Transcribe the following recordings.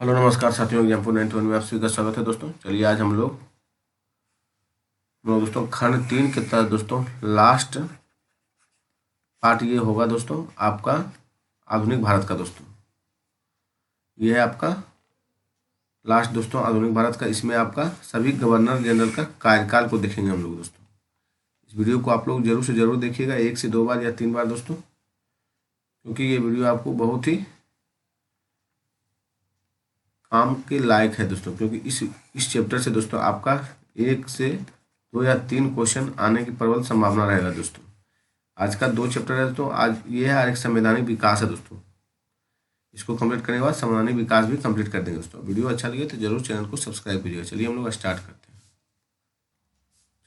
Hello नमस्कार साथियों, example 91 में आप सभी का स्वागत है दोस्तों। चलिए आज हम लोग दोस्तों खंड 3 के तहत दोस्तों लास्ट पार्ट ये होगा दोस्तों आपका आधुनिक भारत का। दोस्तों ये है आपका लास्ट दोस्तों आधुनिक भारत का। इसमें आपका सभी गवर्नर जनरल का कार्यकाल को देखेंगे हम लोग दोस्तों। इस वीडियो को आप लोग जरूर से जरूर देखिएगा, 1 से 2 बार या 3 बार दोस्तों, क्योंकि ये वीडियो आपको बहुत ही काम के लायक है दोस्तों। क्योंकि इस चैप्टर से दोस्तों आपका 1 से 2 या 3 क्वेश्चन आने की प्रबल संभावना रहेगा दोस्तों। आज का 2 चैप्टर है दोस्तों, आज ये है और एक संवैधानिक विकास है दोस्तों। इसको कंप्लीट करने के बाद संवैधानिक विकास भी कंप्लीट कर देंगे दोस्तों। वीडियो अच्छा लगे तो जरूर चैनल को सब्सक्राइब कीजिएगा। चलिए हम लोग स्टार्ट करते हैं।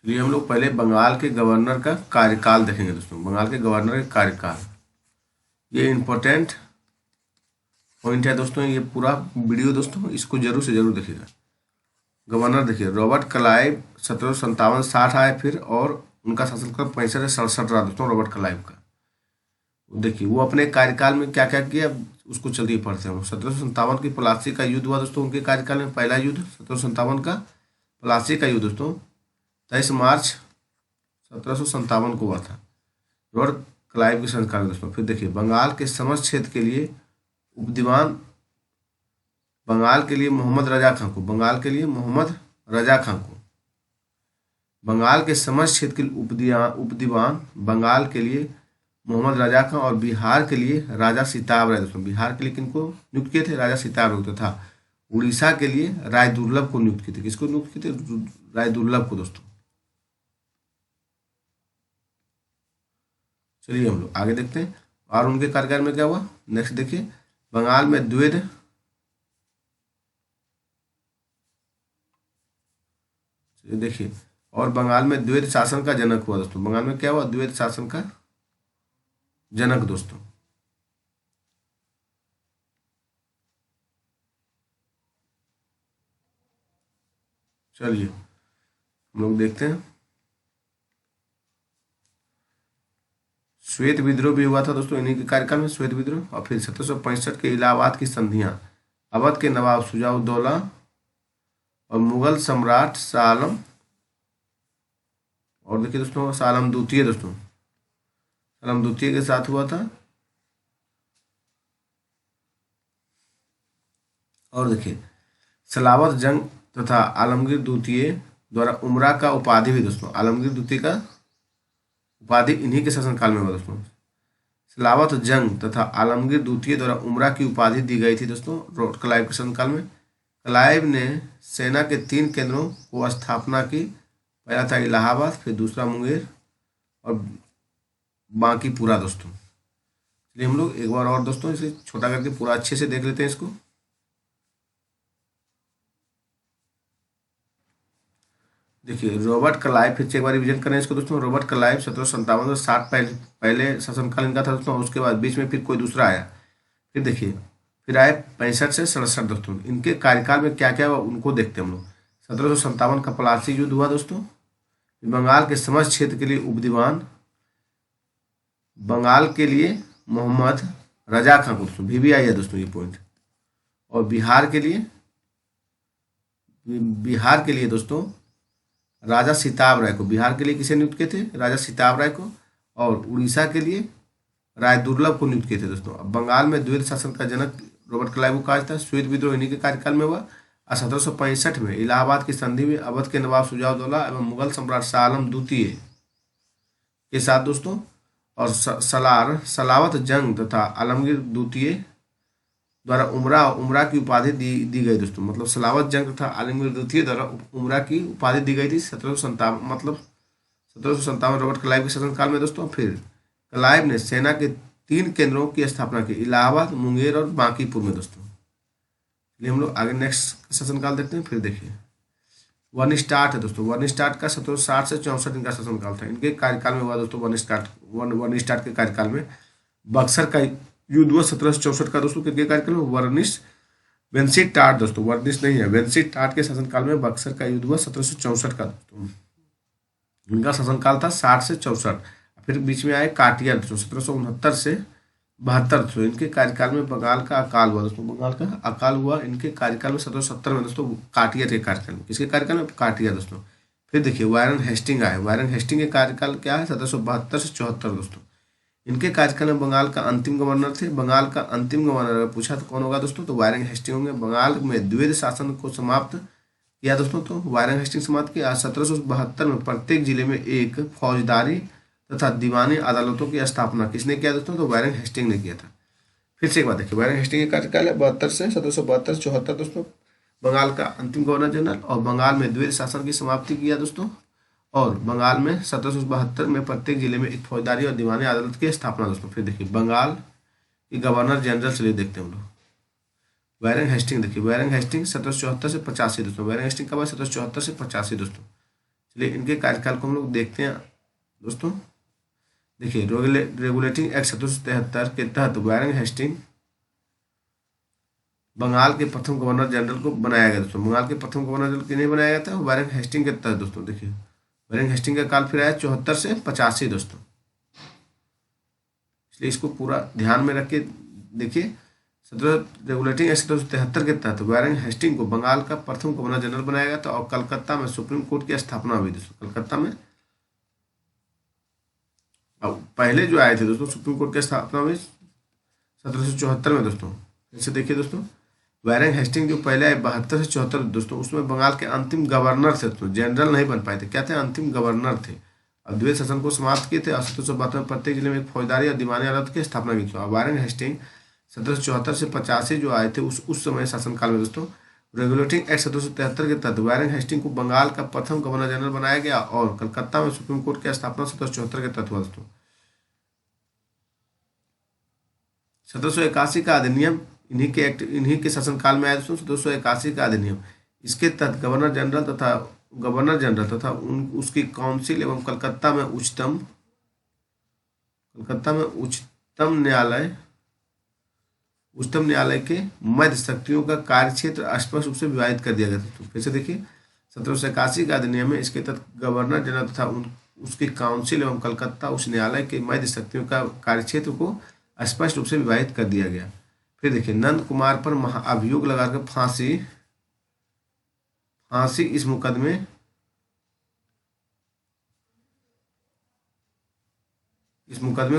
चलिए हम लोग पहले बंगाल के गवर्नर का कार्यकाल देखेंगे दोस्तों। बंगाल के गवर्नर का कार्यकाल ये इंपॉर्टेंट पॉइंट है दोस्तों। ये पूरा वीडियो दोस्तों इसको जरूर से जरूर देखिएगा। गवर्नर देखिए, रॉबर्ट क्लाइव 1757-60 आए फिर, और उनका शासनकाल 65 से 67 रहा दोस्तों रॉबर्ट क्लाइव का। देखिए वो अपने कार्यकाल में क्या क्या किया उसको चलिए पढ़ते हैं। 1757 की प्लासी का युद्ध हुआ दोस्तों उनके कार्यकाल में। पहला युद्ध 1757 का प्लासी का युद्ध दोस्तों 23 मार्च 1757 को हुआ था रॉबर्ट क्लाइव के शासनकाल में दोस्तों। फिर देखिए बंगाल के समस्त क्षेत्र के लिए उपदीवान, बंगाल के लिए मोहम्मद रजा खां को, बंगाल के लिए मोहम्मद रजा खां को, बंगाल के समस्त क्षेत्र के लिए उपदीवान बंगाल के लिए मोहम्मद रजा खां, और बिहार के लिए राजा सिताब राय दोस्तों। बिहार के लिए किनको नियुक्त किए थे? राजा सिताब राय तथा उड़ीसा के लिए राय दुर्लभ को नियुक्त किए थे। किसको नियुक्त किए थे? राय दुर्लभ को दोस्तों। चलिए हम लोग आगे देखते हैं और उनके कार्यकाल में क्या हुआ। नेक्स्ट देखिए, बंगाल में द्वैध, देखिए, और बंगाल में द्वैध शासन का जनक हुआ दोस्तों। बंगाल में क्या हुआ? द्वैध शासन का जनक दोस्तों। चलिए हम लोग देखते हैं। श्वेत विद्रोह भी हुआ था दोस्तों इन्हीं के कार्यकाल में, श्वेत विद्रोह। और फिर 1765 के इलाहाबाद की संधियां, अवध के नवाब शुजाउद्दौला और मुगल सम्राट शाह आलम, और देखिए दोस्तों शाह आलम द्वितीय दोस्तों, शाह आलम द्वितीय के साथ हुआ था। और देखिए सलावत जंग तथा आलमगीर द्वितीय द्वारा उमरा का उपाधि भी दोस्तों, आलमगीर द्वितीय का उपाधि इन्हीं के शासनकाल में हुआ दोस्तों। सलावत जंग तथा आलमगीर द्वितीय द्वारा उमरा की उपाधि दी गई थी दोस्तों क्लाइव के शासनकाल में। क्लाइव ने सेना के 3 केंद्रों को स्थापना की। पहला था इलाहाबाद, फिर दूसरा मुंगेर और बांकीपुरा दोस्तों। चलिए हम लोग एक बार और दोस्तों इसे छोटा करके पूरा अच्छे से देख लेते हैं इसको। देखिए रॉबर्ट क्लाइव, फिर से एक बार रिविजन करें इसको दोस्तों। रॉबर्ट क्लाइव 1757 से 60 पहले शासनकाल इनका था दोस्तों। उसके बाद बीच में फिर कोई दूसरा आया। फिर देखिए फिर आए 65 से 67 दोस्तों। इनके कार्यकाल में क्या क्या हुआ उनको देखते हैं हम लोग। 1757 का प्लासी युद्ध हुआ दोस्तों। बंगाल के समस्त क्षेत्र के लिए उपदीवान, बंगाल के लिए मोहम्मद रजा खां को दोस्तों, भी आई है दोस्तों ये पॉइंट। और बिहार के लिए दोस्तों राजा सिताब राय को, बिहार के लिए किसे नियुक्त किए थे? राजा सिताब राय को। और उड़ीसा के लिए राय दुर्लभ को नियुक्त किए थे दोस्तों। अब बंगाल में द्वैध शासन का जनक रॉबर्ट क्लाइव को कहा जाता है। श्वेत विद्रोह इन्हीं के कार्यकाल में हुआ। और 1765 में इलाहाबाद की संधि में अवध के नवाब शुजाउद्दौला एवं मुगल सम्राट शाह आलम द्वितीय के साथ दोस्तों, और सलावत जंग तथा आलमगीर द्वितीय द्वारा उमरा की उपाधि दी गई दोस्तों। मतलब सलावत जंग तथा आलमगीर द्वितीय द्वारा उमरा की उपाधि दी गई थी 1757, मतलब 1757 रॉबर्ट क्लाइव के शासनकाल में दोस्तों। फिर क्लाइव ने सेना के 3 केंद्रों की स्थापना की, इलाहाबाद, मुंगेर और बांकीपुर में दोस्तों। चलिए हम लोग आगे नेक्स्ट शासनकाल देखते हैं। फिर देखिए वन स्टार्ट है दोस्तों। वन स्टार्ट का 1760 से 64 इनका शासनकाल था। इनके कार्यकाल में हुआ दोस्तों वन स्टार्ट के कार्यकाल में बक्सर का युद्ध हुआ 1764 का दोस्तों। किसके कार्यकाल में? वर्निश वेंसी टाट दोस्तों, वर्निश नहीं है, वेंसी टाट के शासनकाल में बक्सर का युद्ध हुआ 1764 का दोस्तों। इनका शासनकाल था 60 से 64। फिर बीच में आए काटिया दोस्तों 1769 से बहत्तर इनके कार्यकाल में बंगाल का अकाल हुआ दोस्तों। बंगाल का अकाल हुआ इनके कार्यकाल में 1770 में दोस्तों, काटियर के कार्यकाल में। किसके कार्यकाल में? काटियर दोस्तों। फिर देखिए वारन हेस्टिंग आए। वारन हेस्टिंग के कार्यकाल क्या है? 1772 से 74 दोस्तों। इनके कार्यकाल में बंगाल का अंतिम गवर्नर थे। बंगाल का अंतिम गवर्नर अगर पूछा तो कौन होगा दोस्तों? तो वारन हेस्टिंग होंगे। बंगाल में द्वैध शासन को समाप्त किया दोस्तों, तो वारन हेस्टिंग समाप्त किया। 1772 में प्रत्येक जिले में एक फौजदारी तथा दीवानी अदालतों की स्थापना किसने किया दोस्तों? तो वारन हेस्टिंग ने किया था। फिर से एक बात देखिए, वारन हेस्टिंग का कार्यकाल है 72 से 1772 74 दोस्तों। बंगाल का अंतिम गवर्नर जनरल, और बंगाल में द्वैध शासन की समाप्ति किया दोस्तों। और बंगाल में 1772 में प्रत्येक जिले में एक फौजदारी और दीवानी अदालत की स्थापना दोस्तों। फिर देखिए बंगाल की गवर्नर जनरल चलिए देखते हैं हम लोग। वारन हेस्टिंग देखिए, वारन हेस्टिंग 1774 से 85 दोस्तों। वारन हेस्टिंग कब है? 1774 से 85 दोस्तों। चलिए इनके कार्यकाल को हम लोग देखते हैं दोस्तों। देखिए रेगुलेटिंग एक्ट 1773 के तहत वारन हेस्टिंग बंगाल के प्रथम गवर्नर जनरल को बनाया गया दोस्तों। बंगाल के प्रथम गवर्नर जनरल किन्हें बनाया गया था? वारन हेस्टिंग के तहत दोस्तों। देखिए वारन हेस्टिंग का काल फिर आया 74 से 85 दोस्तों। इसलिए इसको पूरा ध्यान में रख के देखिए। रेगुलेटिंग एक्ट 1773 के तहत वारन हेस्टिंग को बंगाल का प्रथम गवर्नर जनरल बनाया गया था, और कलकत्ता में सुप्रीम कोर्ट की स्थापना हुई दोस्तों। कलकत्ता में अब पहले जो आए थे दोस्तों सुप्रीम कोर्ट की स्थापना हुई 1774 में दोस्तों। जैसे देखिए दोस्तों, वारन हेस्टिंग जो पहले आए 72 से 74 दोस्तों, उसमें बंगाल के अंतिम गवर्नर थे दोस्तों। जनरल नहीं बन पाए थे, क्या थे? अंतिम गवर्नर थे। अब द्वैध शासन को समाप्त किए थे। 1772 में प्रत्येक जिले में एक फौजदारी और दीवानी अदालत की स्थापना की थी। वारन हेस्टिंग 1774 से 85 जो आए थे उस समय शासनकाल में दोस्तों, रेगुलेटिंग एक्ट 1773 के तहत वारन हेस्टिंग को बंगाल का प्रथम गवर्नर जनरल बनाया गया, और कलकत्ता में सुप्रीम कोर्ट की स्थापना 1774 के तहत हुआ दोस्तों। 1781 का अधिनियम इन्हीं के शासनकाल में आया दोस्तों। 1781 का अधिनियम, इसके तहत गवर्नर जनरल तथा उसकी काउंसिल एवं कलकत्ता में उच्चतम न्यायालय के मध्य शक्तियों का कार्यक्षेत्र स्पष्ट रूप से विभाजित कर दिया गया था। तो फिर से देखिए 1781 का अधिनियम है, इसके तहत गवर्नर जनरल तथा उसकी काउंसिल एवं कलकत्ता उच्च न्यायालय के मध्य शक्तियों का कार्यक्षेत्र को स्पष्ट रूप से विभाजित कर दिया गया। फिर देखिए नंद कुमार पर महाअभियोग लगाकर फांसी इस मुकदमे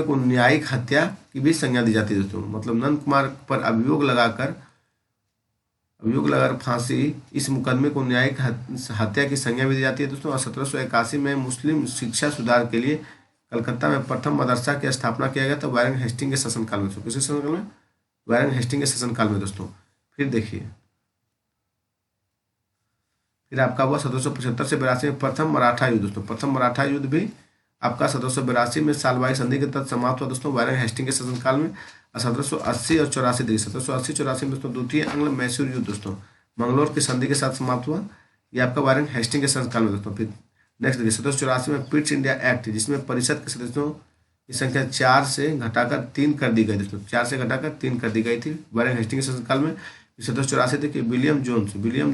को न्यायिक हत्या की भी संज्ञा दी जाती है दोस्तों। मतलब नंद कुमार पर अभियोग लगाकर फांसी इस मुकदमे को न्यायिक हत्या की संज्ञा भी दी जाती है दोस्तों। और 1781 में मुस्लिम शिक्षा सुधार के लिए कलकत्ता में प्रथम मदरसा की स्थापना किया गया था वारन हेस्टिंग के शासनकाल में। किसके शासनकाल में? वारन हेस्टिंग के शासनकाल में दोस्तों। फिर देखिए फिर आपका हुआ 1775 से 82 में प्रथम मराठा युद्ध दोस्तों। प्रथम मराठा युद्ध भी आपका 1782 में सालवाई संधि के तहत समाप्त हुआ दोस्तों वारन हेस्टिंग के शासनकाल में। 1780 और 84 देखिए 1780-84 में दोस्तों द्वितीय अंग्ल मैसूर युद्ध दोस्तों मंगलोर की संधि के साथ समाप्त हुआ। ये आपका वारन हेस्टिंग के शासनकाल में दोस्तों। फिर नेक्स्ट देखिए 1784 में पिट्स इंडिया एक्ट, जिसमें परिषद के सदस्यों की संख्या 4 से घटाकर 3 कर दी गई दोस्तों। 4 से घटाकर 3 कर दी गई थी वारन हेस्टिंग के शासनकाल में। 1784 देखिए विलियम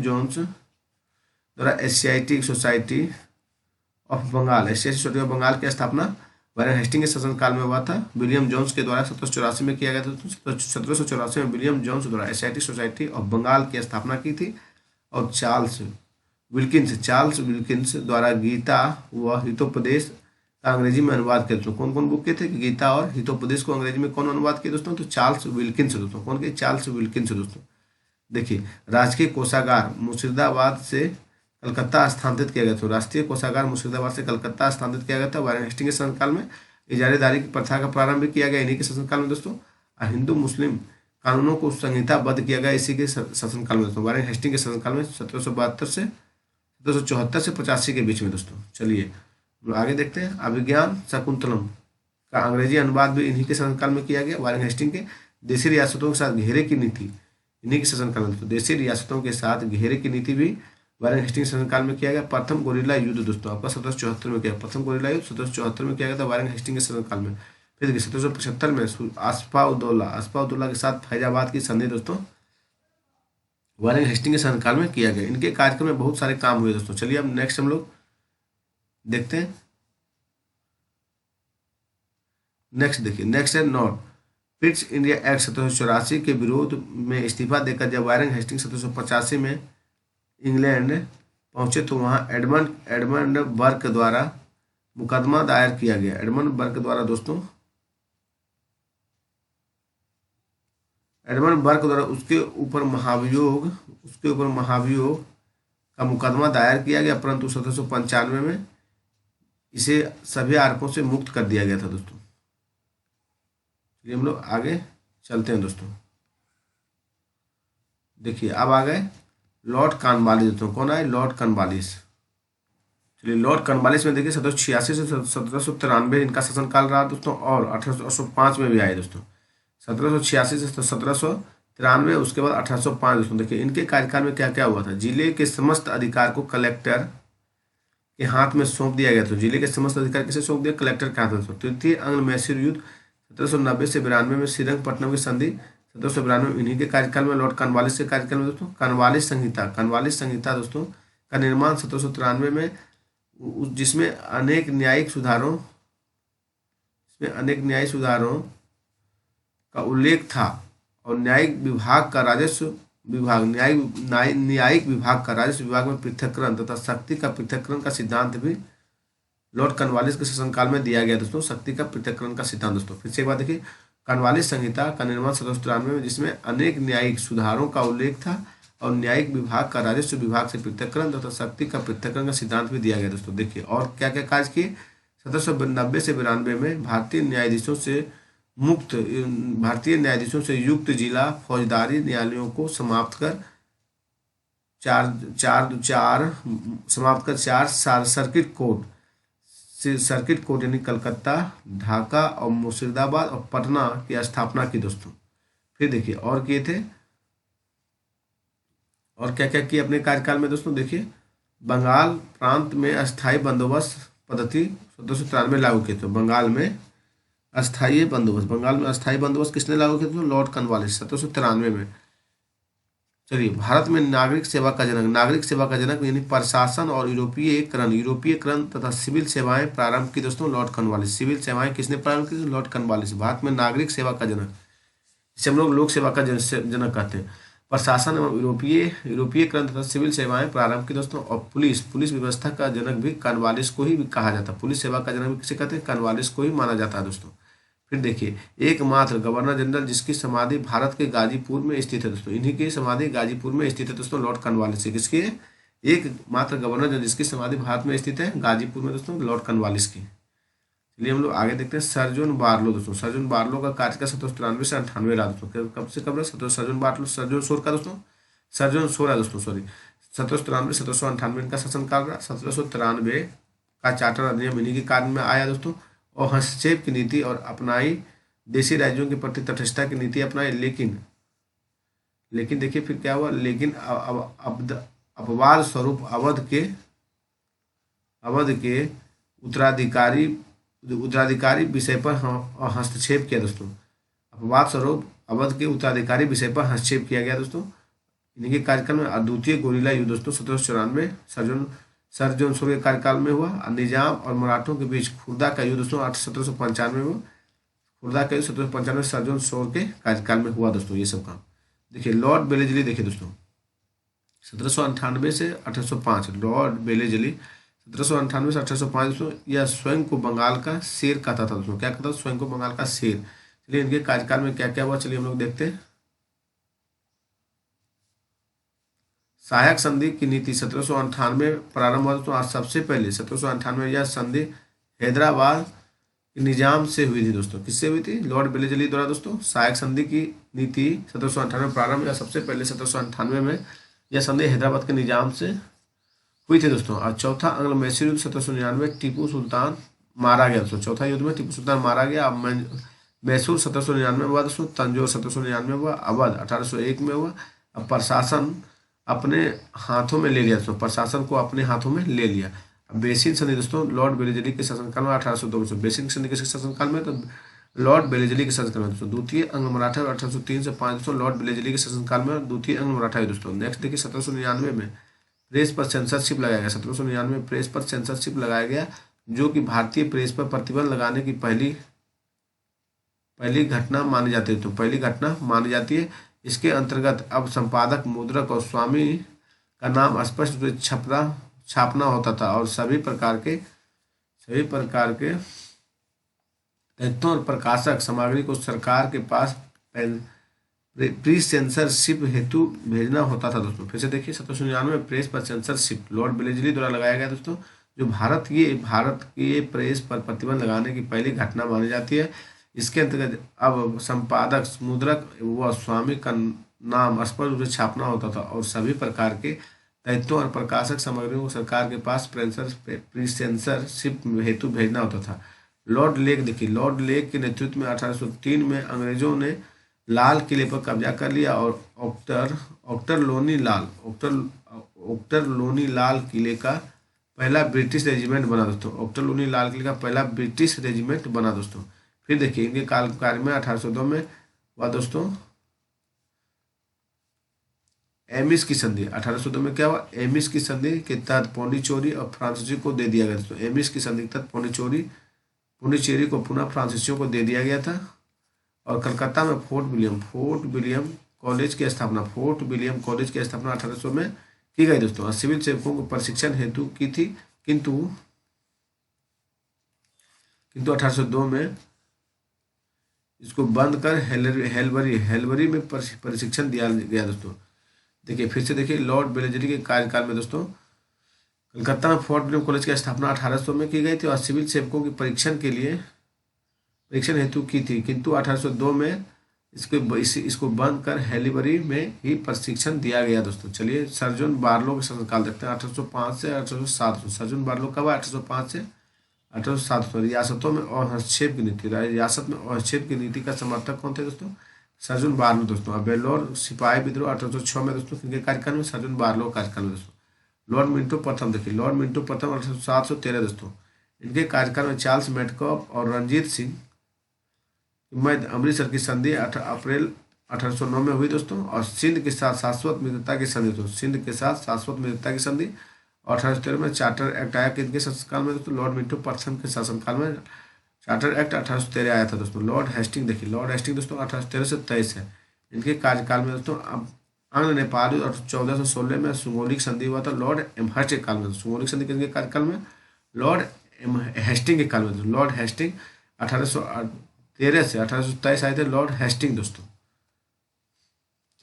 जोन्स द्वारा Asiatic Society of Bengal Bengal की स्थापना वारन हेस्टिंग के शासनकाल में हुआ था। विलियम जोन्स के द्वारा 1784 में किया गया था। 1784 में विलियम जोन्स द्वारा एशियाटिक सोसाइटी ऑफ बंगाल की स्थापना की थी। और चार्ल्स विल्किंस द्वारा गीता व हितोपदेश का अंग्रेजी में अनुवाद किया दोस्तों। कौन कौन बुक के थे? गीता और हितोपदेश को अंग्रेजी में कौन अनुवाद किया दोस्तों? तो चार्ल्स विल्किंस दोस्तों। कौन के? चार्ल्स विल्किंस दोस्तों। देखिए राजकीय कोषागार मुर्शिदाबाद से कलकत्ता स्थानांतरित किया गया था। राष्ट्रीय कोषागार मुर्शिदाबाद से कलकत्ता स्थानांतरित किया गया था वारन हेस्टिंग के शासनकाल में। इजारेदारी की प्रथा का प्रारंभ भी किया गया इन्हीं के शासनकाल में दोस्तों। हिंदू मुस्लिम कानूनों को संहिताबद्ध किया गया इसी के शासनकाल में दोस्तों वारन हेस्टिंग के शासनकाल में 1772 से 1774 से 85 के बीच में दोस्तों। चलिए आगे देखते हैं। अभिज्ञान शकुंतलम का अंग्रेजी अनुवाद भी इन्हीं के शासनकाल में किया गया वारन हेस्टिंग के। देशी रियासतों के साथ घेरे की नीति इन्हीं के शासनकाल में दोस्तों। देशी रियासतों के साथ घेरे की नीति भी वारन हेस्टिंग शासनकाल में किया गया। प्रथम गोरिल्ला युद्ध दोस्तों आपका 1774 में किया। प्रथम गोरिल्ला युद्ध 1774 में किया गया था वारन हेस्टिंग के शासनकाल में। फिर देखिए 1775 में अस्फाउद्दौला के साथ फैजाबाद की संधि दोस्तों वारन हेस्टिंग के शासनकाल में किया गया। इनके कार्यक्रम में बहुत सारे काम हुए दोस्तों। चलिए अब नेक्स्ट हम लोग देखते हैं। नेक्स्ट देखिए, नेक्स्ट है पिट्स इंडिया एक्ट 1784 के विरोध में इस्तीफा देकर जब वारेन हेस्टिंग्स 1785 में इंग्लैंड पहुंचे तो वहां एडमंड बर्क द्वारा मुकदमा दायर किया गया। एडमंड बर्क द्वारा दोस्तों, एडमंड बर्क द्वारा उसके ऊपर महाभियोग का मुकदमा दायर किया गया, परंतु 1795 में इसे सभी आरोपों से मुक्त कर दिया गया था दोस्तों। चलिए हम लोग आगे चलते हैं दोस्तों। देखिए अब आ गए लॉर्ड कॉर्नवालिस दोस्तों। कौन आए? Lord Cornwallis. चलिए लॉर्ड कॉर्नवालिस में देखिए 1786 से 1793 इनका शासनकाल रहा दोस्तों, और 1805 में भी आए दोस्तों। 1786 से 1793, उसके बाद 1805 दोस्तों। देखिए इनके कार्यकाल में क्या क्या हुआ था। जिले के समस्त अधिकार को कलेक्टर के हाथ में सौंप दिया गया था। जिले के समस्त अधिकार किसे सौंप दिया? कलेक्टर के हाथ में। तृतीय एंग्लो मैसूर युद्ध 1790 से 92 में श्रीरंगपट्टनम की संधि 1792 में इन्हीं के कार्यकाल में, लॉर्ड कॉर्नवालिस के कार्यकाल में दोस्तों। कॉर्नवालिस संहिता दोस्तों का निर्माण 1793 में, जिसमें अनेक न्यायिक सुधारों का उल्लेख था, और न्यायिक विभाग का राजस्व विभाग में पृथक्करण तथा शक्ति का पृथक्करण का सिद्धांत भी लॉर्ड कॉर्नवालिस के शासनकाल में दिया गया दोस्तों। शक्ति का पृथक्करण का सिद्धांत दोस्तों। फिर से एक बात देखिए, कॉर्नवालिस संहिता का निर्माण 1793 में, जिसमें अनेक न्यायिक सुधारों का उल्लेख था, और न्यायिक विभाग का राजस्व विभाग से पृथक्करण तथा शक्ति का पृथक्करण का सिद्धांत भी दिया गया दोस्तों। देखिए और क्या क्या कार्य किए। 1790 से 92 में भारतीय न्यायाधीशों से युक्त जिला फौजदारी न्यायालयों को समाप्त कर चार सर्किट कोर्ट यानी कलकत्ता, ढाका और मुर्शिदाबाद और पटना की स्थापना की दोस्तों। फिर देखिए और किए थे, और क्या क्या किए अपने कार्यकाल में दोस्तों। देखिए बंगाल प्रांत में अस्थायी बंदोबस्त पद्धति 1793 लागू किए थे। बंगाल में अस्थायी बंदोबस्त किसने लागू किया था? लॉर्ड कॉर्नवालिस 1793 में। चलिए भारत में नागरिक सेवा का जनक यानी प्रशासन और यूरोपीयकरण तथा सिविल सेवाएं प्रारंभ की दोस्तों लॉर्ड कॉर्नवालिस। सिविल सेवाएं किसने प्रारंभ की? Lord Cornwallis. भारत में नागरिक सेवा का जनक, जिसे हम लोग लोक सेवा का जनक कहते हैं। प्रशासन एवं यूरोपीयकरण तथा सिविल सेवाएं प्रारंभ की दोस्तों। और पुलिस व्यवस्था का जनक भी कॉर्नवालिस को ही कहा जाता है। पुलिस सेवा का जनक भी किसे कहते हैं? कॉर्नवालिस को ही माना जाता है दोस्तों। फिर देखिए एकमात्र गवर्नर जनरल जिसकी समाधि भारत के गाजीपुर में स्थित है दोस्तों। इन्हीं की समाधि गाजीपुर में स्थित है दोस्तों, लॉर्ड कॉर्नवालिस की। किसकी? एकमात्र गवर्नर जनरल जिसकी समाधि भारत में स्थित है गाजीपुर में दोस्तों, लॉर्ड कॉर्नवालिस की। चलिए हम लोग आगे देखते हैं सर जॉन बार्लो दोस्तों। सर जॉन बार्लो का कार्यकाल 1793 से 98 रहा दोस्तों। कब से कब रहा? सर जॉन शोर का दोस्तों, सर जॉन शोर है दोस्तों, सॉरी 1793 1798 इनका शासनकाल रहा। 1793 का चार्टर अधिनियम इन्हीं के कारण में आया दोस्तों, और हस्तक्षेप की नीति और अपनाई, देशी राज्यों के प्रति तटस्थता की नीति अपनाई। लेकिन देखिए फिर क्या हुआ। लेकिन अपवाद स्वरूप अवध के उत्तराधिकारी विषय पर हस्तक्षेप किया दोस्तों। अपवाद स्वरूप अवध के उत्तराधिकारी विषय पर हस्तक्षेप किया गया दोस्तों। इन्हीं के कार्यकाल में अद्वितीय गोरिल्ला युद्ध दोस्तों 1794 सर जॉन शोर के कार्यकाल में हुआ। निजाम और मराठों के बीच खुर्दा का युद्ध दोस्तों 1795 में। खुर्दा का युद्ध 1795 सर जॉन शोर के कार्यकाल में हुआ दोस्तों ये सब काम। देखिए लॉर्ड बेलेजली देखिए दोस्तों 1798 से 1805। लॉर्ड बेलेजली 1798 से 1805 दोस्तों, यह स्वयं को बंगाल का शेर कहता था दोस्तों। क्या कहता था? स्वयं को बंगाल का शेर। चलिए इनके कार्यकाल में क्या क्या हुआ, चलिए हम लोग देखते हैं। सहायक संधि की नीति 1798 प्रारंभ हुआ दोस्तों। आज सबसे पहले 1798 यह संधि हैदराबाद निजाम से हुई थी दोस्तों। किससे हुई थी? लॉर्ड बेलेजली द्वारा दोस्तों। सहायक संधि की नीति 1798 प्रारंभ, या सबसे पहले 1798 में यह संधि हैदराबाद के निजाम से हुई थी दोस्तों। और चौथा एंग्लो मैसूर युद्ध 1799 टीपू सुल्तान मारा गया दोस्तों। चौथा युद्ध में टीपू सुल्तान मारा गया। अब मैसूर 1799 में हुआ दोस्तों। तंजौर 1799 में हुआ। अवध 1801 में हुआ। अब प्रशासन अपने हाथों में ले लिया दोस्तों। प्रशासन को अपने हाथों में ले लिया। बेसिन संधि दोस्तों लॉर्ड बेलेजली के शासनकाल में 1802 में। बेसिन संधि के शासनकाल में तो लॉर्ड बेलेजली के शासनकाल में दोस्तों। द्वितीय अंग मराठा 1803 से 5 दोस्तों लॉर्ड बेलेजली के शासनकाल में द्वितीय अंग मराठा है दोस्तों। नेक्स्ट देखिए 1799 में प्रेस पर सेंसरशिप लगाया गया। 1799 में प्रेस पर सेंसरशिप लगाया गया, जो कि भारतीय प्रेस पर प्रतिबंध लगाने की पहली पहली घटना मानी जाती है, तो पहली घटना मानी जाती है। इसके अंतर्गत अब संपादक, मुद्रक और स्वामी का नाम स्पष्ट रूप से छापना होता था और सभी प्रकार के तथ्यों और प्रकाशक सामग्री को सरकार के पास प्री सेंसरशिप हेतु भेजना होता था दोस्तों। फिर से देखिए 1799 प्रेस पर सेंसरशिप लॉर्ड बेलेजली द्वारा लगाया गया दोस्तों, जो भारत की प्रेस पर प्रतिबंध लगाने की पहली घटना मानी जाती है। इसके अंतर्गत अब संपादक, मुद्रक व स्वामी का नाम स्पष्ट रूप से छापना होता था और सभी प्रकार के तथ्यों और प्रकाशक सामग्रियों को सरकार के पास प्री सेंसरशिप हेतु भेजना होता था। लॉर्ड लेक देखिए, लॉर्ड लेक के नेतृत्व में 1803 में अंग्रेजों ने लाल किले पर कब्जा कर लिया और ऑक्टर लोनी लाल किले का पहला ब्रिटिश रेजिमेंट बना दोस्तों। ऑक्टर लोनी लाल किले का पहला ब्रिटिश रेजिमेंट बना दोस्तों। फिर देखिए इनके काल में 1802 में हुआ दोस्तों एमिस की संधि। 1802 में क्या हुआ? एमिस की संधि के तहत पौंडीचेरी और फ्रांसीसी को दे दिया गया दोस्तों। एमिस की संधि के तहत पौंडीचेरी को पुनः फ्रांसीसियों को दे दिया गया था। और कलकत्ता में फोर्ट विलियम कॉलेज की स्थापना 1800 में की गई दोस्तों। सिविल सेवकों को प्रशिक्षण हेतु की थी, किंतु 1802 में इसको बंद कर हेलबरी में प्रशिक्षण दिया गया दोस्तों। देखिए फिर से देखिए लॉर्ड बेलेजली के कार्यकाल में दोस्तों कलकत्ता में फोर्ट विलियम कॉलेज की स्थापना 1800 में की गई थी और सिविल सेवकों की परीक्षण हेतु की थी, किंतु 1802 में इसको बंद कर हेलीबरी में ही प्रशिक्षण दिया गया दोस्तों। चलिए सर्जन बार्लो का शासनकाल देखते हैं 1805 से 1807। सर्जन बार्लो कब है? 1805 से 1807। रियासतों में हस्तक्षेप की नीति, रियासत में हस्तक्षेप की नीति का समर्थक कौन थे दोस्तों? सर्जन बार्लो दोस्तों। अब वेल्लोर सिपाही विद्रोह 1806 में दोस्तों किनके कार्यकाल में? सर्जन बार्लो कार्यकाल में दोस्तों। लॉर्ड मिंटो प्रथम देखिए, लॉर्ड मिंटो प्रथम 1807 दोस्तों। इनके कार्यकाल में चार्ल्स मेटकॉफ और रणजीत सिंह में अमृतसर की संधि अप्रैल 1809 में हुई दोस्तों। और सिंध के साथ शाश्वत मित्रता की संधि दोस्तों, सिंध के साथ शाश्वत मित्रता की संधि 1813 में चार्टर एक्ट आया किनके शासनकाल में दोस्तों? लॉर्ड मिंटो प्रथम के शासनकाल में चार्टर एक्ट 1813 आया था दोस्तों। लॉर्ड हेस्टिंग देखिए, लॉर्ड हेस्टिंग दोस्तों 1813 से 23 है। इनके कार्यकाल में दोस्तों आंग्ल नेपाली और 1416 में सुगौली संधि हुआ था लॉर्ड एमहर्स्ट के काल में। सुगौली संधि किसके कार्यकाल में? लॉर्ड हेस्टिंग के काल में। लॉर्ड हेस्टिंग 1813 से 1823 आए थे लॉर्ड हेस्टिंग दोस्तों।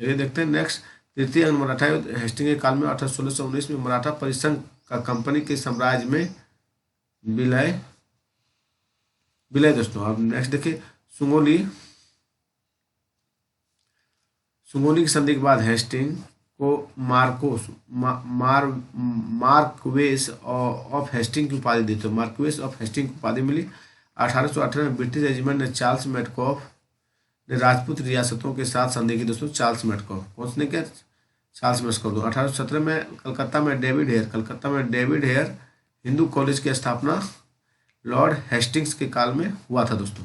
चलिए देखते हैं नेक्स्ट तृतीय अंग मराठा युद्ध। हेस्टिंग के काल में 1816 से 19 में मराठा परिसंघ का कंपनी के साम्राज्य में विलय दोस्तों। अब नेक्स्ट देखिए सुगौली की संधि के बाद हेस्टिंग को मार्क्वेस ऑफ हेस्टिंग की उपाधि दी। तो मार्क्वेस ऑफ हेस्टिंग की उपाधि मिली। 1818 में ब्रिटिश रेजिमेंट ने चार्ल्स मेटकॉफ ने राजपूत रियासतों के साथ संधि की दोस्तों। चार्ल्स मेटकॉफ पहुंचने के चार्ल्स मेटकॉफ 1817 में कलकत्ता में डेविड हेयर हिंदू कॉलेज की स्थापना लॉर्ड हेस्टिंग्स के काल में हुआ था दोस्तों।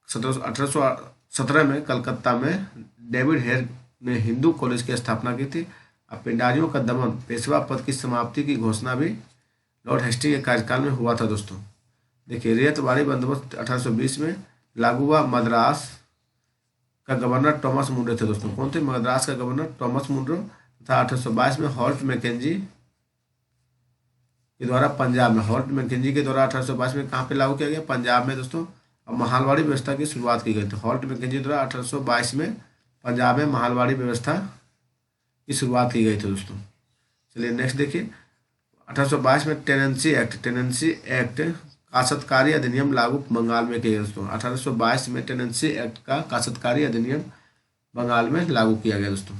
1817 में कलकत्ता में डेविड हेयर ने हिंदू कॉलेज की स्थापना की थी। पिंडारियों का दमन, पेशवा पद की समाप्ति की घोषणा भी लॉर्ड हेस्टिंग्स के कार्यकाल में हुआ था दोस्तों। देखिए रेतवाड़ी बंदोबस्त 1820 में लागू हुआ। मद्रास का गवर्नर टॉमस मुनरो थे दोस्तों। कौन थे? मद्रास का गवर्नर टॉमस मुनरो तथा 1822 में हॉल्ट मैकेंजी के द्वारा पंजाब में 1822 में कहाँ पे लागू किया गया? पंजाब में दोस्तों। अब महालवाड़ी व्यवस्था की शुरुआत की गई थी। हॉल्ट मैकेंजी द्वारा 1822 में पंजाब में महालवाड़ी व्यवस्था की शुरुआत की गई थी दोस्तों। चलिए नेक्स्ट देखिए 1822 में टेनेंसी एक्ट काश्तकारी अधिनियम लागू बंगाल में किया गया दोस्तों। 1822 में टेनेंसी एक्ट का काश्तकारी अधिनियम बंगाल में लागू किया गया दोस्तों।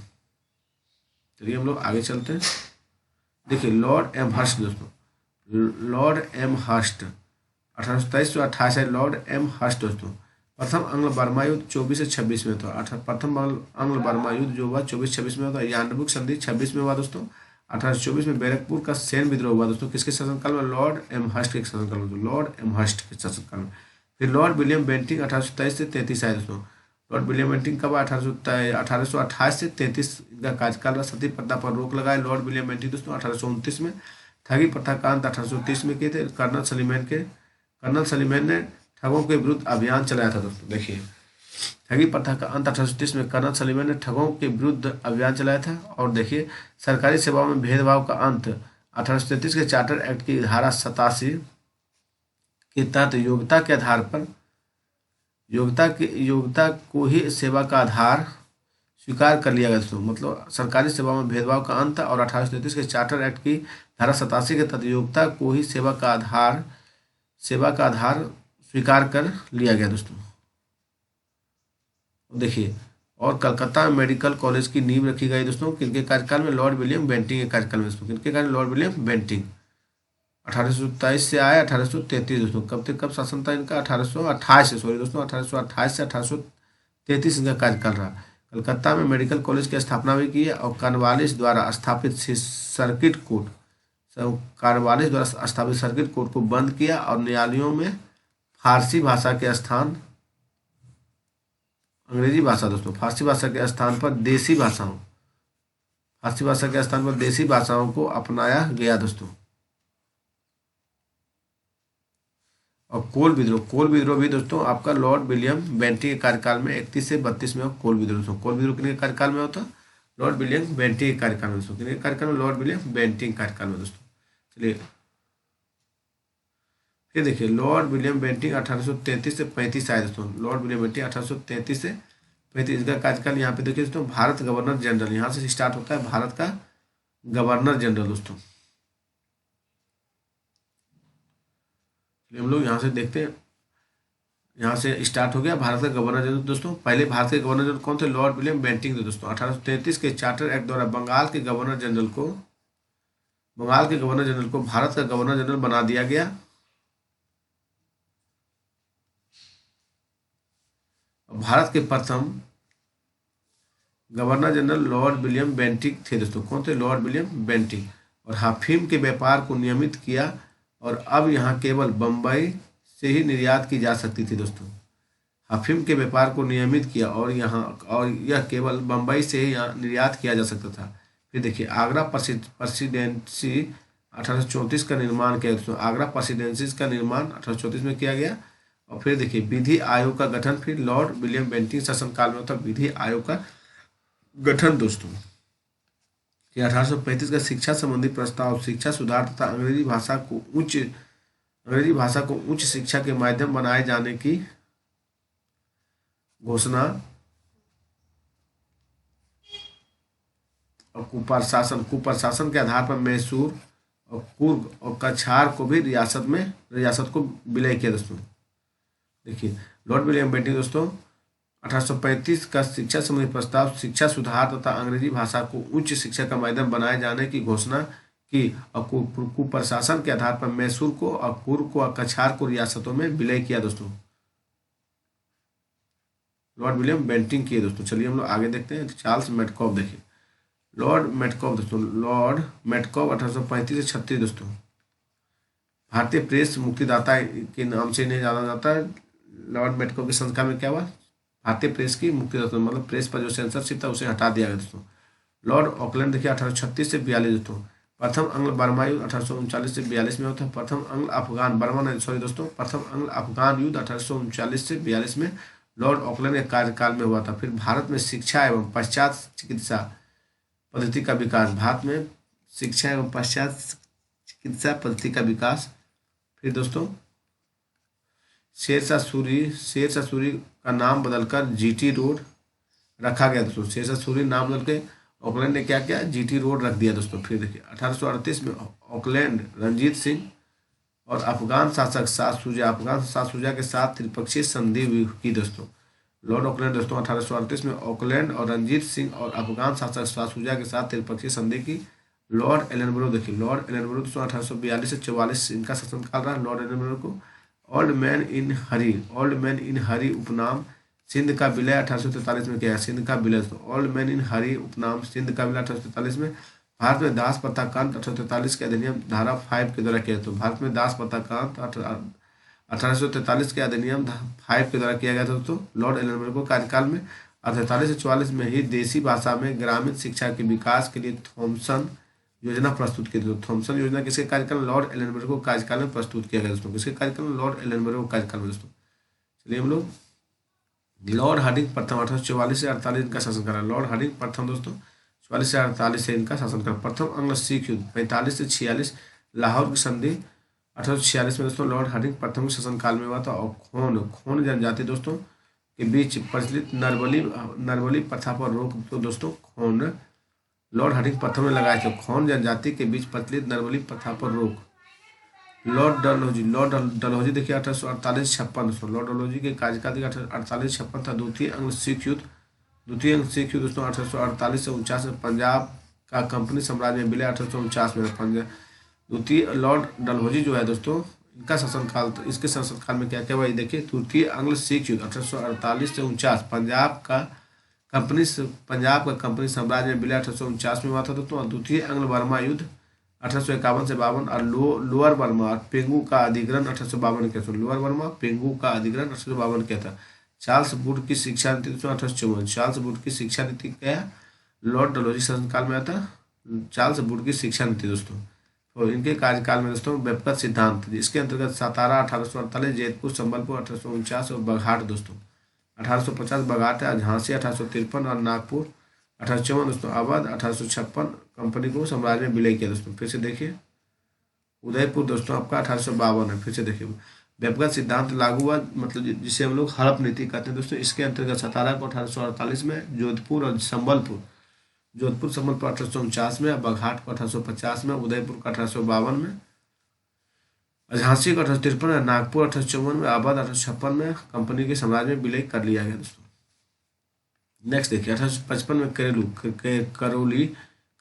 चलिए हम लोग आगे चलते हैं। देखिए लॉर्ड एमहर्स्ट दोस्तों, लॉर्ड एमहर्स्ट 1823 से 28 है। लॉर्ड एमहर्स्ट दोस्तों प्रथम अंग्ल बर्मा युद्ध 24 से 26 में था। प्रथम अंग्ल बर्मा युद्ध जो हुआ 24-26 में होता है। यान्डबुक संधि 26 में हुआ दोस्तों। 1824 में बैरकपुर का सैन्य विद्रोह हुआ दोस्तों। किसके शासनकाल में? लॉर्ड एमहर्स्ट के शासनकाल में। लॉर्ड एमहर्स्ट के शासनकाल में। फिर लॉर्ड विलियम बेंटिंग 1823 से 33 आए दोस्तों। लॉर्ड विलियम बेंटिंग कब? 1828 से 33 इनका कार्यकाल। सती प्रथा पर रोक लगाए लॉर्ड विलियम बेंटिंग दोस्तों 1829 में। ठगी प्रथा का अंत 1830 में किए थे कर्नल सलीमैन ने ठगों के विरुद्ध अभियान चलाया था दोस्तों। देखिए ठगी प्रथा का अंत 1830 में कर्नल सलीमन ने ठगों के विरुद्ध अभियान चलाया था। और देखिए सरकारी सेवाओं में भेदभाव का अंत 1833 के चार्टर एक्ट की धारा 87 के तहत योग्यता को ही सेवा का आधार स्वीकार कर लिया गया दोस्तों। मतलब सरकारी सेवाओं में भेदभाव का अंत और 1833 के चार्टर एक्ट की धारा 87 के तहत योग्यता को ही सेवा का आधार स्वीकार कर लिया गया दोस्तों। देखिए और कलकत्ता मेडिकल कॉलेज की नींव रखी गई दोस्तों किनके कार्यकाल में? लॉर्ड विलियम बेंटिंग के कार्यकाल में दोस्तों। किनके कार्यकाल? Lord William Bentinck. 1827 से आया 1833 दोस्तों। कब शासन था इनका? 1828 से, सॉरी दोस्तों, 1828 से 1833 इनका कार्यकाल रहा। कलकत्ता में मेडिकल कॉलेज की स्थापना भी की है और कॉर्नवालिस द्वारा स्थापित सर्किट कोर्ट को बंद किया और न्यायालयों में फारसी भाषा के स्थान अंग्रेजी भाषा दोस्तों, फारसी भाषा के स्थान पर देसी भाषाओं को अपनाया गया दोस्तों। और कोल विद्रोह भी दोस्तों आपका लॉर्ड विलियम बेंटिंग के कार्यकाल में 31 से 32 में कोल विद्रोह दोस्तों। कोल विद्रोह किनके कार्यकाल में होता? लॉर्ड विलियम बेंटिंग के कार्यकाल में दोस्तों। किनके कार्यकाल में? लॉर्ड विलियम बेंटिंग कार्यकाल में दोस्तों। चलिए फिर देखिए लॉर्ड विलियम बेंटिंग 1833 से 35 आए दोस्तों। लॉर्ड विलियम बेंटिंग 1833 से 35 इसका कार्यकाल। यहाँ पे देखिए दोस्तों भारत गवर्नर जनरल, यहाँ से स्टार्ट होता है भारत का गवर्नर जनरल दोस्तों। हम लोग यहाँ से देखते हैं, यहाँ से स्टार्ट हो गया भारत का गवर्नर जनरल दोस्तों। पहले भारत के गवर्नर जनरल कौन थे? लॉर्ड विलियम बेंटिंग थे दोस्तों। 1833 के चार्टर एक्ट द्वारा बंगाल के गवर्नर जनरल को भारत का गवर्नर जनरल बना दिया गया। भारत के प्रथम governor general Lord William Bentinck थे दोस्तों। कौन थे? Lord William Bentinck. और अफीम के व्यापार को नियमित किया और अब यहाँ केवल बम्बई से ही निर्यात की जा सकती थी दोस्तों। अफीम के व्यापार को नियमित किया और यह केवल बम्बई से ही यहाँ निर्यात किया जा सकता था। फिर देखिए आगरा प्रेसिडेंसी 1834 का निर्माण किया दोस्तों। आगरा प्रेसिडेंसी का निर्माण 1834 में किया गया। और फिर देखिए विधि आयोग का गठन फिर लॉर्ड विलियम बेंटिंग शासनकाल में होता विधि आयोग का गठन दोस्तों। 1835 का शिक्षा संबंधी प्रस्ताव शिक्षा सुधार तथा अंग्रेजी भाषा को उच्च शिक्षा के माध्यम बनाए जाने की घोषणा और कुप्रशासन के आधार पर मैसूर और कुर्ग और कछार को भी रियासत को विलय किया दोस्तों। देखिए लॉर्ड विलियम बेंटिंग दोस्तों 1835 का शिक्षा संबंधी प्रस्ताव शिक्षा सुधार तथा अंग्रेजी भाषा को उच्च शिक्षा का माध्यम बनाए जाने की घोषणा की और कुप्रशासन के आधार पर मैसूर को और कुर्ग को और कछार को रियासतों में विलय किया दोस्तों। लॉर्ड विलियम बेंटिंग किए दोस्तों। चलिए हम लोग आगे देखते हैं। चार्ल्स मेटकॉफ देखिए लॉर्ड मेटकॉफ दोस्तों। लॉर्ड मेटकॉफ 1835 से 36 दोस्तों। भारतीय प्रेस मुक्तिदाता के नाम से इन्हें जाना जाता है। लॉर्ड मेटकॉफ के संस्कार में क्या हुआ? भारतीय प्रेस की मुक्तिदाता, मतलब प्रेस पर जो सेंसरशिप था उसे हटा दिया गया दोस्तों। लॉर्ड ऑकलैंड देखिए 1836 से 42 दोस्तों। प्रथम अंग्ल बर्मा युद्ध 1839 से 42 में होता है। प्रथम अंग्ल अफगान 1839 से 42 में लॉर्ड ऑकलैंड के कार्यकाल में हुआ था। फिर भारत में शिक्षा एवं पश्चात चिकित्सा पद्धति का विकास। फिर दोस्तों शेरशाह सूरी का नाम बदलकर जीटी रोड रखा गया दोस्तों। शेरशाह सूरी नाम बदल के ऑकलैंड ने क्या किया? जीटी रोड रख दिया दोस्तों। फिर देखिए 1838 में ऑकलैंड रंजीत सिंह और अफगान शासक शाह शुजा के साथ त्रिपक्षीय संधि की दोस्तों। लॉर्ड ऑकलैंड दोस्तों 1838 में ऑकलैंड और रंजीत सिंह और अफगान शासक शाह शुजा के साथ त्रिपक्षीय संधि की। लॉर्ड एलनबरो देखिए लॉर्ड एलनबरो दोस्तों 1842 से 44 इनका शासनकाल रहा। लॉर्ड एलनबरो को ओल्ड मैन इन हरी उपनाम सिंध का विलय 1843 में किया। सिंध का विलय ओल्ड मैन इन हरी उपनाम सिंध का विलय 1843 में। भारत में दास प्रथा का अंत 1843 के अधिनियम धारा 5 के द्वारा किया। तो भारत में दास प्रथा का अंत 1843 के अधिनियम 5 के द्वारा किया गया था दोस्तों लॉर्ड एलनबरो को कार्यकाल में। 1843 से 44 में ही देसी भाषा में ग्रामीण शिक्षा के विकास के लिए थॉमसन योजना प्रस्तुत की। तो थॉमसन योजना किसके कार्यकाल में? लॉर्ड एलनबरो को कार्यकाल में प्रस्तुत किया गया दोस्तों। किसके कार्यकाल में? लॉर्ड एलनबरो को कार्यकाल में दोस्तों। चलिए हम लोग लॉर्ड हार्डिंग प्रथम 1844 से 48 इनका शासन करा। लॉर्ड हार्डिंग प्रथम दोस्तों 44 से 48 से इनका शासन करा। प्रथम अंग्ल सिख युद्ध 45 से 46, लाहौर की संधि 1846 में दोस्तों लॉर्ड हार्डिंग प्रथम के शासनकाल में हुआ था। और खोन जनजाति दोस्तों के बीच प्रचलित नरबली प्रथा पर रोक। तो दोस्तों खोन लॉर्ड हार्डिंग प्रथम ने लगाए थे। खोन जनजाति के बीच प्रचलित नरबली प्रथा पर रोक। लॉर्ड डलहौजी देखिए 1848-56 दोस्तों। लॉर्ड डलहौजी के कार्यकाल 1848-56 था। द्वितीय अंग्ल सिख युद्ध दोस्तों 1848 से 49 में पंजाब का कंपनी साम्राज्य में विलय 1849 में। पंजाब द्वितीय लॉर्ड डलहौजी जो है दोस्तों इनका शासनकाल, तो इसके शासनकाल में क्या क्या हुआ देखिए। तृतीय अंग्ल सिख युद्ध 1848 से 49 पंजाब का कंपनी साम्राज्य में विलय 1849 में हुआ था दोस्तों। और द्वितीय अंग्ल बर्मा युद्ध 1851 से 52 और लोअर बर्मा और पेंगू का अधिग्रहण 1852 किया था। लोअर बर्मा पेंगू का अधिग्रहण 1852 किया था। चार्ल्स वुड की शिक्षा नीति 1854। चार्ल्स वुड की शिक्षा नीति क्या है, लॉर्ड डलहौजी शासनकाल में आता चार्ल्स वुड की शिक्षा नीति दोस्तों। और इनके कार्यकाल में दोस्तों व्यक्तिगत सिद्धांत, इसके अंतर्गत सातारा 1848, जयपुर संबलपुर 1849 और बघाट दोस्तों 1850 बघाट है। झांसी 1853 और नागपुर 1854 दोस्तों। अवध 1856 कंपनी को साम्राज्य में विलय किया दोस्तों। फिर से देखिए उदयपुर दोस्तों आपका 1852 है। फिर से देखिए व्यक्तिगत सिद्धांत लागू हुआ, मतलब जिसे हम लोग हड़प नीति कहते हैं दोस्तों। इसके अंतर्गत सातारा को 1848 में, जोधपुर और संबलपुर 1849 में, बघाट को 1850 में, उदयपुर को 1852 में, झांसी को 1853 में, नागपुर 1854 में, अवध 1856 में कंपनी के साम्राज्य में विलय कर लिया गया दोस्तों। नेक्स्ट देखिए 1855 में करौली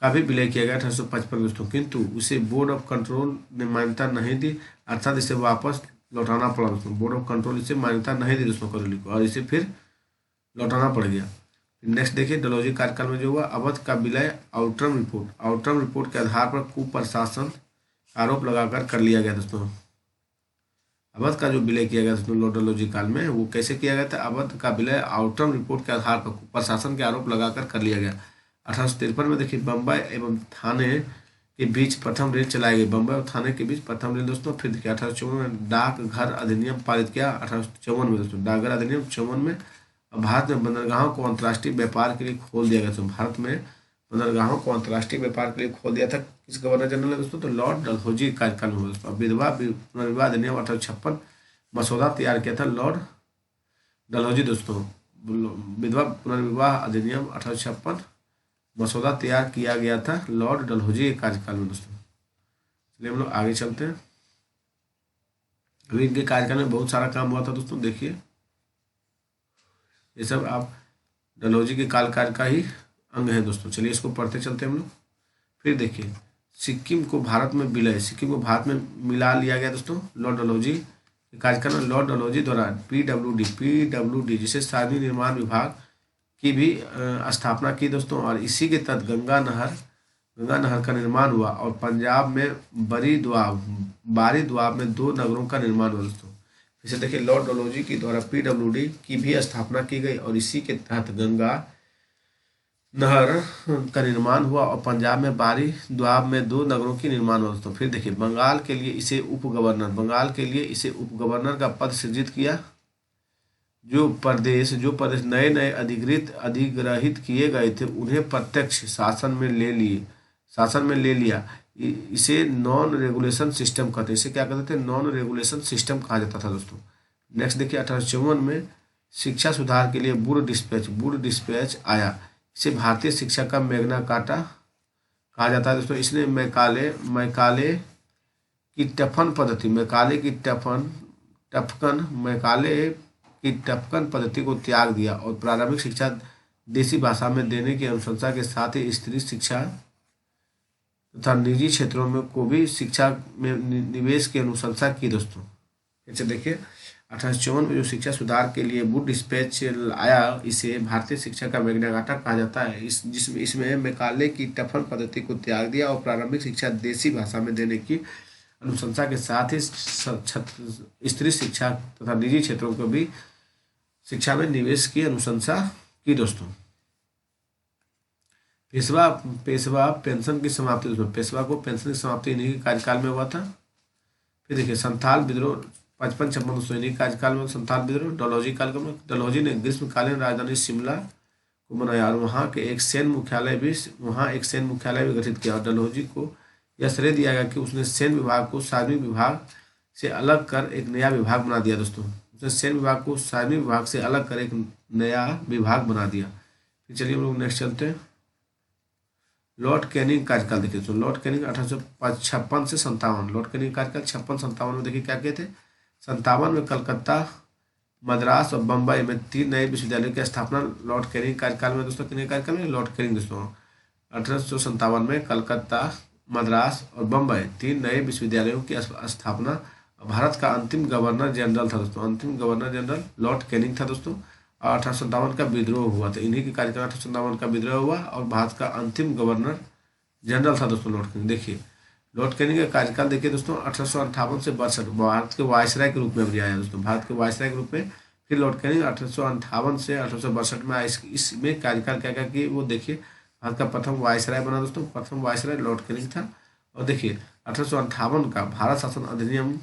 का भी विलय किया गया 1855 दोस्तों, किंतु उसे बोर्ड ऑफ कंट्रोल ने मान्यता नहीं दी, अर्थात इसे वापस लौटाना पड़ा दोस्तों। बोर्ड ऑफ कंट्रोल इसे मान्यता नहीं दी दोस्तों करौली को, और इसे फिर लौटाना पड़ गया। नेक्स्ट देखिए डलहौजी कार्यकाल में जो हुआ, अवध का विलय आउटरम रिपोर्ट के आधार पर कुप्रशासन आरोप लगाकर कर लिया गया दोस्तों। अवध का जो विलय किया गया दोस्तों लॉर्ड डलहौजी काल में, वो कैसे किया गया था, अवध का विलय आउटरम रिपोर्ट के आधार पर प्रशासन के आरोप लगाकर कर लिया गया। 1853 में देखिए बम्बई एवं थाने के बीच प्रथम रेल चलाई गई। बम्बई और थाने के बीच प्रथम रेल दोस्तों। फिर देखिए 1854 में डाकघर अधिनियम पारित किया 1854 में दोस्तों। डाकघर अधिनियम 54 में। भारत में बंदरगाहों को अंतर्राष्ट्रीय व्यापार के लिए खोल दिया गया। तो भारत में बंदरगाहों को अंतर्राष्ट्रीय व्यापार के लिए खोल दिया था किस गवर्नर जनरल ने दोस्तों, तो लॉर्ड डलहौजी कार्यकाल में दोस्तों। विधवा पुनर्विवाह अधिनियम 1856 मसौदा तैयार किया था लॉर्ड डलहौजी दोस्तों। विधवा पुनर्विवाह अधिनियम 1856 मसौदा तैयार किया गया था लॉर्ड डलहौजी के कार्यकाल में दोस्तों। चलिए हम लोग आगे चलते हैं। अभी इनके कार्यकाल में बहुत सारा काम हुआ था दोस्तों। देखिए ये सब आप डलहौजी के काल का ही अंग है दोस्तों। चलिए इसको पढ़ते चलते हम लोग। फिर देखिए सिक्किम को भारत में मिला लिया गया दोस्तों लॉर्ड डलहौजी के कार्यकाल में। लॉर्ड डलहौजी द्वारा पीडब्ल्यूडी जिसे सार्वजनिक निर्माण विभाग की भी स्थापना की दोस्तों। और इसी के तहत गंगा नहर का निर्माण हुआ। और पंजाब में बारी दुआब में 2 नगरों का निर्माण हुआ दोस्तों। इसे देखिए लॉर्ड डलहौजी की द्वारा पीडब्ल्यूडी की भी स्थापना की गई और इसी के तहत गंगा नहर का निर्माण हुआ। और पंजाब में बारी दुआब में 2 नगरों की निर्माण हुआ दोस्तों। फिर देखिए बंगाल के लिए इसे उप गवर्नर का पद सृजित किया। जो प्रदेश नए अधिग्रहित किए गए थे उन्हें प्रत्यक्ष शासन में ले लिया। इसे नॉन रेगुलेशन सिस्टम कहते हैं। इसे क्या कहते थे, नॉन रेगुलेशन सिस्टम कहा जाता था दोस्तों। नेक्स्ट देखिए 1854 में शिक्षा सुधार के लिए वुड डिस्पैच आया। इसे भारतीय शिक्षा का मैग्ना कार्टा कहा जाता है दोस्तों। इसने मैकाले की टफकन पद्धति को त्याग दिया और प्रारंभिक शिक्षा देसी भाषा में देने की अनुशंसा के साथ ही स्त्री शिक्षा तथा निजी क्षेत्रों में को भी शिक्षा में निवेश की अनुशंसा की दोस्तों। जैसे देखिए 1854 में जो शिक्षा सुधार के लिए वुड डिस्पैच आया, इसे भारतीय शिक्षा का मैग्ना कार्टा कहा जाता है। इसमें मैकाले की टफन पद्धति को त्याग दिया और प्रारंभिक शिक्षा देसी भाषा में देने की अनुशंसा के साथ ही स्त्री शिक्षा तथा निजी क्षेत्रों को भी शिक्षा में निवेश की अनुशंसा की दोस्तों। पेशवा पेंशन की समाप्ति दोस्तों। पेशवा को पेंशन की समाप्ति इन्हीं के कार्यकाल में हुआ था। फिर देखिए संथाल विद्रोह 55-56 दोस्तों इन्हीं कार्यकाल में संथाल विद्रोह। डलहौजी कालक्रम में डलहौजी ने ग्रीष्मकालीन राजधानी शिमला को बनाया और वहाँ एक सैन्य मुख्यालय भी गठित किया। और डलहौजी को यह श्रेय दिया गया कि उसने सैन्य विभाग को सार्वजनिक विभाग से अलग कर एक नया विभाग बना दिया दोस्तों। उसने सैन्य विभाग को सार्वजनिक विभाग से अलग कर एक नया विभाग बना दिया। फिर चलिए हम लोग नेक्स्ट चलते हैं। लॉर्ड कैनिंग कार्यकाल देखिए तो लॉर्ड कैनिंग 1856 से 57। लॉर्ड कैनिंग कार्यकाल 56-57 में देखिए क्या किए थे। 57 में कलकत्ता, मद्रास और बम्बई में 3 नए विश्वविद्यालयों की स्थापना लॉर्ड कैनिंग कार्यकाल में दोस्तों। कितने कार्यकाल में लॉर्ड कैनिंग दोस्तों 1857 में कलकत्ता, मद्रास और बम्बई 3 नए विश्वविद्यालयों की स्थापना। भारत का अंतिम गवर्नर जनरल था दोस्तों, अंतिम गवर्नर जनरल लॉर्ड कैनिंग था दोस्तों। और 1857 का विद्रोह हुआ था, इन्हीं के कार्यकाल 1857 का विद्रोह हुआ और भारत का अंतिम गवर्नर जनरल था दोस्तों लॉर्ड कैनिंग। देखिए लॉर्ड कैनिंग का कार्यकाल देखिए दोस्तों 1858 से 62 भारत के वायसराय के रूप में भी आया दोस्तों, भारत के वायसराय के रूप में। फिर लॉर्ड कैनिंग 1858 से 1862 में आया। इसमें कार्यकाल क्या क्या कि वो देखिए भारत का प्रथम वायसराय बना दोस्तों, प्रथम वायसराय लॉर्ड कैनिंग था। और देखिए 1858 का भारत शासन अधिनियम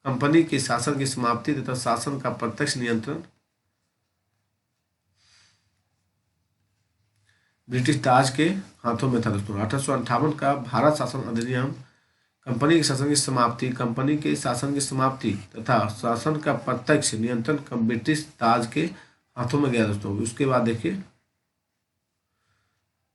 कंपनी के शासन की समाप्ति तथा शासन का प्रत्यक्ष नियंत्रण ब्रिटिश ताज के हाथों में था दोस्तों। 1858 का भारत शासन अधिनियम कंपनी के शासन की समाप्ति तथा शासन का प्रत्यक्ष नियंत्रण ब्रिटिश ताज के हाथों में गया दोस्तों। उसके बाद देखिए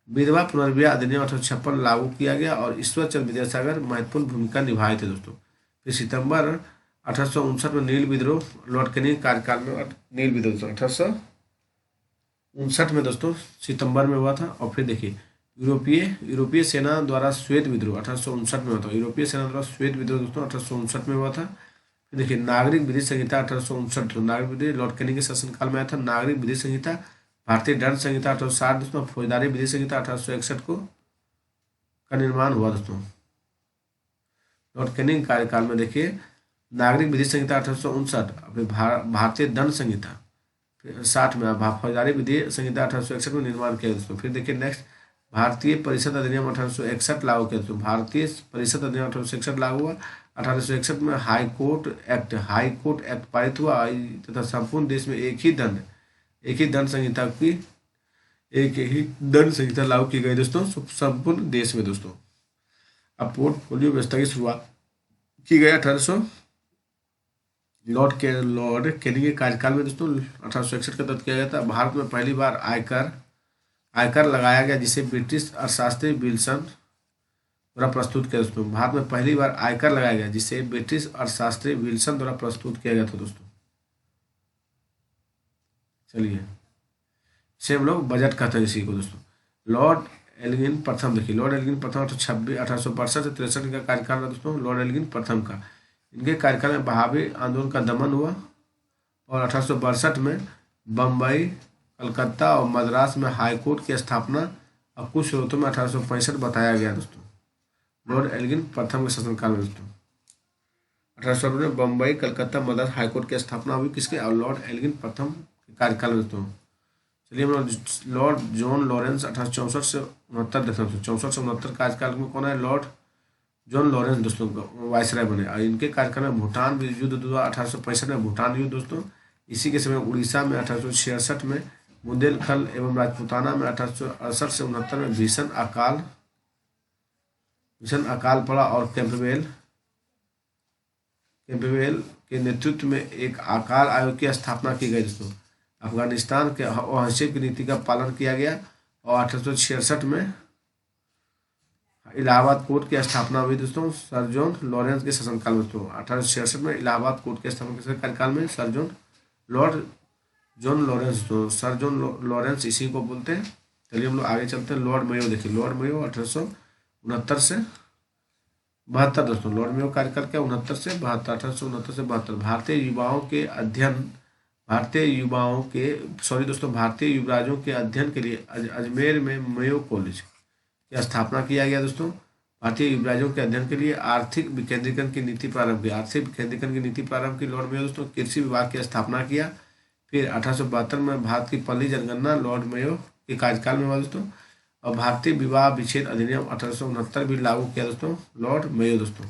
विधवा पुनर्विवाह अधिनियम 1856 लागू किया गया और ईश्वरचंद्र विद्यासागर महत्वपूर्ण भूमिका निभाए थे दोस्तों। फिर सितंबर 1859 में नील विद्रोह लॉर्ड कैनिंग कार्यकाल में नील विद्रोह 1859 में दोस्तों सितंबर में हुआ था। और फिर देखिए यूरोपीय सेना द्वारा श्वेत विद्रोह 1859 में हुआ था, यूरोपीय सेना द्वारा श्वेत विद्रोह दोस्तों 1859 में हुआ था। फिर देखिए नागरिक विधि संहिता 1859, नागरिक विधि लॉर्ड कैनिंग के शासनकाल में आया था। नागरिक विधि संहिता, भारतीय दंड संहिता 1860 दोस्तों, फौजदारी विधि संहिता 1861 का निर्माण हुआ दोस्तों लॉर्ड कैनिंग कार्यकाल में। देखिए नागरिक विधि संहिता 1859, भारतीय दंड संहिता 60 में, फौजदारी विधि संहिता 1861 में निर्माण किया दोस्तों। फिर देखिए नेक्स्ट भारतीय परिषद अधिनियम 1861 लागू किया दोस्तों, भारतीय परिषद अधिनियम 1861 लागू हुआ। 1861 में हाई कोर्ट एक्ट पारित हुआ तथा संपूर्ण देश में एक ही दंड संहिता लागू की गई दोस्तों संपूर्ण देश में दोस्तों। अब पोर्टफोलियो व्यवस्था की शुरुआत की गई लॉर्ड कैनिंग के कार्यकाल में दोस्तों 1861 का तहत किया गया था। भारत में पहली बार आयकर लगाया गया जिसे ब्रिटिश अर्थशास्त्री विल्सन द्वारा प्रस्तुत किया दोस्तों। भारत में पहली बार आयकर लगाया गया जिसे ब्रिटिश अर्थशास्त्री विल्सन द्वारा प्रस्तुत किया गया था दोस्तों। चलिए इसे हम लोग बजट कहते हैं इसी को दोस्तों। लॉर्ड एल्गिन प्रथम देखिए, लॉर्ड एल्गिन प्रथम 1862 से 63 का कार्यकाल था दोस्तों लॉर्ड एल्गिन प्रथम का। इनके कार्यकाल में बहावी आंदोलन का दमन हुआ और 1862 में बम्बई, कलकत्ता और मद्रास में हाई कोर्ट की स्थापना और कुछ स्रोतों में 1865 बताया गया दोस्तों लॉर्ड एल्गिन प्रथम के शासनकाल में दोस्तों। 1862 में बम्बई, कलकत्ता, मद्रास हाई कोर्ट की स्थापना हुई किसके और लॉर्ड एल्गिन प्रथम के कार्यकाल में दोस्तों। चलिए हम लॉर्ड जॉन लॉरेंस 1864 से 69 देखते हैं। 64 से 69 कार्यकाल में कौन है, लॉर्ड जॉन लॉरेंस दोस्तों वायसराय बने। और इनके कार्यकाल में भूटान युद्ध हुआ 1865 में, भूटान युद्ध दोस्तों। इसी के समय उड़ीसा में 1866 में, बुंदेलखंड एवं राजपूताना में 1868 से 69 में भीषण अकाल पड़ा और कैंपबेल के नेतृत्व में एक अकाल आयोग की स्थापना की गई दोस्तों। अफगानिस्तान के हस्तक्षेप की नीति का पालन किया गया और 1866 में इलाहाबाद कोर्ट की स्थापना हुई दोस्तों सर जॉन लॉरेंस के शासनकाल में दोस्तों। 1866 में इलाहाबाद कोर्ट की स्थापना के कार्यकाल में लॉर्ड जॉन लॉरेंस तो सर जॉन लॉरेंस इसी को बोलते हैं। चलिए हम लोग आगे चलते हैं। लॉर्ड मेयो देखिए, लॉर्ड मेयो 1869 से 72 दोस्तों। लॉर्ड मेयो कार्यकाल क्या 69 से 72, 1869 से 72। भारतीय युवराजों के अध्ययन के लिए अजमेर में मेयो कॉलेज की स्थापना किया गया दोस्तों। भारतीय युवराजों के अध्ययन के लिए आर्थिक विकेंद्रीकरण की नीति प्रारंभ की लॉर्ड मेयो दोस्तों। कृषि विभाग की स्थापना किया। फिर 1872 में भारत की पहली जनगणना लॉर्ड मेयो के कार्यकाल में हुआ दोस्तों। और भारतीय विवाह विच्छेद अधिनियम 1869 भी लागू किया दोस्तों लॉर्ड मेयो दोस्तों।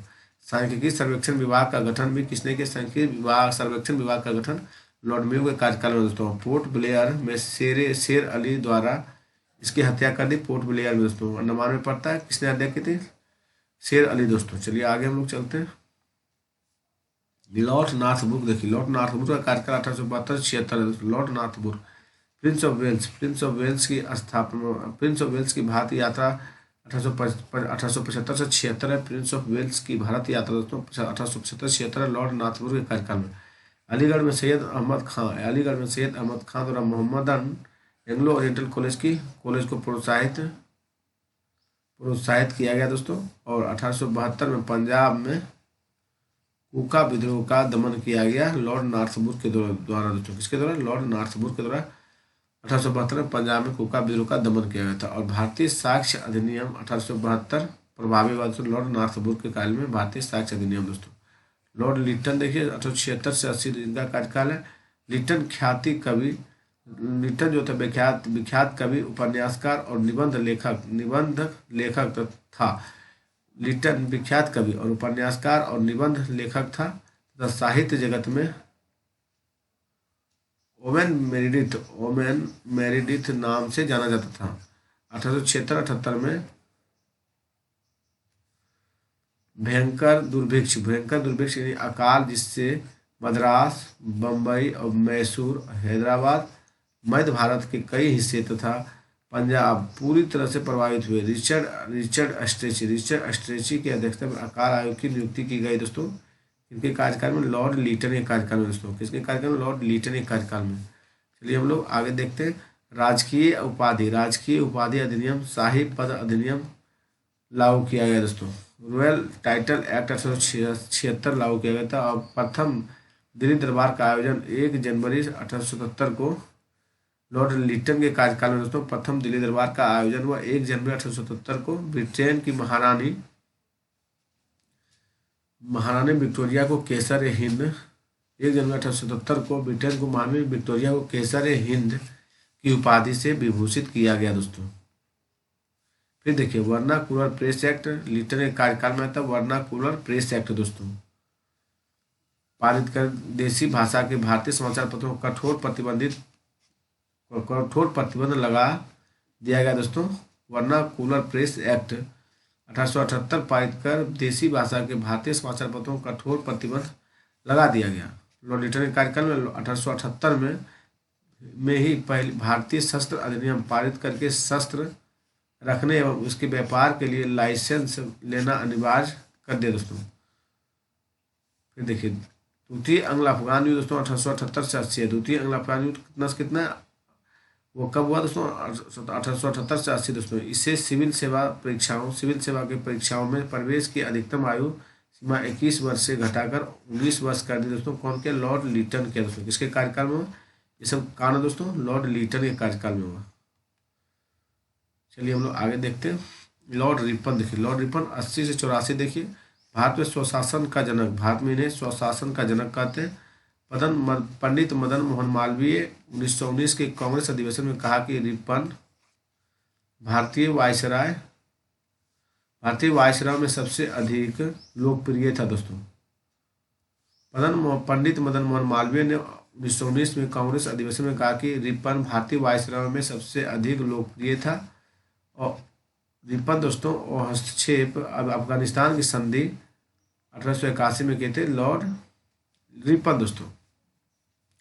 सांख्यिकी सर्वेक्षण विभाग का गठन भी किसने किया? सांख्यिकी सर्वेक्षण विभाग का गठन लॉर्ड मेयो के कार्यकाल में दोस्तों। पोर्ट ब्लेयर में शेर अली द्वारा इसकी हत्या कर दी, पोर्ट ब्लेयर में दोस्तों। अंडमान में पड़ता है, किसने हत्या की थी? शेर अली दोस्तों। चलिए आगे हम लोग चलते हैं। लॉर्ड नॉर्थब्रुक देखिए, लॉर्ड नॉर्थब्रुक का कार्यकाल 1872-76 है। Lord Northbrook Prince of Wales की स्थापना, प्रिंस ऑफ वेल्स की भारत यात्रा 1875 से 76 है। प्रिंस ऑफ वेल्स की भारत यात्रा दोस्तों 1875-76 है, लॉर्ड नॉर्थब्रुक के कार्यकाल में। अलीगढ़ में सैयद अहमद खां द्वारा मोहम्मदन एंग्लो ओरिएंटल कॉलेज को प्रोत्साहित किया गया दोस्तों। और 1872 में पंजाब में कूका विद्रोह का दमन किया गया लॉर्ड नॉर्थब्रुक के द्वारा दोस्तों। किसके द्वारा? लॉर्ड नॉर्थब्रुक के द्वारा 1872 में पंजाब में कूका विद्रोह का दमन किया गया था। और भारतीय साक्ष्य अधिनियम 1872 प्रभावी हुआ दोस्तों लॉर्ड नॉर्थब्रुक के काल में। भारतीय साक्ष्य अधिनियम दोस्तों। लॉर्ड लिटन देखिए 1876 से 80 इनका कार्यकाल है। लिटन जो था विख्यात कवि, उपन्यासकार और निबंध लेखक था। लिटन विख्यात कवि और उपन्यासकार और निबंध लेखक था तथा साहित्य जगत में ओवेन मेरिडिथ नाम से जाना जाता था। 1876-78 में भयंकर दुर्भिक्ष यानी अकाल, जिससे मद्रास, बम्बई और मैसूर, हैदराबाद, मध्य भारत के कई हिस्से तथा पंजाब पूरी तरह से प्रभावित हुए। रिचर्ड अस्ट्रेची की अध्यक्षता में अकाल आयोग की नियुक्ति की गई दोस्तों। इनके कार्यकाल में लॉर्ड लीटन के कार्यकाल में दोस्तों। किसके कार्यकाल में? लॉर्ड लीटन के कार्यकाल में। चलिए हम लोग आगे देखते हैं। राजकीय उपाधि अधिनियम, शाही पद अधिनियम लागू किया गया दोस्तों। रॉयल टाइटल एक्ट 1876 लागू किया गया था। और प्रथम दिल्ली दरबार का आयोजन 1 जनवरी 1877 को लॉर्ड लिटन के कार्यकाल में दोस्तों प्रथम दिल्ली दरबार का आयोजन हुआ 1 जनवरी 1877 को। ब्रिटेन की महारानी विक्टोरिया को केसर हिंद 1 जनवरी 1877 को ब्रिटेन को महारानी विक्टोरिया को केसर हिंद की उपाधि से विभूषित किया गया दोस्तों। फिर देखिए वर्नाकुलर प्रेस एक्ट लिटन के कार्यकाल में था। वर्नाकुलर प्रेस एक्ट दोस्तों पारित कर देसी भाषा के भारतीय समाचार पत्रों को कठोर प्रतिबंध लगा दिया गया दोस्तों। वर्नाकुलर प्रेस एक्ट 1878 पारित कर देसी भाषा के भारतीय समाचार पत्रों को कठोर प्रतिबंध लगा दिया गया। लॉर्ड लिटन के कार्यकाल में 1878 में ही पहले भारतीय शस्त्र अधिनियम पारित करके शस्त्र रखने एवं उसके व्यापार के लिए लाइसेंस लेना अनिवार्य कर दिया दोस्तों। फिर देखिए द्वितीय अंग्लो अफगान युद्ध दोस्तों 1878 से 80 है। द्वितीय अंग्लो अफगान युद्ध कितना वो कब हुआ दोस्तों? 1878 से 80 दोस्तों। इससे सिविल सेवा के परीक्षाओं में प्रवेश की अधिकतम आयु सीमा 21 वर्ष से घटाकर 19 वर्ष कर दी दोस्तों। कौन के? लॉर्ड लिटन के दोस्तों। किसके कार्यकाल में हुआ? ये सब कारण दोस्तों लॉर्ड लिटन के कार्यकाल में हुआ। चलिए हम लोग आगे देखते हैं। लॉर्ड रिपन देखिए, लॉर्ड रिपन 80 से 84 देखिए। भारत में स्वशासन का जनक, भारत में इन्हें स्वशासन का जनक कहते हैं। पंडित मदन मोहन मालवीय 1919 के कांग्रेस अधिवेशन में कहा कि रिपन भारतीय वायसराय में सबसे अधिक लोकप्रिय था दोस्तों। पंडित मदन मोहन मालवीय ने 1919 में कांग्रेस अधिवेशन में कहा कि रिपन भारतीय वायसराय में सबसे अधिक लोकप्रिय था। और रिपन दोस्तों और हस्तक्षेप अफगानिस्तान की संधि 1881 में किए थे लॉर्ड रिपन दोस्तों।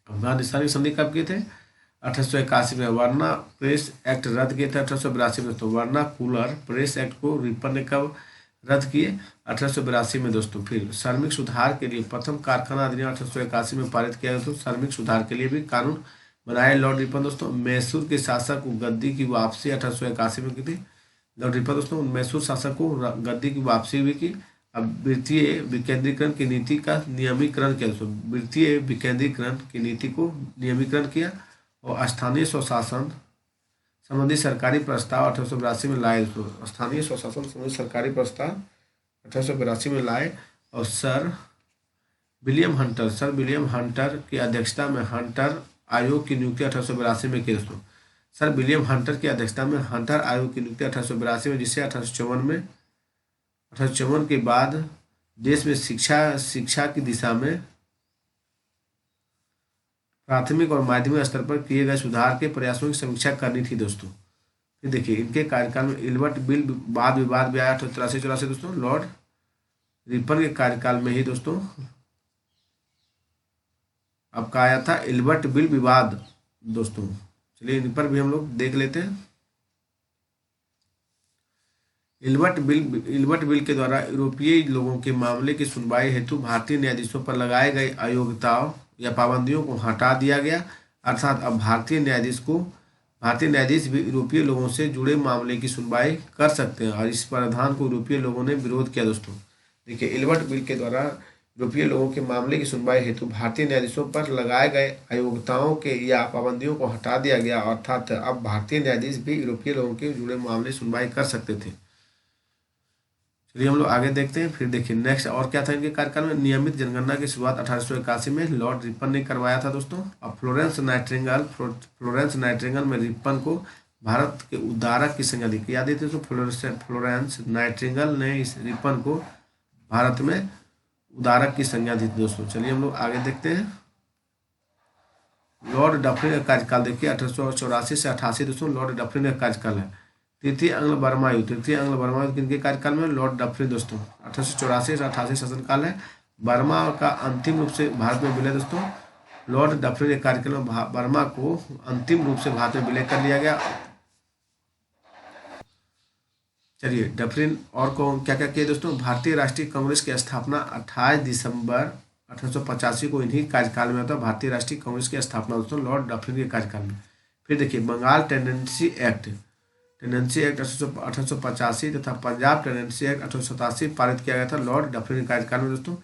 अफगानिस्तान की संधि कब किए थे? 1881 में। वर्ना प्रेस एक्ट रद्द किए थे 1882 में दोस्तों। वर्नाकुलर प्रेस एक्ट को रिपन ने कब रद्द किए? 1882 में दोस्तों। फिर श्रमिक सुधार के लिए प्रथम कारखाना अधिनियम 1881 में पारित किया दोस्तों। श्रमिक सुधार के लिए भी कानून बनाए लॉर्ड रिपन दोस्तों। मैसूर के शासक को गद्दी की वापसी 1881 में की थी लॉर्ड रिपन दोस्तों। मैसूर शासक को गद्दी की वापसी भी की। अब वित्तीय विकेंद्रीकरण की नीति का नियमीकरण किया दोस्तों। वित्तीय विकेंद्रीकरण की नीति को नियमीकरण किया और स्थानीय स्वशासन संबंधी सरकारी प्रस्ताव 1882 में लाए दोस्तों। स्थानीय स्वशासन संबंधी सरकारी प्रस्ताव 1882 में लाए। और सर विलियम हंटर की अध्यक्षता में हंटर आयोग की नियुक्ति 1882 में की दोस्तों। सर विलियम हंटर की अध्यक्षता में हंटर आयोग की नियुक्ति 1882 में, जिसे 1854 के बाद देश में शिक्षा की दिशा में प्राथमिक और माध्यमिक स्तर पर किए गए सुधार के प्रयासों की समीक्षा करनी थी दोस्तों। फिर देखिए इनके कार्यकाल में इल्बर्ट बिल वाद विवाद भी आया 1883-84 दोस्तों। लॉर्ड रिपन के कार्यकाल में ही दोस्तों आपका आया था इल्बर्ट बिल विवाद दोस्तों। चलिए इन पर भी हम लोग देख लेते हैं। इल्बर्ट बिल के द्वारा यूरोपीय लोगों के मामले की सुनवाई हेतु भारतीय न्यायाधीशों पर लगाए गए अयोग्यताओं या पाबंदियों को हटा दिया गया। अर्थात अब भारतीय न्यायाधीश भी यूरोपीय लोगों से जुड़े मामले की सुनवाई कर सकते हैं और इस प्रावधान को यूरोपीय लोगों ने विरोध किया दोस्तों। देखिए इल्बर्ट बिल के द्वारा यूरोपीय लोगों के मामले की सुनवाई हेतु भारतीय न्यायाधीशों पर लगाए गए अयोग्यताओं के या पाबंदियों को हटा दिया गया। अर्थात अब भारतीय न्यायाधीश भी यूरोपीय लोगों के जुड़े मामले सुनवाई कर सकते थे। चलिए हम लोग आगे देखते हैं। फिर देखिए नेक्स्ट और क्या था इनके कार्यकाल में। नियमित जनगणना की शुरुआत 1881 में लॉर्ड रिपन ने करवाया था दोस्तों। अब फ्लोरेंस नाइटिंगेल में रिपन को भारत के उद्धारक की संज्ञा दी। याद है दोस्तों फ्लोरेंस नाइटिंगेल ने इस रिपन को भारत में उद्धारक की संज्ञा दी थी दोस्तों। चलिए हम लोग आगे देखते हैं। लॉर्ड डफरिन का कार्यकाल देखिए 1884 से 88 दोस्तों लॉर्ड डफरिन का कार्यकाल है। तृतीय अंग्ल बर्मा युद्ध किनके कार्यकाल में। लॉर्ड डफरिन दोस्तों 1884 से 88 शासनकाल है। बर्मा का अंतिम रूप से भारत में विलय दोस्तों। लॉर्ड डफरिन के कार्यकाल में बर्मा को अंतिम रूप से भारत में विलय कर लिया गया। चलिए डफरिन और को क्या क्या किया दोस्तों। भारतीय राष्ट्रीय कांग्रेस की स्थापना 28 दिसंबर 1885 को इन्हीं कार्यकाल में होता है। भारतीय राष्ट्रीय कांग्रेस की स्थापना दोस्तों लॉर्ड डफरिन के कार्यकाल में। फिर देखिए बंगाल टेंडेंसी एक्ट 1885 तथा पंजाब टेंडेंसी एक्ट 1887 पारित किया गया था लॉर्ड डफरिन के कार्यकाल में दोस्तों।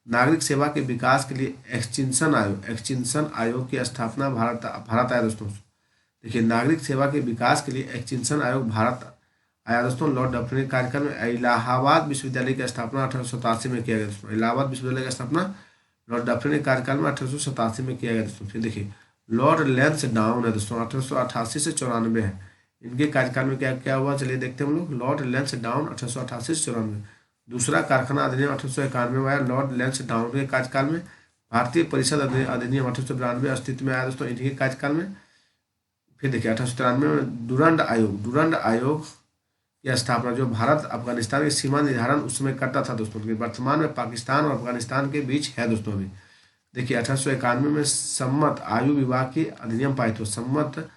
नागरिक सेवा के विकास के लिए एक्सटिंक्शन आयोग की स्थापना भारत आया दोस्तों। देखिए नागरिक सेवा के विकास के लिए एक्सटिंक्शन आयोग भारत आया दोस्तों लॉर्ड डफरिन के कार्यकाल में। इलाहाबाद विश्वविद्यालय की स्थापना 1887 में किया गया दोस्तों। इलाहाबाद विश्वविद्यालय की स्थापना लॉर्ड डफरिन के कार्यकाल में 1887 में किया गया दोस्तों। फिर देखिए लॉर्ड लैंसडाउन है दोस्तों 1888 से 94 है। इनके कार्यकाल में क्या क्या हुआ चलिए देखते हैं हम लोग। लॉर्ड लैंसडाउन 1888 से 94। दूसरा कारखाना अधिनियम 1891 में आया लॉर्ड लैंसडाउन के कार्यकाल में। भारतीय परिषद अधिनियम 1892 अस्तित्व में आया दोस्तों इनके कार्यकाल में। फिर देखिए 1893 में डुरंड आयोग की स्थापना जो भारत अफगानिस्तान की सीमा निर्धारण उस समय करता था दोस्तों। वर्तमान में पाकिस्तान और अफगानिस्तान के बीच है दोस्तों अभी। देखिए 1891 में सम्मत आयु विवाह की अधिनियम पारित हुआ। सम्मत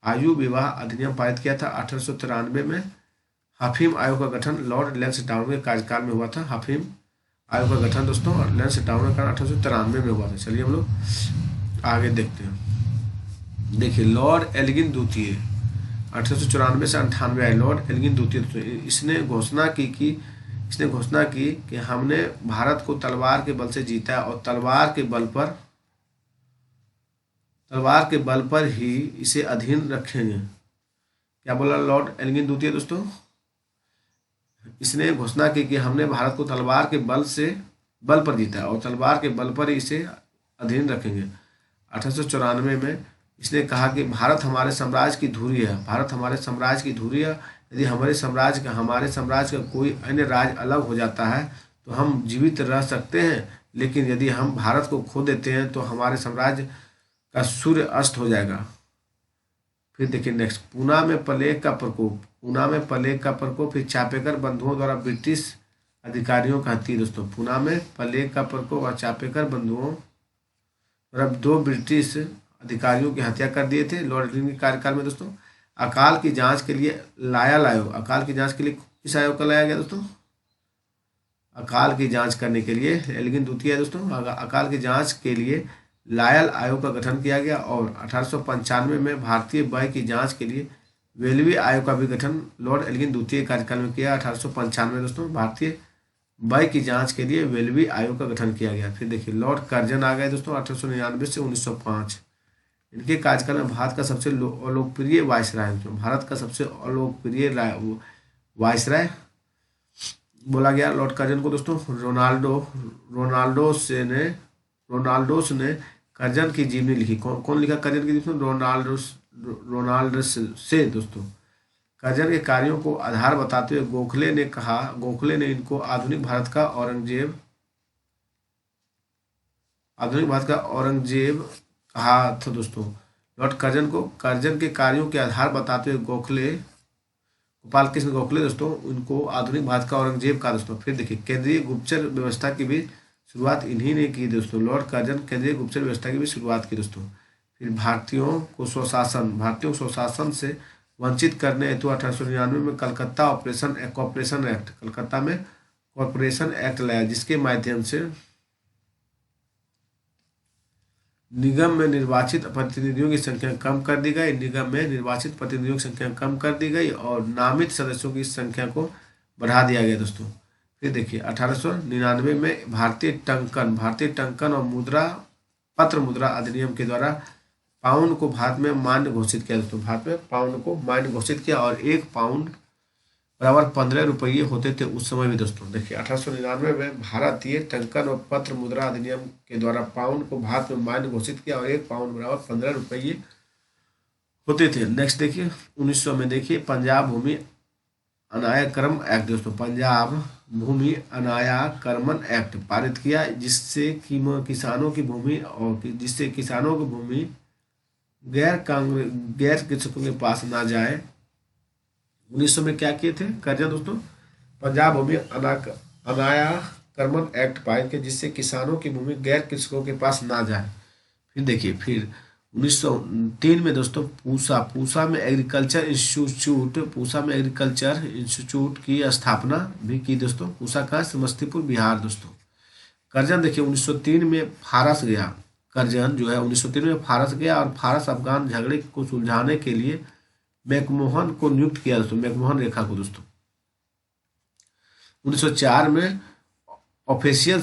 आयु विवाह अधिनियम पारित किया था 1893 में। हफीम आयोग का गठन लॉर्ड लैंसडाउन के कार्यकाल में हुआ था। हफीम आयोग का गठन दोस्तों लैंसडाउन का 1893 में हुआ था। चलिए हम लोग आगे देखते हैं। देखिए लॉर्ड एल्गिन द्वितीय 1894 से 98 आए। लॉर्ड एल्गिन द्वितीय इसने घोषणा की कि हमने भारत को तलवार के बल से जीता है और तलवार के बल पर ही इसे अधीन रखेंगे। क्या बोला लॉर्ड एल्गिन द्वितीय दोस्तों। इसने घोषणा की कि हमने भारत को तलवार के बल पर जीता है और तलवार के बल पर ही इसे अधीन रखेंगे। 1894 में इसने कहा कि भारत हमारे साम्राज्य की धुरी है। भारत हमारे साम्राज्य की धुरी है। यदि हमारे साम्राज्य का कोई अन्य राज्य अलग हो जाता है तो हम जीवित रह सकते हैं, लेकिन यदि हम भारत को खो देते हैं तो हमारे साम्राज्य का सूर्य अस्त हो जाएगा। फिर देखिए नेक्स्ट पूना में प्लेग का प्रकोप फिर चापेकर बंधुओं द्वारा ब्रिटिश अधिकारियों का हत्या दोस्तों। पूना में प्लेग का प्रकोप और चापेकर बंधुओं द्वारा 2 ब्रिटिश अधिकारियों की हत्या कर दिए थे लॉर्ड एल्गिन के कार्यकाल में दोस्तों। अकाल की जांच के लिए लायल आयोग किस आयोग का लाया गया दोस्तों। अकाल की जांच करने के लिए एल्गिन द्वितीय दोस्तों। अकाल की जांच के लिए लायल आयोग का गठन किया गया और 1895 में भारतीय व्यय की जांच के लिए वेलवी आयोग का भी गठन लॉर्ड एल्गिन द्वितीय कार्यकाल में किया। 1895 दोस्तों भारतीय व्यय की जांच के लिए वेलवी आयोग का गठन किया गया। फिर देखिए लॉर्ड कर्जन आ गए दोस्तों 1899 से 1905। इनके कार्यकाल में भारत का सबसे अलोकप्रिय वायसराय बोला गया लॉर्ड कर्जन को दोस्तों। रोनाल्डोस ने कर्जन की जीवनी लिखी। कौन लिखा कर्जन की दोस्तों। रोनाल्डस से दोस्तों। कर्जन के कार्यों को आधार बताते हुए गोखले ने इनको आधुनिक भारत का औरंगजेब आधुनिक भारत का औरंगजेब कहा था दोस्तों। लॉर्ड कर्जन को कर्जन के कार्यों के आधार बताते हुए गोपाल कृष्ण गोखले दोस्तों उनको आधुनिक भारत का औरंगजेब कहा दोस्तों। फिर देखिए केंद्रीय गुप्तचर व्यवस्था की भी शुरुआत इन्हीं ने की दोस्तों। लॉर्ड कर्जन केंद्रीय गुप्तचर व्यवस्था की भी शुरुआत की दोस्तों। फिर भारतीयों को स्वशासन से वंचित करने हेतु 1899 में कलकत्ता कॉरपोरेशन एक्ट कलकत्ता में कॉरपोरेशन एक्ट लाया, जिसके माध्यम से निगम में निर्वाचित प्रतिनिधियों की संख्या कम कर दी गई। निगम में निर्वाचित प्रतिनिधियों की संख्या कम कर दी गई और नामित सदस्यों की संख्या को बढ़ा दिया गया दोस्तों। फिर देखिए 1899 में भारतीय टंकन और पत्र मुद्रा अधिनियम के द्वारा पाउंड को भारत में मान्य घोषित किया दोस्तों। भारत में पाउंड को मान्य घोषित किया और 1 पाउंड बराबर 15 रुपये होते थे उस समय भी दोस्तों। देखिए 1899 में भारतीय टंकन और पत्र मुद्रा अधिनियम के द्वारा पाउंड को भारत में मान्य घोषित किया और 1 पाउंड बराबर 15 रुपये होते थे। नेक्स्ट देखिए 1900 में देखिए पंजाब भूमि अनायकरम एक्ट दोस्तों। पंजाब भूमि अनायकरमन एक्ट पारित किया, जिससे किसानों की भूमि गैर कृषकों के पास ना जाए। 1900 में क्या किए थे कर्जन दोस्तों? पंजाब भूमि अनायकरमन एक्ट पारित किया, जिससे किसानों की भूमि गैर कृषकों के पास ना जाए। फिर देखिए 1903 में दोस्तों पूसा में एग्रीकल्चर इंस्टीट्यूट की स्थापना भी की दोस्तों। पूसा का समस्तीपुर बिहार दोस्तों। कर्जन देखिए 1903 में फारस गया। कर्जन जो है 1903 में फारस गया और फारस अफगान झगड़े को सुलझाने के लिए मैकमोहन को नियुक्त किया दोस्तों, मैकमोहन रेखा को दोस्तों। 1904 में ऑफिशियल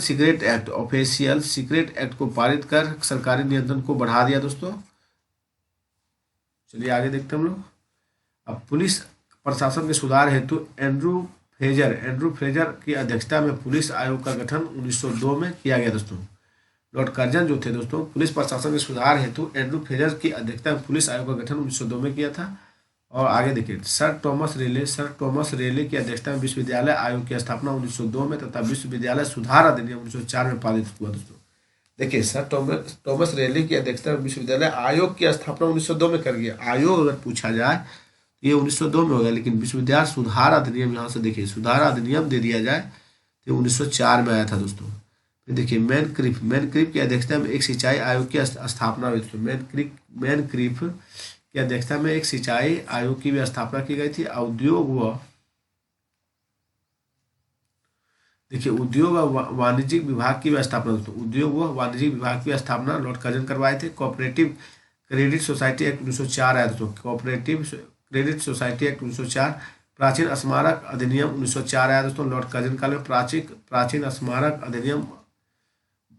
सीक्रेट एक्ट को पारित कर सरकारी नियंत्रण को बढ़ा दिया दोस्तों। चलिए आगे देखते हैं हम लोग। अब पुलिस प्रशासन के सुधार हेतु एंड्रू फ्रेजर की अध्यक्षता में पुलिस आयोग का गठन 1902 में किया गया दोस्तों। लॉर्ड कर्जन जो थे दोस्तों पुलिस प्रशासन के सुधार हेतु एंड्रू फ्रेजर की अध्यक्षता में पुलिस आयोग का गठन 1902 में किया था। और आगे देखिए सर टॉमस रेले की अध्यक्षता में विश्वविद्यालय आयोग की स्थापना 1902 में तथा विश्वविद्यालय सुधार अधिनियम 1904 में पारित हुआ दोस्तों। देखिए सर टॉमस रेले की अध्यक्षता में विश्वविद्यालय आयोग की स्थापना 1902 में कर गया। आयोग अगर पूछा जाए तो ये 1902 में हो गया, लेकिन विश्वविद्यालय सुधार अधिनियम यहाँ से देखिए सुधार अधिनियम दे दिया जाए तो 1904 में आया था दोस्तों। फिर देखिए मैनक्रीफ की अध्यक्षता में एक सिंचाई आयोग की स्थापना हुई दोस्तों। मैनक्रीफ की अध्यक्षता में एक सिंचाई आयोग की भी स्थापना की गई थी। उद्योग व वाणिज्यिक विभाग की भी स्थापना दोस्तों। उद्योग व वाणिज्यिक विभाग की स्थापना लॉर्ड कर्जन करवाए थे। कोऑपरेटिव क्रेडिट सोसाइटी एक्ट 1904 आया दोस्तों। Cooperative credit society act 1904। प्राचीन स्मारक अधिनियम 1904 आया दोस्तों लॉर्ड कर्जन काल में।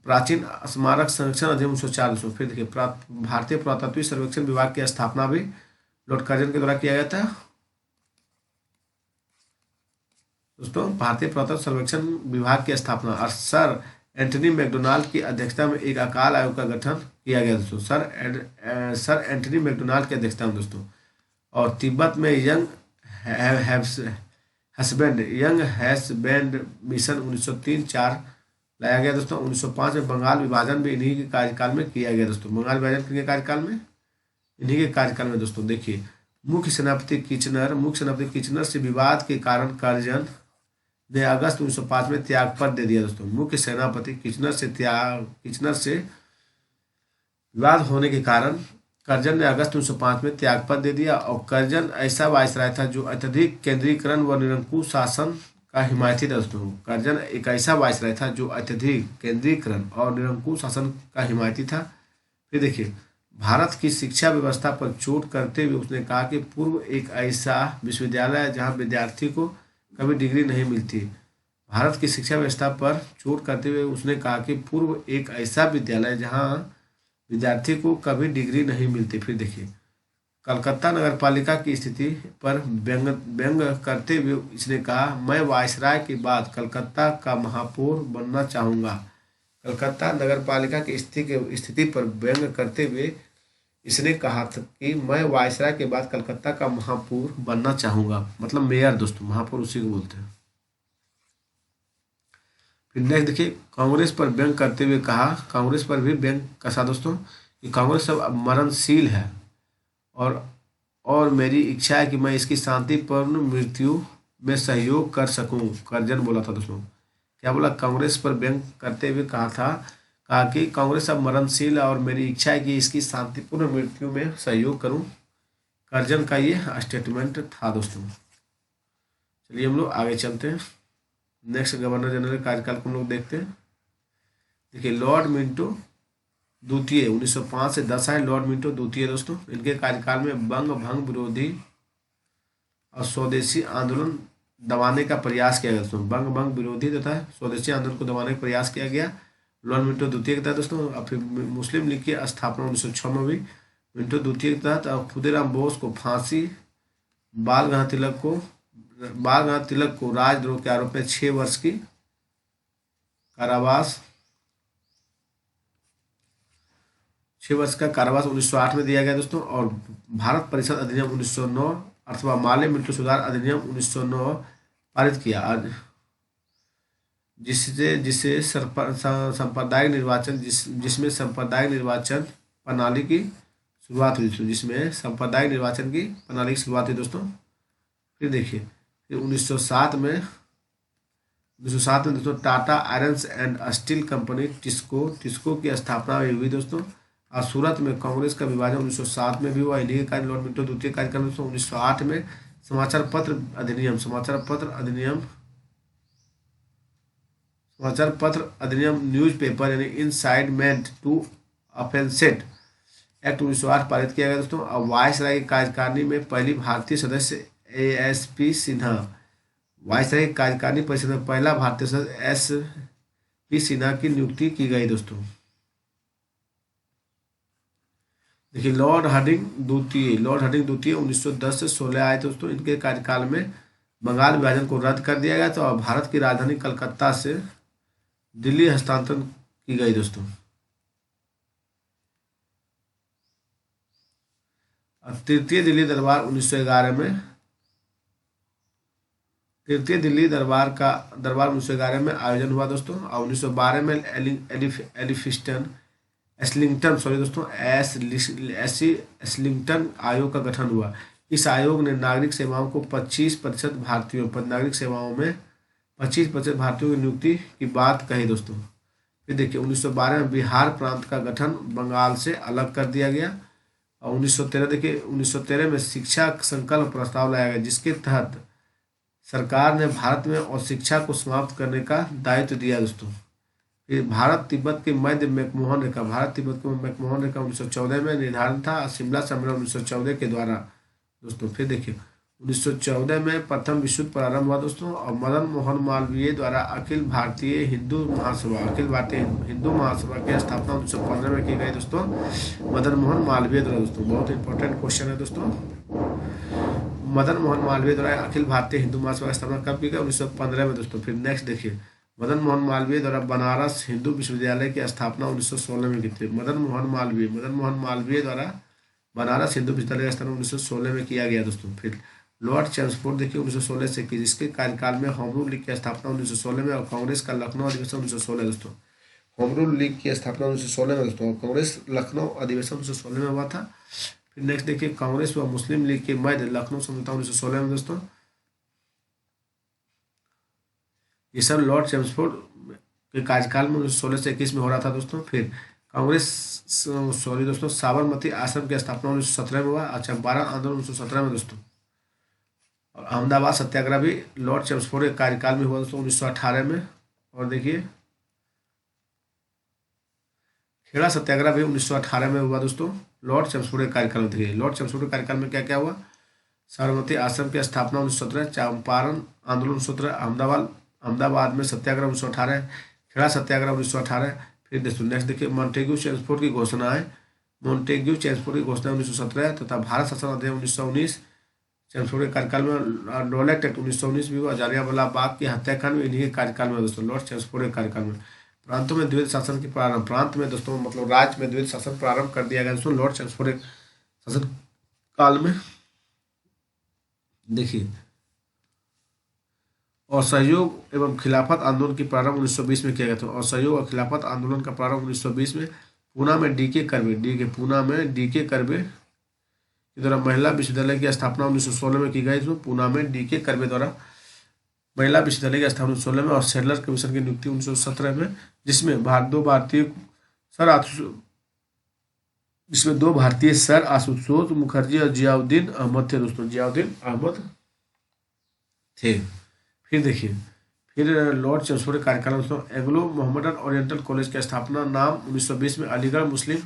प्राचीन स्मारक संरक्षण अधिनियम 1904 दोस्तों। फिर देखिए भारतीय पुरातत्व सर्वेक्षण विभाग की स्थापना भी लॉर्ड कर्जन के द्वारा किया गया था दोस्तों। भारतीय पुरातत्व सर्वेक्षण विभाग की स्थापना और सर एंटनी मैकडोनाल्ड की अध्यक्षता में एक अकाल आयोग का गठन किया गया दोस्तों। सर एंटनी मैकडोनाल्ड की अध्यक्षता में दोस्तों। और तिब्बत में यंग हैसबैंड मिशन 1903-4 लाया गया दोस्तों। 1905 में बंगाल विभाजन भी इन्हीं के कार्यकाल में किया गया दोस्तों। बंगाल विभाजन किसके कार्यकाल में? इन्हीं के कार्यकाल में दोस्तों। देखिए मुख्य सेनापति किचनर से विवाद के कारण कर्जन ने अगस्त 1905 में त्यागपत्र दे दिया दोस्तों। मुख्य सेनापति किचनर से विवाद होने के कारण कर्जन ने अगस्त 1905 में त्यागपत्र दे दिया। और कर्जन ऐसा वायसराय था जो अत्यधिक केंद्रीकरण व निरंकुश शासन का हिमायती था दोस्तों। कर्जन एक ऐसा वायसराय था जो अत्यधिक केंद्रीकरण और निरंकुश शासन का हिमायती था। फिर देखिए भारत की शिक्षा व्यवस्था पर चोट करते हुए उसने कहा कि पूर्व एक ऐसा विश्वविद्यालय जहां विद्यार्थी को कभी डिग्री नहीं मिलती। भारत की शिक्षा व्यवस्था पर चोट करते हुए उसने कहा कि पूर्व एक ऐसा विद्यालय जहां विद्यार्थी को कभी डिग्री नहीं मिलती। फिर देखिए कलकत्ता नगरपालिका की स्थिति पर व्यंग करते हुए इसने कहा, मैं वायसराय के बाद कलकत्ता का महापौर बनना चाहूँगा। कलकत्ता नगरपालिका की स्थिति पर व्यंग करते हुए इसने कहा था कि मैं वायसराय के बाद कलकत्ता का महापौर बनना चाहूँगा। मतलब मेयर दोस्तों, महापौर उसी को बोलते हैं। फिर नेक्स्ट देखिए, कांग्रेस पर व्यंग करते हुए कहा, कांग्रेस पर भी व्यंग कसा दोस्तों कि कांग्रेस अब मरणशील है और मेरी इच्छा है कि मैं इसकी शांतिपूर्ण मृत्यु में सहयोग कर सकूं, करजन बोला था दोस्तों। क्या बोला? कांग्रेस पर व्यंग करते हुए कहा था, कहा कि कांग्रेस अब मरणशील है और मेरी इच्छा है कि इसकी शांतिपूर्ण मृत्यु में सहयोग करूं, करजन का ये स्टेटमेंट था दोस्तों। चलिए हम लोग आगे चलते हैं, नेक्स्ट गवर्नर जनरल कार्यकाल को हम लोग देखते हैं। देखिए, लॉर्ड मिंटो द्वितीय 1905 से 10 आए, लॉर्ड मिंटो द्वितीय दोस्तों। इनके कार्यकाल में बंग भंग विरोधी और स्वदेशी आंदोलन दबाने का प्रयास किया गया दोस्तों। बंग भंग विरोधी तथा स्वदेशी आंदोलन को दबाने का प्रयास किया गया लॉर्ड मिंटो द्वितीय के तहत दोस्तों। और फिर मुस्लिम लीग की स्थापना 1906 में हुई मिंटो द्वितीय के तहत। और खुदीराम बोस को फांसी, बाल गंगाधर तिलक को राजद्रोह के आरोप में 6 वर्ष की कारावास 6 वर्ष का कारावास 1908 में दिया गया दोस्तों। और भारत परिषद अधिनियम 1909 अथवा माले मिंटो सुधार अधिनियम 1909 पारित किया, जिससे सांप्रदायिक निर्वाचन जिसमें सांप्रदायिक निर्वाचन प्रणाली की शुरुआत हुई, जिसमें सांप्रदायिक निर्वाचन की प्रणाली की शुरुआत हुई दोस्तों। फिर देखिए, फिर 1907 में दोस्तों Tata irons and steel company TISCO की स्थापना हुई दोस्तों। और सूरत में कांग्रेस का विभाजन 1907 में भी हुआ, इन्हीं के कारण लॉर्ड मिंटो द्वितीय कार्यकाल में 1908 में समाचार पत्र अधिनियम न्यूज़पेपर यानी इनसाइडमेंट टू ऑफेंसेट एक्ट 1908 पारित किया गया दोस्तों। और वायसराय की कार्यकारिणी में पहली भारतीय सदस्य ASP सिन्हा, वायसराय की कार्यकारिणी परिषद में पहला भारतीय सदस्य SP सिन्हा की नियुक्ति की गई दोस्तों। देखिए, लॉर्ड हार्डिंग द्वितीय 1910 से 16 आए दोस्तों। इनके कार्यकाल में बंगाल विभाजन को रद्द कर दिया गया था और भारत की राजधानी कलकत्ता से दिल्ली हस्तांतरण की गई दोस्तों। तृतीय दिल्ली दरबार 1911 में आयोजन हुआ दोस्तों। और 1912 में एस्लिंगटन आयोग का गठन हुआ। इस आयोग ने नागरिक सेवाओं को 25% भारतीयों की नियुक्ति की बात कही दोस्तों। फिर देखिए, 1912 में बिहार प्रांत का गठन बंगाल से अलग कर दिया गया। और 1913 में शिक्षा संकल्प प्रस्ताव लाया गया, जिसके तहत सरकार ने भारत में और शिक्षा को समाप्त करने का दायित्व दिया दोस्तों। फिर भारत तिब्बत की मैकमोहन रेखा 1914 में निर्धारण था, शिमला सम्मेलन 1914 के द्वारा दोस्तों। फिर देखिए, 1914 में प्रथम विश्व युद्ध प्रारंभ हुआ दोस्तों। और मदन मोहन मालवीय द्वारा अखिल भारतीय हिंदू महासभा की स्थापना 1915 में की गई दोस्तों। मदन मोहन मालवीय द्वारा दोस्तों, बहुत इंपॉर्टेंट क्वेश्चन है दोस्तों। मदन मोहन मालवीय द्वारा अखिल भारतीय हिंदू महासभा की स्थापना कब की गई? 1915 में दोस्तों। फिर नेक्स्ट देखिए, मदन मोहन मालवीय द्वारा बनारस हिंदू विश्वविद्यालय की स्थापना 1916 में की थी। मदन मोहन मालवीय द्वारा बनारस हिंदू विश्वविद्यालय का स्थापना 1916 में किया गया दोस्तों। फिर लॉर्ड चैम्सफोर्ड देखिए 1916 से की, जिसके कार्यकाल में होम रूल लीग की स्थापना 1916 में और कांग्रेस का लखनऊ अधिवेशन 1916 दोस्तों। होम रूल लीग की स्थापना 1916 में दोस्तों, कांग्रेस लखनऊ अधिवेशन 1916 में हुआ था। फिर नेक्स्ट देखिए, कांग्रेस व मुस्लिम लीग के मध्य लखनऊ समझौता 1916 में दोस्तों। ये सब लॉर्ड चैम्सफोर्ड के कार्यकाल में 1916 से 21 में हो रहा था दोस्तों। फिर साबरमती आश्रम की स्थापना 1917 में हुआ। चंपारण आंदोलन 1917 में दोस्तों। और अहमदाबाद सत्याग्रह भी लॉर्ड चैम्सफोर्ड के कार्यकाल में हुआ दोस्तों 1918 में। और देखिए, खेड़ा सत्याग्रह भी 1918 में हुआ दोस्तों, लॉर्ड चैम्सफोर्ड के कार्यकाल में। देखिए, लॉर्ड चैम्सफोर्ड के कार्यकाल में क्या क्या हुआ? साबरमती आश्रम की स्थापना 1917, चंपारण आंदोलन 1917, अहमदाबाद में सत्याग्रह 1918, खेड़ा सत्याग्रह 1918। फिर नेक्स्ट देखिए, मॉन्टेग्यू चैम्सफोर्ड की घोषणाएं 1917 तथा भारत शासन अधिनियम 1919 चैम्सफोर्ड के कार्यकाल में। रॉलेट एक्ट 1919 भी हुआ। जलियांवाला बाग की हत्याकांड में इन्हीं के कार्यकाल में दोस्तों, लॉर्ड चैम्सफोर्ड के कार्यकाल में। प्रांतों में द्वैध शासन की प्रारंभ, प्रांत में दोस्तों मतलब राज्य में द्वैध शासन प्रारंभ कर दिया गया दोस्तों लॉर्ड चैम्सफोर्ड के शासन काल में। देखिए, असहयोग एवं खिलाफत आंदोलन की प्रारंभ 1920 में किया गया था। असहयोग और खिलाफत आंदोलन का प्रारंभ 1920 में पूना में पूना में डी के कर्वे के द्वारा महिला विश्वविद्यालय की स्थापना 1916 में की गई। तो पूना में डी.के. कर्वे द्वारा महिला विश्वविद्यालय की स्थापना 1916 में और सैडलर कमीशन की नियुक्ति 1917 में, जिसमें दो भारतीय सर आशुतोष मुखर्जी और जियाउद्दीन अहमद थे दोस्तों, जियाउद्दीन अहमद थे। फिर देखिए, फिर लॉर्ड चेम्सफोर्ड के कार्यकाल में दोस्तों एंग्लो मोहम्मदन ओरिएंटल कॉलेज की स्थापना नाम 1920 में अलीगढ़ मुस्लिम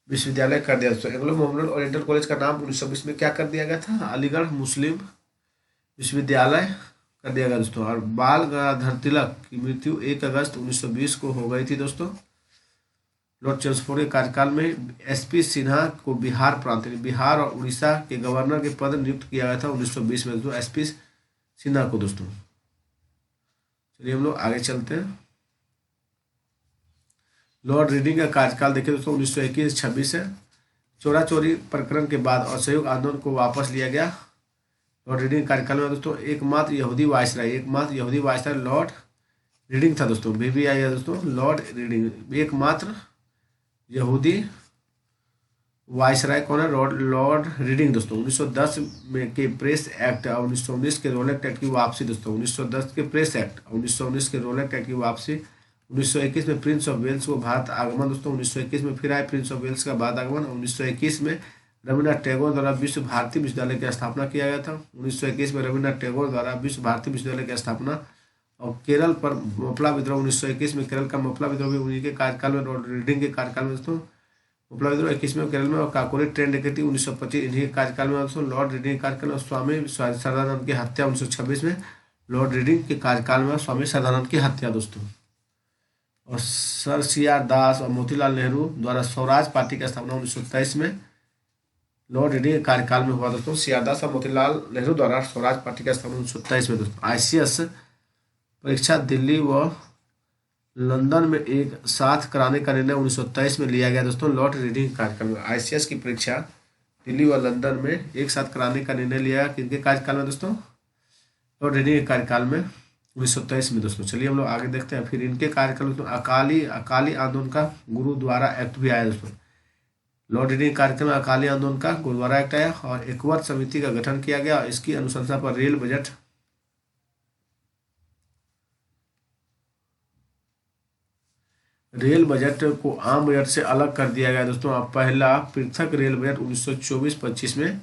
विश्वविद्यालय कर दिया दोस्तों। एंग्लो मोहम्मदन ओरिएंटल कॉलेज का नाम 1920 में क्या कर दिया गया था? अलीगढ़ मुस्लिम विश्वविद्यालय कर दिया गया दोस्तों। और बाल गंगाधर तिलक की मृत्यु 1 अगस्त 1920 को हो गई थी दोस्तों। लॉर्ड चेम्सफोर्ड के कार्यकाल में एस.पी. सिन्हा को बिहार प्रांत बिहार और उड़ीसा के गवर्नर के पद नियुक्त किया गया था 1920 में दोस्तों, एस.पी. सिन्हा को दोस्तों। चलिए हम लोग आगे चलते हैं। लॉर्ड रीडिंग का कार्यकाल देखिए दोस्तों 1921-26 है। चोरा चोरी प्रकरण के बाद असहयोग आंदोलन को वापस लिया गया। लॉर्ड रीडिंग कार्यकाल में दोस्तों एकमात्र यहूदी वायसराय लॉर्ड रीडिंग था दोस्तों। BBI है दोस्तों, लॉर्ड रीडिंग एकमात्र यहूदी वायसराय कौन है? लॉर्ड रीडिंग दोस्तों। 1910 में के प्रेस एक्ट और 1919 के रोलेक्ट एक्ट की वापसी दोस्तों। 1910 के प्रेस एक्ट और 1919 के रोलेक्ट एक्ट की वापसी। 1921 में प्रिंस ऑफ वेल्स को भारत आगमन दोस्तों। 1921 में फिर आए प्रिंस ऑफ वेल्स का भारत आगमन। 1921 में रविन्द्रनाथ टैगोर द्वारा विश्व भारती विश्वविद्यालय की स्थापना किया गया था। 1921 में रविन्द्रनाथ टैगोर द्वारा विश्व भारती विश्वविद्यालय की स्थापना। और केरल पर मोपला विद्रोह 1921 में, केरल का मोपला विद्रोह भी उन्हीं के कार्यकाल में, लॉर्ड रीडिंग के कार्यकाल में दोस्तों। मोपला विद्रोह 21 में केरल में और काकोरी ट्रेन डकैती 1925 इन्हीं के कार्यकाल में दोस्तों। लॉर्ड रीडिंग के कार्यकाल में स्वामी सदानंद की हत्या 1926 में, लॉर्ड रीडिंग के कार्यकाल में स्वामी सदानंद की हत्या दोस्तों। और सर CR दास और मोतीलाल नेहरू द्वारा स्वराज पार्टी की स्थापना 1923 में लॉर्ड रीडिंग के कार्यकाल में हुआ दोस्तों। CR दास और मोतीलाल नेहरू द्वारा स्वराज पार्टी की स्थापना 1923 में दोस्तों। ICS परीक्षा दिल्ली व लंदन में एक साथ कराने का निर्णय 1923 में लिया गया दोस्तों। लॉर्ड रीडिंग के कार्यकाल में ICS की परीक्षा दिल्ली व लंदन में एक साथ कराने का निर्णय लिया गया किनके कार्यकाल में दोस्तों? लॉर्ड रीडिंग के कार्यकाल में 1923 में दोस्तों। चलिए हम लोग आगे देखते हैं। फिर इनके कार्यकाल में अकाली आंदोलन का गुरुद्वारा एक्ट भी आया दोस्तों। लॉर्ड रीडिंग कार्यक्रम में अकाली आंदोलन का गुरुद्वारा एक्ट आया और एकवर्ष समिति का गठन किया गया और इसकी अनुशंसा पर रेल बजट को आम बजट से अलग कर दिया गया दोस्तों। अब पहला पृथक रेल बजट 1924-25 में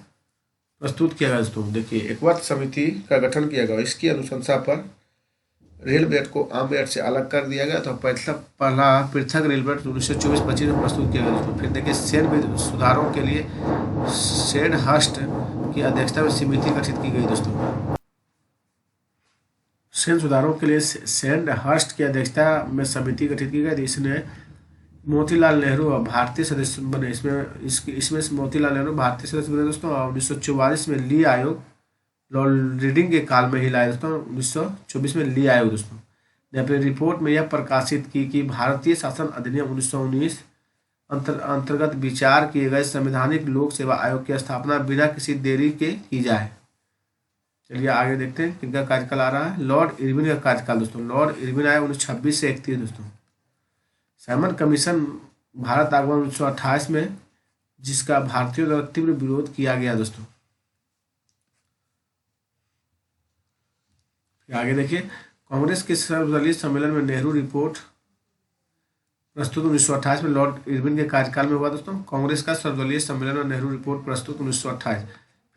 प्रस्तुत किया गया दोस्तों। देखिए, एकवर्ष समिति का गठन किया गया, इसकी अनुशंसा पर रेल बजट को आम बजट से अलग कर दिया गया। तो पहला पृथक रेल बजट 1924-25 में प्रस्तुत किया गया दोस्तों। फिर देखिए, सैन्य सुधारों के लिए सैंडहर्स्ट की अध्यक्षता में समिति गठित की गई दोस्तों। सैन्य सुधारों के लिए सैंडहर्स्ट की अध्यक्षता में समिति गठित की गई। इसने मोतीलाल नेहरू भारतीय सदस्य बने। इसमें मोतीलाल नेहरू भारतीय सदस्य बने दोस्तों। और 1944 में ली आयोग लॉर्ड रीडिंग के काल में ही लाए दोस्तों। 1924 में ली आयोग दोस्तों ने अपनी रिपोर्ट में यह प्रकाशित की कि भारतीय शासन अधिनियम 1919 अंतर्गत विचार किए गए संवैधानिक लोक सेवा आयोग की स्थापना बिना किसी देरी के की जाए। चलिए आगे देखते हैं किनका कार्यकाल आ रहा है। लॉर्ड इरविन का कार्यकाल दोस्तों। लॉर्ड इरविन आया 1926 से 31 दोस्तों। साइमन कमीशन भारत आगमन 1928 में, जिसका भारतीयों द्वारा तीव्र विरोध किया गया दोस्तों। आगे देखिए, कांग्रेस के सर्वदलीय सम्मेलन में नेहरू रिपोर्ट प्रस्तुत 1928 में लॉर्ड इरविन के कार्यकाल में हुआ दोस्तों। कांग्रेस का सर्वदलीय सम्मेलन में नेहरू रिपोर्ट प्रस्तुत 1928।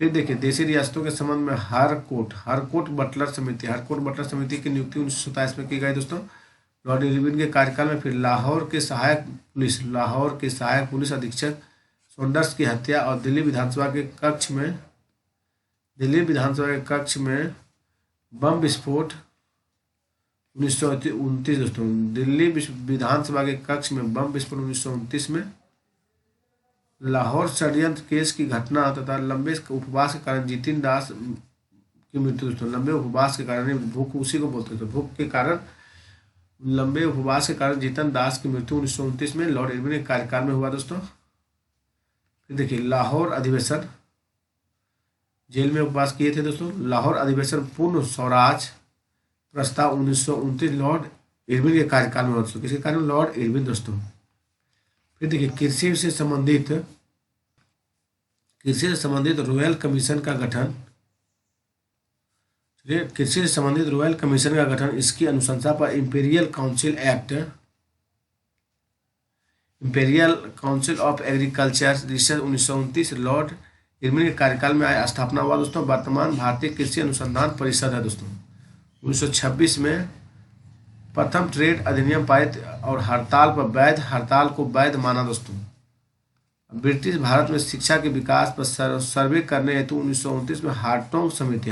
फिर देखिए, देशी रियासतों के संबंध में हरकोट बटलर समिति की नियुक्ति 1927 में की गई दोस्तों। लॉर्ड इरविन के कार्यकाल में फिर लाहौर के सहायक पुलिस अधीक्षक सॉन्डर्स की हत्या और दिल्ली विधानसभा के कक्ष में बम विस्फोट 1929 दोस्तों। दिल्ली विधानसभा के कक्ष में बम विस्फोट 1929 में। लाहौर षड्यंत्र केस की घटना तथा लंबे उपवास के कारण जितिन दास की मृत्यु दोस्तों। लंबे उपवास के कारण, भूख उसी को बोलते थे, भूख के कारण लंबे उपवास के कारण जितिन दास की मृत्यु 1929 में लॉर्ड इरविन के कार्यकाल में हुआ दोस्तों। फिर देखिए, लाहौर अधिवेशन, जेल में उपवास किए थे दोस्तों। लाहौर अधिवेशन पूर्ण स्वराज प्रस्ताव 1929 लॉर्ड इरविन के कार्यकाल में दोस्तों। किसके कार्यकाल में? लॉर्ड इरविन दोस्तों। फिर देखिए कृषि से संबंधित रॉयल कमीशन का गठन। चलिए, कृषि से संबंधित रॉयल कमीशन का गठन, इसकी अनुशंसा पर imperial council of agriculture research 1929 Lord Irwin के कार्यकाल में आया स्थापना हुआ दोस्तों। वर्तमान भारतीय कृषि अनुसंधान परिषद है दोस्तों। 1926 में प्रथम ट्रेड अधिनियम पारित और हड़ताल को वैध माना दोस्तों। ब्रिटिश भारत में शिक्षा के विकास पर सर्वे करने हेतु 1929 में हार्टोग समिति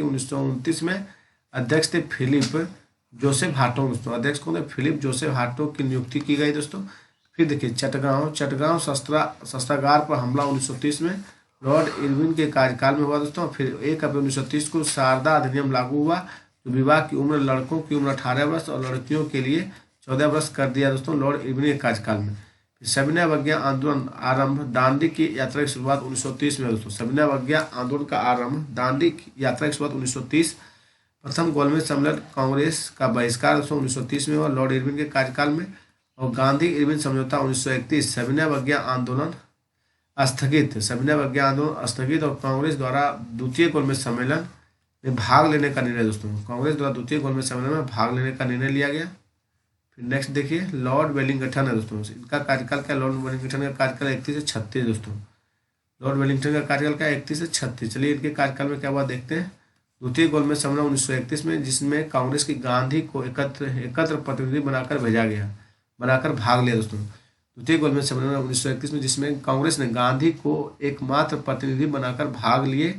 1929 में अध्यक्ष थे फिलिप जोसेफ हार्टोग दोस्तों। अध्यक्ष कौन थे? फिलिप जोसेफ हार्टोग की नियुक्ति की गई दोस्तों। फिर देखिए चटगांव शस्त्रागार पर हमला 1930 में लॉर्ड इरविन के कार्यकाल में हुआ दोस्तों। फिर 1 अप्रैल 1930 को शारदा अधिनियम लागू हुआ, तो विवाह की उम्र लड़कों की उम्र 18 वर्ष और लड़कियों के लिए 14 वर्ष कर दिया दोस्तों लॉर्ड इरविन के कार्यकाल में। सविनय अवज्ञा आंदोलन आरंभ, दांडी की यात्रा की शुरुआत 1930 में दोस्तों। सविनय अवज्ञा आंदोलन का आरंभ, दांडी की यात्रा की शुरुआत 1930। प्रथम गोलमेज सम्मेलन कांग्रेस का बहिष्कार दोस्तों 1930 में हुआ लॉर्ड इरविन के कार्यकाल में। और गांधी इरविन समझौता 1931। सविनय अवज्ञा आंदोलन स्थगित और कांग्रेस द्वारा द्वितीय गोलमेज सम्मेलन में भाग लेने का निर्णय दोस्तों। कांग्रेस द्वारा द्वितीय गोलमेज सम्मेलन में भाग लेने का निर्णय लिया गया। फिर नेक्स्ट देखिए लॉर्ड वेलिंगटन है दोस्तों। इनका कार्यकाल क्या? लॉर्ड वेलिंगटन का कार्यकाल 31 से 36 दोस्तों। लॉर्ड वेलिंगटन का कार्यकाल क्या? 31 से 36। चलिए इनके कार्यकाल में क्या हुआ देखते हैं। द्वितीय गोलमेज सम्मेलन 1931 में, जिसमें कांग्रेस की गांधी को एकत्र प्रतिनिधि बनाकर भाग लिया दोस्तों। द्वितीय गोलमेज सम्मेलन 1931 में, जिसमें कांग्रेस ने गांधी को एकमात्र प्रतिनिधि बनाकर भाग लिया।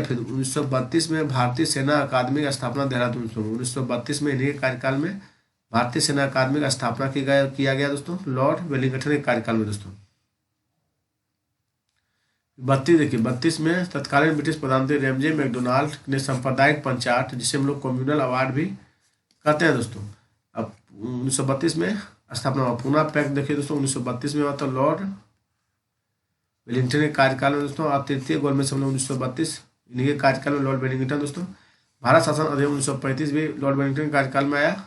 फिर 1932 में भारतीय सेना अकादमी का स्थापना देहरादून दोस्तों। 1932 में इन्हीं के कार्यकाल में भारतीय सेना अकादमी का स्थापना किया गया दोस्तों लॉर्ड वेलिंगटन के कार्यकाल में दोस्तों। 32 देखिए 32 में तत्कालीन ब्रिटिश प्रधानमंत्री रैमजे मैकडोनाल्ड ने सांप्रदायिक पंचायत, जिसे हम लोग कम्युनल अवार्ड भी कहते हैं दोस्तों, अब 1932 में स्थापना हुआ। पुनः पैक्ट देखिए दोस्तों 1932 में हुआ था लॉर्ड वेलिंगटन के कार्यकाल में दोस्तों। और तृतीय गोलमेज सम्मेलन 1932 इन्हीं के कार्यकाल में लॉर्ड वेलिंगटन दोस्तों। भारत शासन अधिनियम 1935 भी लॉर्ड वेलिंगटन के कार्यकाल में आया।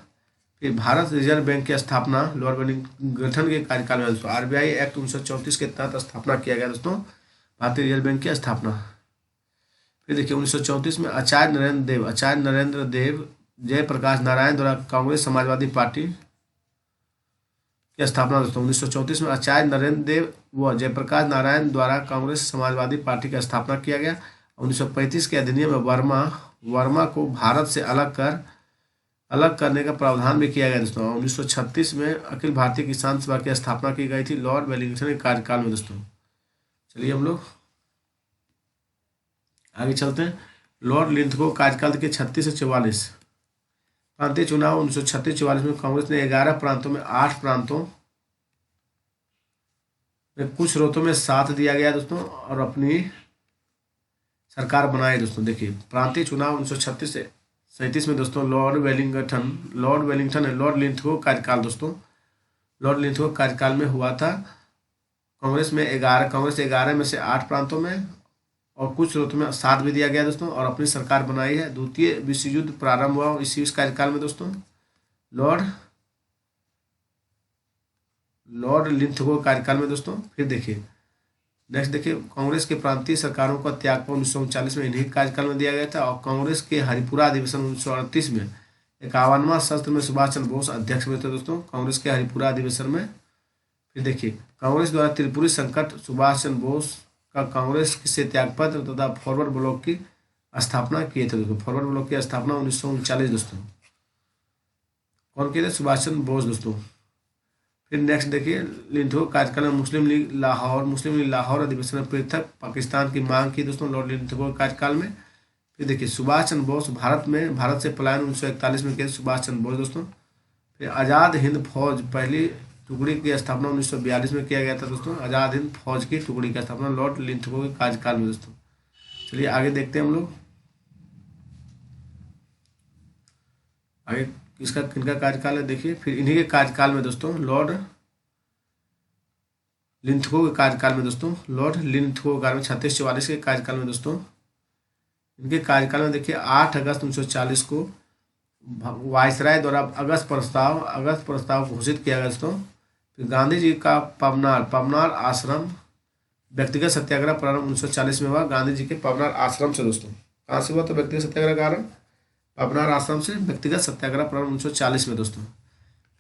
फिर भारत रिजर्व बैंक की स्थापना लॉर्ड वेलिंगटन के कार्यकाल में दोस्तों। आरबीआई एक्ट 1934 के तहत स्थापना किया गया दोस्तों भारतीय रिजर्व बैंक की स्थापना। फिर देखिए 1934 में आचार्य नरेंद्र देव जयप्रकाश नारायण द्वारा कांग्रेस समाजवादी पार्टी की स्थापना दोस्तों। 1934 में आचार्य नरेंद्र देव व जयप्रकाश नारायण द्वारा कांग्रेस समाजवादी पार्टी की स्थापना किया गया। 1935 के अधिनियम में वर्मा को भारत से अलग करने का प्रावधान भी किया गया दोस्तों। 1936 में अखिल भारतीय किसान सभा की स्थापना की गई थी लॉर्ड वेलिंगटन के कार्यकाल में दोस्तों। चलिए हम लोग आगे चलते हैं। लॉर्ड लिंथगो कार्यकाल के 36 से 44। प्रांतीय चुनाव 1936-44 में कांग्रेस ने 11 प्रांतों में 8 प्रांतों में कुछ स्रोतों में साथ दिया गया दोस्तों और अपनी सरकार बनाई दोस्तों। देखिए प्रांतीय चुनाव 1936 से 37 में दोस्तों लॉर्ड लिंथगो कार्यकाल दोस्तों। लॉर्ड लिंथगो कार्यकाल में हुआ था। कांग्रेस 11 में से 8 प्रांतों में और कुछ स्रोतों में साथ भी दिया गया दोस्तों और अपनी सरकार बनाई है। द्वितीय विश्व युद्ध प्रारंभ हुआ इस कार्यकाल में दोस्तों लॉर्ड लिंथगो कार्यकाल में दोस्तों। फिर देखिए नेक्स्ट देखिए कांग्रेस के प्रांतीय सरकारों का त्यागपत्र 1939 में इन्हीं कार्यकाल में दिया गया था। और कांग्रेस के हरिपुरा अधिवेशन 1938 में 51वां सत्र में सुभाष चंद्र बोस अध्यक्ष हुए थे दोस्तों कांग्रेस के हरिपुरा अधिवेशन में। फिर देखिए कांग्रेस द्वारा त्रिपुरी संकट, सुभाष चंद्र बोस का कांग्रेस से त्यागपत्र तथा फॉरवर्ड ब्लॉक की स्थापना किए थे दोस्तों। फॉरवर्ड ब्लॉक की स्थापना 1939 दोस्तों कौन किए थे? सुभाष चंद्र बोस दोस्तों। फिर नेक्स्ट देखिए लिंथगो कार्यकाल में मुस्लिम लीग लाहौर अधिवेशन में पृथक पाकिस्तान की मांग की दोस्तों लॉर्ड लिंथगो कार्यकाल में। फिर देखिए सुभाष चंद्र बोस भारत से पलायन 1941 में किए सुभाष चंद्र बोस दोस्तों। फिर आज़ाद हिंद फौज पहली टुकड़ी की स्थापना 1942 में किया गया था दोस्तों। आज़ाद हिंद फौज की टुकड़ी की स्थापना लॉर्ड लिंथगो के कार्यकाल में दोस्तों। चलिए आगे देखते हैं हम लोग आगे किनका कार्यकाल है देखिए। फिर इन्हीं के कार्यकाल में दोस्तों लॉर्ड लिंथगो के कार्यकाल में 36-44 के कार्यकाल में दोस्तों इनके कार्यकाल में देखिए 8 अगस्त 1940 को वायसराय द्वारा अगस्त प्रस्ताव घोषित किया गया दोस्तों। फिर गांधी जी का पवनार आश्रम व्यक्तिगत सत्याग्रह प्रारंभ 1940 में हुआ। गांधी जी के पवनार आश्रम से दोस्तों, कहाँ से हुआ तो व्यक्तिगत सत्याग्रह का आरंभ पवनार आश्रम से व्यक्तिगत सत्याग्रह प्रारंभ 1940 में दोस्तों।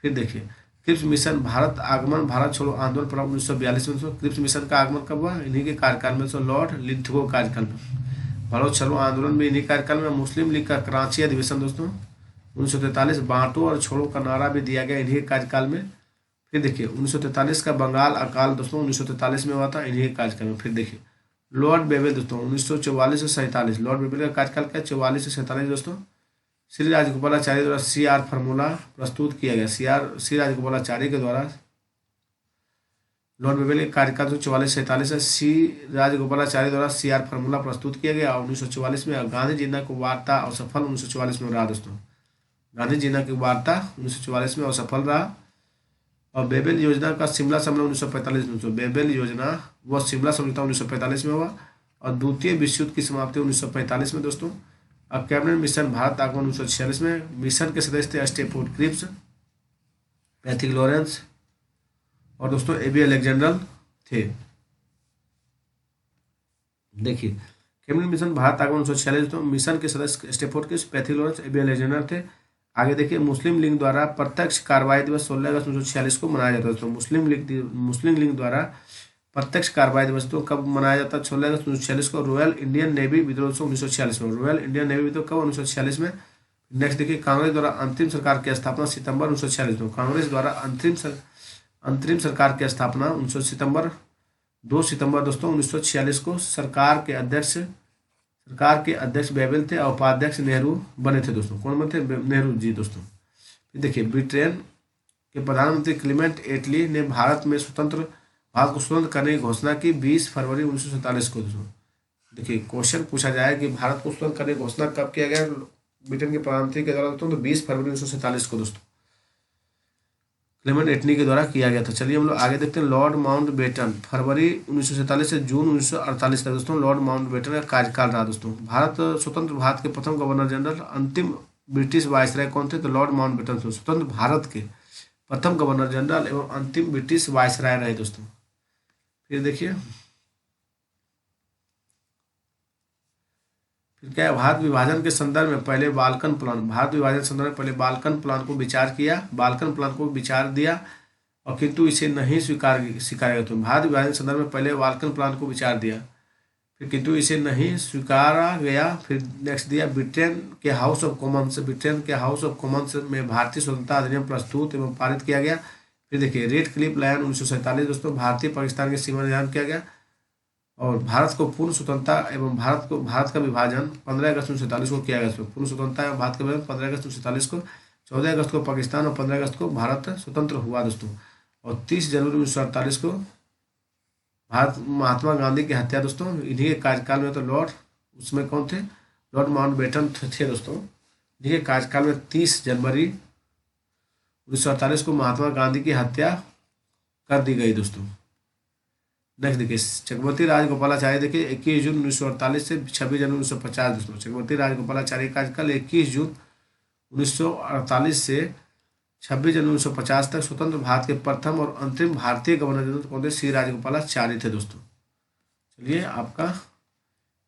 फिर देखिए क्रिप्स मिशन भारत आगमन भारत छोड़ो आंदोलन प्रारंभ 1942 में दोस्तों। क्रिप्स मिशन का आगमन कब हुआ? इन्हीं के कार्यकाल में दोस्तों, लॉर्ड लिथगो कार्यकाल में। भारत छोड़ो आंदोलन में इन्हीं कार्यकाल में। मुस्लिम लीग का कराची अधिवेशन दोस्तों 1943, बांटो और छोड़ो का नारा भी दिया गया इन्हीं के कार्यकाल में। फिर देखिए 1943 का बंगाल अकाल दोस्तों 1943 में हुआ था इन्हीं के कार्यकाल में। फिर देखिए लॉर्ड बेवेल दोस्तों 1944 से 47, लॉर्ड बेवेल का कार्यकाल क्या 44 से 47 दोस्तों। श्री राजगोपालाचारी द्वारा CR फार्मूला प्रस्तुत किया गया। श्री राजगोपालाचारी के द्वारा लॉर्ड बेवेल के कार्यकाल 44 से 47 है। श्री राजगोपालाचारी द्वारा CR फार्मूला प्रस्तुत किया गया 1944 में। गांधी जी की वार्ता असफल 1944 में रहा दोस्तों। गांधी जी की वार्ता 1944 में असफल रहा। और बेबेल योजना का शिमला सम्मेलन 1945 में, बेबेल योजना व शिमला समझौता 1945 में हुआ। और द्वितीय विश्व युद्ध की समाप्ति 1945 में दोस्तों। और कैबिनेट मिशन भारत आगमन 1946 में। मिशन के सदस्य थे स्टेफोर्ड क्रिप्स, पैथिक लॉरेंस और दोस्तों AB अलेक्जेंडर थे। देखिए कैबिनेट मिशन भारत आगमन 1946 दोस्तों। मिशन के सदस्य Stafford Cripps, Pethick Lawrence, AB Alexander थे। आगे देखिए मुस्लिम लीग द्वारा प्रत्यक्ष कार्रवाई दिवस 16 अगस्त 1946 को मनाया जाता है दोस्तों। मुस्लिम लीग द्वारा प्रत्यक्ष कार्रवाई दिवस तो कब मनाया जाता है? 16 अगस्त 1946 को। रॉयल इंडियन नेवी विद्रोह 1946 में। रॉयल इंडियन नेवी विद्रोह कब? 1946 में। नेक्स्ट देखिए कांग्रेस द्वारा अंतरिम सरकार की स्थापना सितंबर 1946 में। कांग्रेस द्वारा अंतरिम सरकार की स्थापना 2 सितंबर दोस्तों 1946 को। सरकार के अध्यक्ष बेवेल थे और उपाध्यक्ष नेहरू बने थे दोस्तों। कौन बने थे? नेहरू जी दोस्तों। देखिए ब्रिटेन के प्रधानमंत्री क्लीमेंट एटली ने भारत को स्वतंत्र करने की घोषणा की 20 फरवरी 1947 को दोस्तों। देखिए क्वेश्चन पूछा जाए कि भारत को स्वतंत्र करने की घोषणा कब किया गया ब्रिटेन के प्रधानमंत्री के द्वारा दोस्तों? तो 20 फरवरी 1947 को दोस्तों क्लेमेंट एटली के द्वारा किया गया था। चलिए हम लोग आगे देखते हैं। लॉर्ड माउंटबेटन फरवरी 1947 से जून 1948 तक दोस्तों लॉर्ड माउंटबेटन का कार्यकाल रहा दोस्तों। स्वतंत्र भारत के प्रथम गवर्नर जनरल अंतिम ब्रिटिश वायसराय कौन थे? तो लॉर्ड माउंटबेटन स्वतंत्र भारत के प्रथम गवर्नर जनरल एवं अंतिम ब्रिटिश वायसराय रहे दोस्तों। फिर देखिए फिर क्या है? भारत विभाजन के संदर्भ में पहले बाल्कन प्लान को विचार किया, बाल्कन प्लान को विचार दिया और किंतु इसे नहीं स्वीकारा गया। तो भारत विभाजन के संदर्भ में पहले बाल्कन प्लान को विचार दिया, फिर किंतु इसे नहीं स्वीकारा गया। फिर नेक्स्ट दिया ब्रिटेन के हाउस ऑफ कॉमन्स में भारतीय स्वतंत्रता अधिनियम प्रस्तुत एवं पारित किया गया। फिर देखिए रेड क्लिफ लाइन 1947 दोस्तों भारतीय पाकिस्तान की सीमा निर्धारण किया गया। और भारत को पूर्ण स्वतंत्रता एवं भारत का विभाजन 15 अगस्त 1947 को किया गया। पूर्ण स्वतंत्रता एवं भारत का विभाजन 15 अगस्त 1947 को। 14 अगस्त को पाकिस्तान और 15 अगस्त को भारत स्वतंत्र हुआ दोस्तों। और 30 जनवरी 1948 को महात्मा गांधी की हत्या दोस्तों इन्हीं के कार्यकाल में। तो उसमें कौन थे? लॉर्ड माउंटबेटन थे दोस्तों। इन्हीं के कार्यकाल में 30 जनवरी 1948 को महात्मा गांधी की हत्या कर दी गई दोस्तों। नेक्स्ट देखिए चक्रवर्ती राजगोपालाचारी देखिए 21 जून 1948 से 26 जनवरी 1950 दोस्तों। चक्रवर्ती राजगोपालाचारी का कार्यकाल 21 जून 1948 से 26 जनवरी 1950 तक स्वतंत्र भारत के प्रथम और अंतिम भारतीय गवर्नर जनरल कौन थे? श्री राजगोपालाचारी थे दोस्तों। चलिए आपका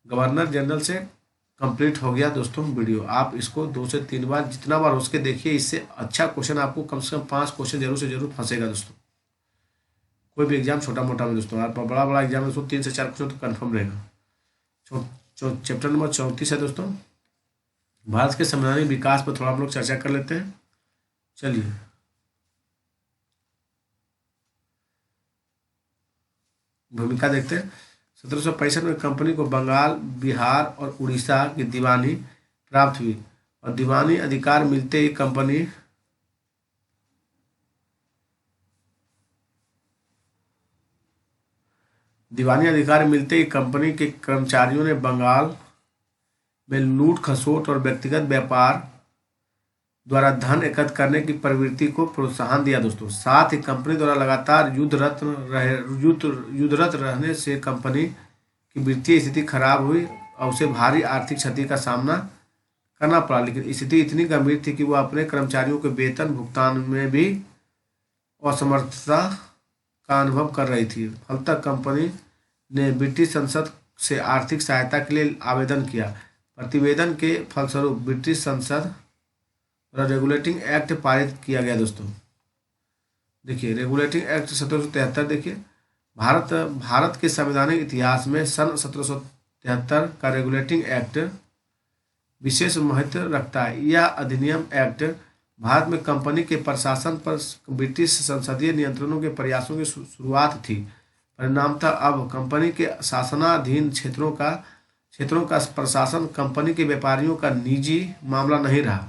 गवर्नर जनरल से कंप्लीट हो गया दोस्तों वीडियो। आप इसको 2 से 3 बार जितना बार हो सके देखिए। इससे अच्छा क्वेश्चन आपको कम से कम 5 क्वेश्चन जरूर से जरूर फंसेगा दोस्तों। कोई भी एग्जाम छोटा मोटा में दोस्तों, आप बड़ा एग्जाम में 3 से 4 क्वेश्चन तो कन्फर्म रहेगा। चैप्टर नंबर 34 है दोस्तों। भारत के संवैधानिक विकास पर थोड़ा हम लोग चर्चा कर लेते हैं। चलिए भूमिका देखते हैं। 1765 में कंपनी को बंगाल, बिहार और उड़ीसा की दीवानी प्राप्त हुई और दीवानी अधिकार मिलते ही कंपनी के कर्मचारियों ने बंगाल में लूट खसोट और व्यक्तिगत व्यापार द्वारा धन एकत्र करने की प्रवृत्ति को प्रोत्साहन दिया दोस्तों। साथ ही कंपनी द्वारा लगातार युद्धरत रहने से कंपनी की वित्तीय स्थिति खराब हुई और उसे भारी आर्थिक क्षति का सामना करना पड़ा, लेकिन स्थिति इतनी गंभीर थी कि वह अपने कर्मचारियों के वेतन भुगतान में भी असमर्थता का अनुभव कर रही थी। फलतः कंपनी ने ब्रिटिश संसद से आर्थिक सहायता के लिए आवेदन किया। प्रतिवेदन के फलस्वरूप ब्रिटिश संसद द्वारा रेगुलेटिंग एक्ट पारित किया गया। दोस्तों देखिए, रेगुलेटिंग एक्ट 1773, देखिए भारत के संवैधानिक इतिहास में सन 1773 का रेगुलेटिंग एक्ट विशेष महत्व रखता है। यह अधिनियम एक्ट भारत में कंपनी के प्रशासन पर ब्रिटिश संसदीय नियंत्रणों के प्रयासों की शुरुआत थी। परिणामतः अब कंपनी के शासनाधीन क्षेत्रों का प्रशासन कंपनी के व्यापारियों का निजी मामला नहीं रहा।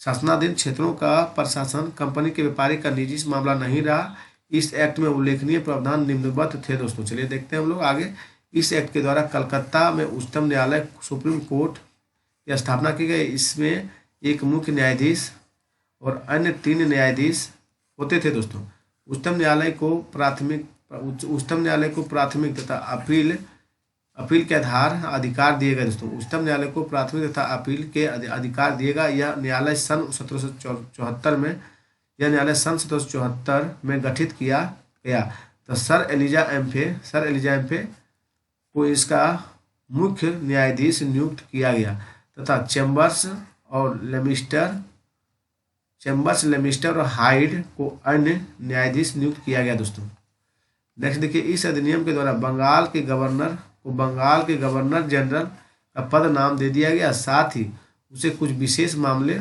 शासनाधीन क्षेत्रों का प्रशासन कंपनी के व्यापारी का निजी मामला नहीं रहा। इस एक्ट में उल्लेखनीय प्रावधान निम्नवत थे। दोस्तों चलिए देखते हैं हम लोग आगे। इस एक्ट के द्वारा कलकत्ता में उच्चतम न्यायालय सुप्रीम कोर्ट की स्थापना की गई। इसमें एक मुख्य न्यायाधीश और अन्य 3 न्यायाधीश होते थे। दोस्तों उच्चतम न्यायालय को प्राथमिक तथा अपील के अधिकार दिए गए। दोस्तों उच्चतम न्यायालय को प्राथमिक तथा अपील के अधिकार दिएगा। यह न्यायालय सन 1774 में गठित किया गया। तो सर एलिजा एम्फे को इसका मुख्य न्यायाधीश नियुक्त किया गया तथा चैम्बर्स, लेमिस्टर और हाइड को अन्य न्यायाधीश नियुक्त किया गया। दोस्तों नेक्स्ट देखिए, इस अधिनियम के द्वारा बंगाल के गवर्नर जनरल का पद नाम दे दिया गया। साथ ही उसे कुछ विशेष मामले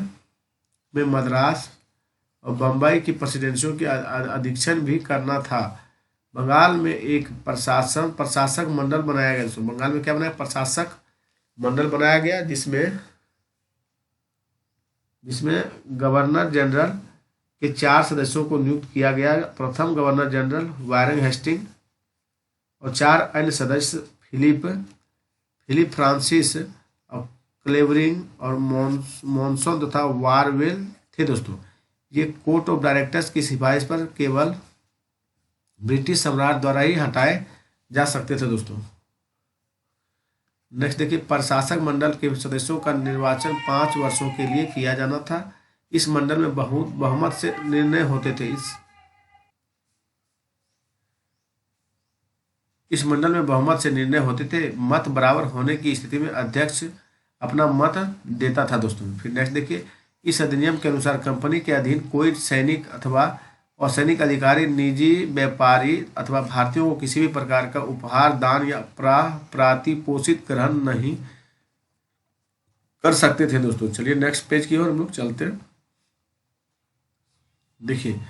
में मद्रास और बम्बई की प्रेसिडेंसियों के अधीक्षण भी करना था। बंगाल में एक प्रशासक मंडल बनाया गया। दोस्तों बंगाल में क्या बनाया? प्रशासक मंडल बनाया गया, जिसमें गवर्नर जनरल के 4 सदस्यों को नियुक्त किया गया। प्रथम गवर्नर जनरल वारेन हेस्टिंग और 4 अन्य सदस्य फिलिप फ्रांसिस और क्लेवरिंग और मॉनसन तथा वारवेल थे। दोस्तों ये कोर्ट ऑफ डायरेक्टर्स की सिफारिश पर केवल ब्रिटिश सम्राट द्वारा ही हटाए जा सकते थे। दोस्तों नेक्स्ट देखिए, प्रशासक मंडल के सदस्यों का निर्वाचन 5 वर्षों के लिए किया जाना था। इस मंडल में बहुमत से निर्णय होते थे। इस मंडल में बहुमत से निर्णय होते थे। मत बराबर होने की स्थिति में अध्यक्ष अपना मत देता था। दोस्तों फिर नेक्स्ट देखिए, इस अधिनियम के अनुसार कंपनी के अधीन कोई सैनिक अथवा असैनिक अधिकारी, निजी व्यापारी अथवा भारतीयों को किसी भी प्रकार का उपहार, दान या प्रातिपोषित ग्रहण नहीं कर सकते थे। दोस्तों चलिए नेक्स्ट पेज की ओर हम लोग चलते हैं। देखिए,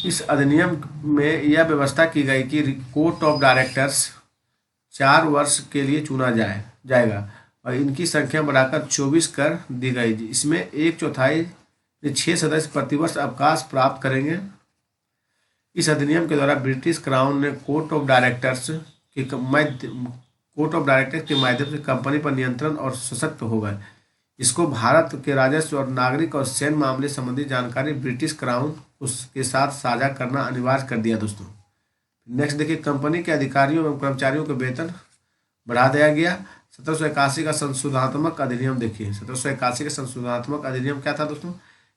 इस अधिनियम में यह व्यवस्था की गई कि कोर्ट ऑफ डायरेक्टर्स 4 वर्ष के लिए चुना जाएगा और इनकी संख्या बढ़ाकर 24 कर दी गई। इसमें 1/4 6 सदस्य प्रतिवर्ष अवकाश प्राप्त करेंगे। इस अधिनियम के द्वारा ब्रिटिश क्राउन ने कोर्ट ऑफ डायरेक्टर्स के माध्यम से कंपनी पर नियंत्रण और सशक्त हो गए। इसको भारत के राजस्व और नागरिक और सैन्य मामले संबंधी जानकारी ब्रिटिश क्राउन उसके साथ साझा करना अनिवार्य कर दिया। दोस्तों नेक्स्ट देखिए, कंपनी के अधिकारियों एवं कर्मचारियों के वेतन बढ़ा दिया गया। 1781 का संशोधनात्मक अधिनियम देखिए, 1781 का संशोधनात्मक अधिनियम क्या था? दोस्तों